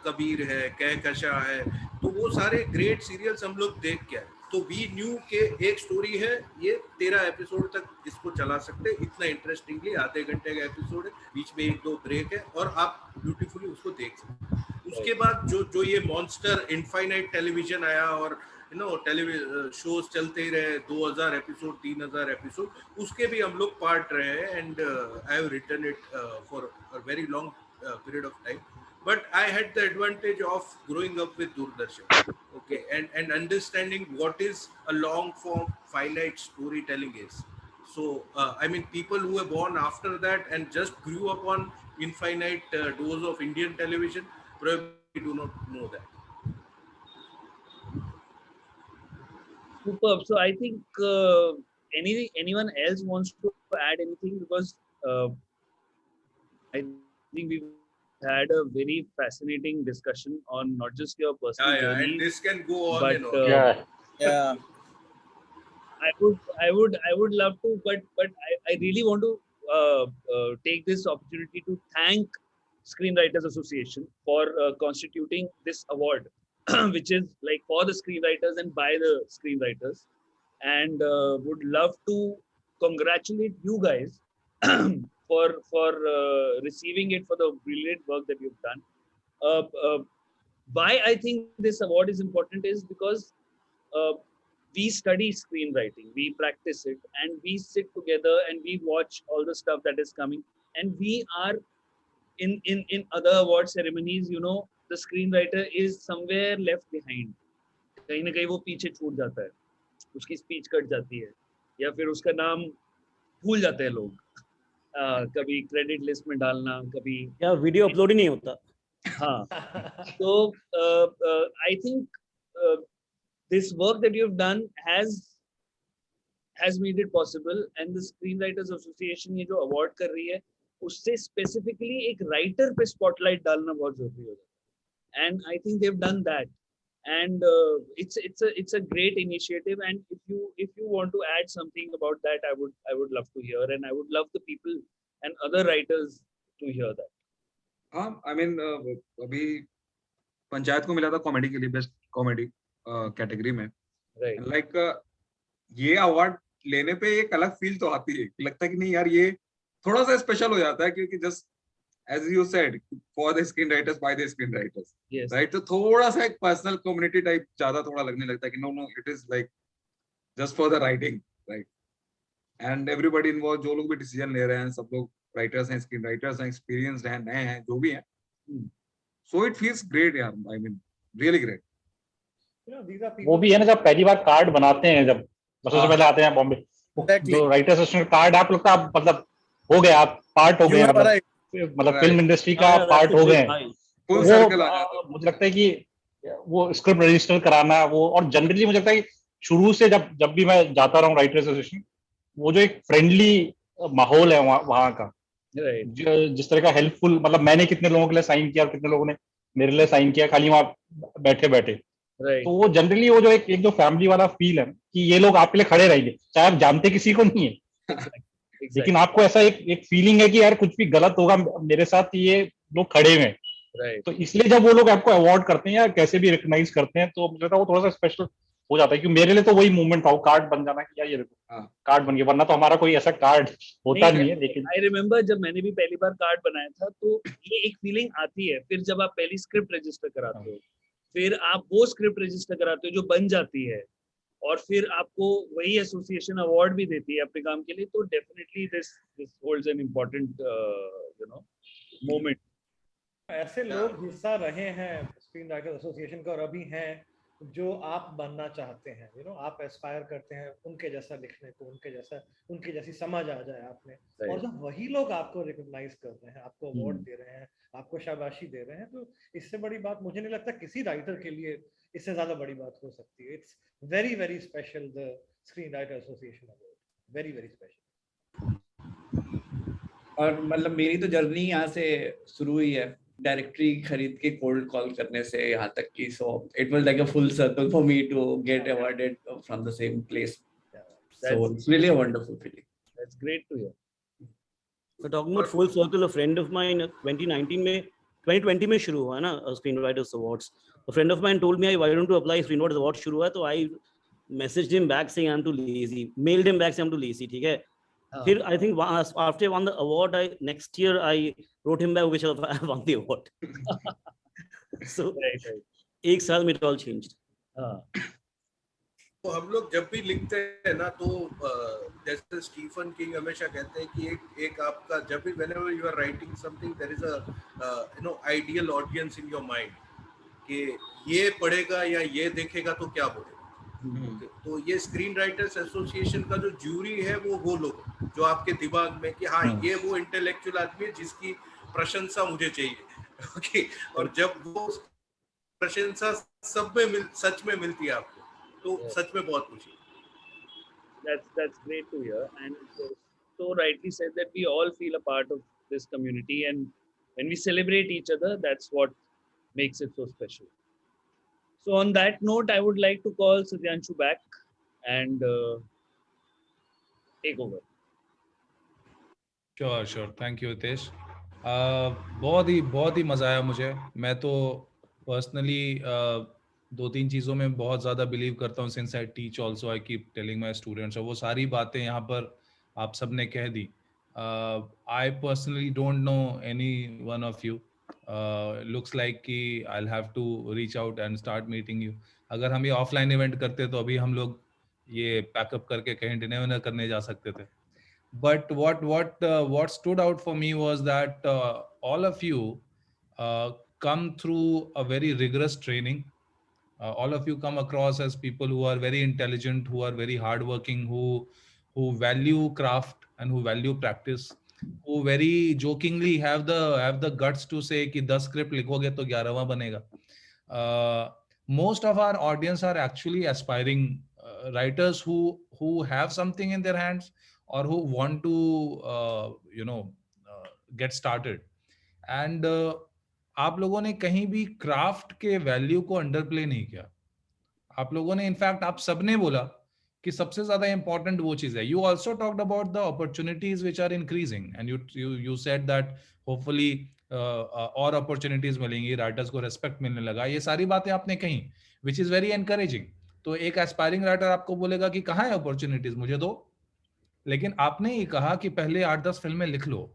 कबीर है, कहकशा है, तो वो सारे ग्रेट सीरियल्स हम लोग देख के आए. तो वी न्यू के एक स्टोरी है, ये 13 एपिसोड तक इसको चला सकते, इतना इंटरेस्टिंगली, आधे घंटे का एपिसोड है, बीच में 1-2 ब्रेक है और आप ब्यूटीफुली उसको देख सकते. उसके बाद जो ये मॉन्स्टर इनफाइनाइट टेलीविजन आया और टेलीविजन शोज चलते ही रहे, 2000 एपिसोड, 3000 एपिसोड, उसके भी हम लोग पार्ट रहे हैं. And I have written it for a very long period of time, but I had the advantage of growing up with Doordarshan, okay, and understanding what is a long form finite storytelling is. So I mean, people who were born after that and just grew up on infinite dose of Indian television probably do not know that. Superb. So I think anyone else wants to add anything, because I think we've had a very fascinating discussion on not just your personal journey, and this can go on but and on. Yeah. I would love to, but I really want to take this opportunity to thank Screenwriters Association for constituting this award, which is like for the screenwriters and by the screenwriters, and would love to congratulate you guys for receiving it, for the brilliant work that you've done. Why I think this award is important is because we study screenwriting, we practice it, and we sit together and we watch all the stuff that is coming, and we are in other award ceremonies, the screenwriter is somewhere left behind. कहीं ना कहीं वो पीछे छूट जाता है, उसकी speech cut जाती है, या फिर उसका नाम भूल जाते हैं लोग, कभी क्रेडिट लिस्ट में डालना, कभी या वीडियो अपलोड ही नहीं होता. हाँ. So I think this work that you've done has made it possible, and the Screenwriters Association ये जो award कर रही है, उससे specifically एक writer पे spotlight डालना बहुत जरूरी हो जाता है, and I think they've done that, and it's a great initiative, and if you want to add something about that, I would love to hear, and I would love the people and other writers to hear that. हाँ, I mean, अभी पंचायत को मिला था comedy के लिए best comedy category में. Right. Like ये award लेने पे एक अलग फील तो आती है, लगता है कि नहीं यार ये थोड़ा सा स्पेशल हो जाता है, क्योंकि just as you said, for the screenwriters by the screenwriters, Yes. right? तो थोड़ा सा एक पर्सनल कम्युनिटी टाइप ज्यादा थोड़ा लगने लगता है कि no, it is like just for the writing, right? And everybody involved, जो लोग भी डिसीजन ले रहे हैं, सब लोग राइटर्स हैं, स्क्रीन राइटर्स हैं, एक्सपीरियंस्ड हैं, नए हैं, जो भी हैं. So it feels great, यार. I mean, really great. these are वो people भी है ना, जब पहली बार कार्ड बनाते हैं, जब सबसे पहले आते हैं बॉम्बे, Exactly. जो राइटर असिस्टेंट कार्ड आप लगता है आप मतलब हो गए, आप पार्ट हो You गए, are right. मतलब Right. फिल्म इंडस्ट्री का Yeah, पार्ट that's a हो big गए। high. फुल वो सर्कल आ जाता है। मुझे लगता है कि वो स्क्रिप्ट रजिस्टर कराना, वो, और जनरली मुझे लगता है कि शुरू से जब भी मैं जाता रहा हूँ राइटर एसोसिएशन, वो जो एक फ्रेंडली माहौल है वहाँ का, Right. जिस तरह का हेल्पफुल, मतलब मैंने कितने लोगों के लिए साइन किया और कितने लोगों ने मेरे लिए साइन किया खाली वहाँ बैठे बैठे, Right. तो वो जनरली वो जो एक जो फैमिली वाला फील है कि ये लोग आपके लिए खड़े रहेंगे, चाहे आप जानते किसी को नहीं है, Exactly. लेकिन आपको ऐसा एक फीलिंग है कि यार कुछ भी गलत होगा मेरे साथ, ये लोग खड़े हुए हैं। Right. तो इसलिए जब वो लोग आपको अवार्ड करते हैं या कैसे भी रिकॉग्नाइज करते हैं, तो मुझे लगता है वो थोड़ा सा स्पेशल हो जाता है, क्योंकि मेरे लिए तो वही मूवमेंट था, वो कार्ड बन जाना कि यार ये देखो हाँ। कार्ड बन गया, वरना तो हमारा कोई ऐसा कार्ड होता नहीं है। लेकिन आई रिमेम्बर जब मैंने भी पहली बार कार्ड बनाया था, तो ये एक फीलिंग आती है। फिर जब आप पहली स्क्रिप्ट रजिस्टर कराते हो, फिर आप वो स्क्रिप्ट रजिस्टर कराते हो जो बन जाती है, और फिर आपको वही एसोसिएशन अवार्ड भी देती है अपने काम के लिए, तो definitely this holds an important moment. ऐसे लोग हिस्सा रहे हैं स्क्रीन राइटर्स एसोसिएशन का और अभी हैं जो आप बनना चाहते हैं, आप एस्पायर करते हैं उनके जैसा लिखने को, उनकी जैसी समझ आ जाए आप में, और जब वही लोग आपको रिकॉग्नाइज कर रहे हैं, आपको अवार्ड दे रहे हैं, आपको शाबाशी दे रहे हैं, तो इससे बड़ी बात मुझे नहीं लगता किसी राइटर के लिए इससे ज्यादा बड़ी बात हो सकती है। It's very very special, the screen writer association award, very very special. और मतलब मेरी तो जर्नी यहाँ से शुरू हुई है, डायरेक्टरी खरीद के कोल्ड कॉल करने से यहाँ तक की, so it was like a full circle for me to get awarded from the same place, so it's really a wonderful feeling. That's great to hear. So talking about full circle, a friend of mine 2020 में शुरू हुआ है ना screen writers awards. A friend of mine told me, why don't you apply screen writers award शुरू है, तो I messaged him back saying I'm too lazy, mailed him back saying I'm too lazy, ठीक है। फिर I think after I won the award, next year I wrote him back which I won the award. So एक साल में it all changed. तो हम लोग जब भी लिखते हैं ना, तो जैसे स्टीफन किंग हमेशा कहते हैं कि एक आपका जब भी whenever you are writing something there is a ideal audience in your mind कि ये पढ़ेगा या ये देखेगा तो क्या बोलेगा। तो ये स्क्रीन राइटर्स एसोसिएशन का जो ज्यूरी है वो लोग जो आपके दिमाग में कि हाँ ये वो इंटेलेक्चुअल आदमी है जिसकी प्रशंसा मुझे चाहिए, ओके, और जब वो प्रशंसा सच में मिलती है आपको, तो सच में बहुत खुशी। That's great to hear, and so rightly said that we all feel a part of this community, and when we celebrate each other, that's what makes it so special. So on that note, I would like to call Sudhanshu back and take over. Sure. Thank you, Hitesh. बहुत ही मजा आया मुझे। मैं तो personally 2-3 चीज़ों में बहुत ज़्यादा बिलीव करता हूँ। Since I teach also, I keep telling my students, और वो सारी बातें यहाँ पर आप सब ने कह दी। I personally don't know any one of you, looks like कि I have to reach out and start meeting you. अगर हम ये ऑफलाइन इवेंट करते तो अभी हम लोग ये पैकअप करके कहीं डिनर करने जा सकते थे। But what stood out for me was that all of you come through a very rigorous training. All of you come across as people who are very intelligent, who are very hardworking, who value craft and who value practice, who very jokingly have the guts to say कि 10 script लिखोगे तो 11वां बनेगा. Most of our audience are actually aspiring writers who have something in their hands, or who want to get started. And आप लोगों ने कहीं भी craft के वैल्यू को अंडरप्ले नहीं किया। आप लोगों ने, इनफैक्ट आप सबने बोला कि सबसे ज्यादा इंपॉर्टेंट वो चीज है। You also talked about the opportunities which are increasing, and you said that hopefully और अपॉर्चुनिटीज मिलेंगी, राइटर्स को रेस्पेक्ट मिलने लगा। ये सारी बातें आपने कही, विच इज वेरी एनकरेजिंग। तो एक एस्पायरिंग राइटर आपको बोलेगा कि कहाँ है अपॉर्चुनिटीज, मुझे दो, लेकिन आपने ये कहा कि पहले 8-10 फिल्में लिख लो,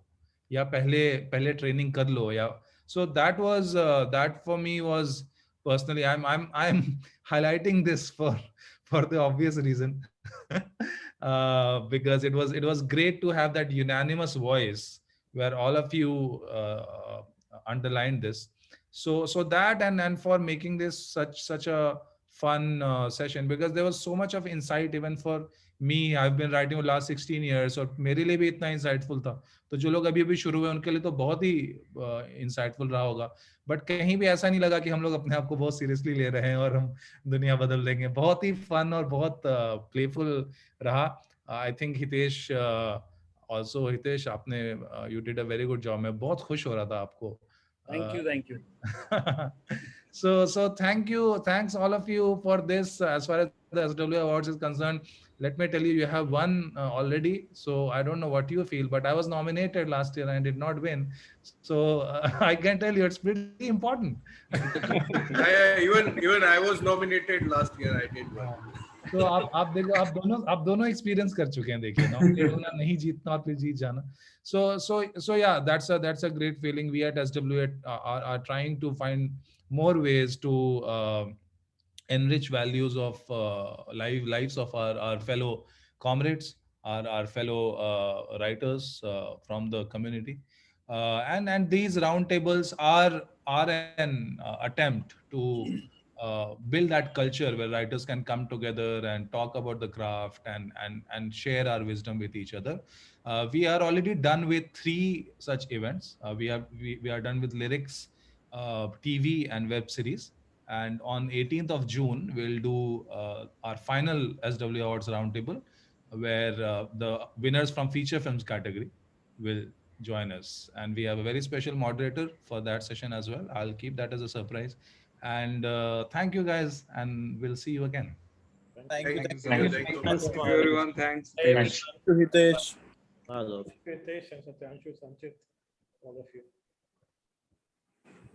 या पहले ट्रेनिंग कर लो, या so that for me was personally, I'm highlighting this for the obvious reason because it was great to have that unanimous voice where all of you underlined this. So that and for making this such a fun session because there was so much of insight even for me. I've been writing for last 16 years और मेरे लिए भी इतना insightful था. तो जो लोग अभी अभी शुरू हुए उनके लिए तो बहुत ही insightful रहा होगा. बट कहीं भी ऐसा नहीं लगा कि हम लोग अपने आप को बहुत सीरियसली ले रहे हैं और हम दुनिया बदल देंगे. बहुत ही फन और बहुत प्लेफुल रहा. I think Hitesh also, Hitesh आपने you did a very good job. मैं बहुत खुश हो रहा था आपको. Thank you. So thanks all of you for this. As far as the SW Awards is concerned, let me tell you, you have won already. So I don't know what you feel, but I was nominated last year and did not win. So I can tell you it's pretty important. Even I was nominated last year. I did one. तो आप देखो, आप दोनों experience कर चुके हैं. देखिए, nominate होना, नहीं जीतना और फिर जीत जाना. So yeah, that's a great feeling. We at SW are trying to find more ways to enrich values of lives of our fellow comrades, our fellow writers from the community, and these roundtables are an attempt to build that culture where writers can come together and talk about the craft and share our wisdom with each other. We are already done with 3 such events. We are done with lyrics, TV and web series. And on 18th of June, we'll do our final SW Awards Roundtable, where the winners from feature films category will join us. And we have a very special moderator for that session as well. I'll keep that as a surprise. And thank you guys, and we'll see you again. Thank you. Thank you everyone. Thanks. Thanks. Thank you, Hitesh. Hello. Hitesh and Satyanshu, Sanchit, all of you.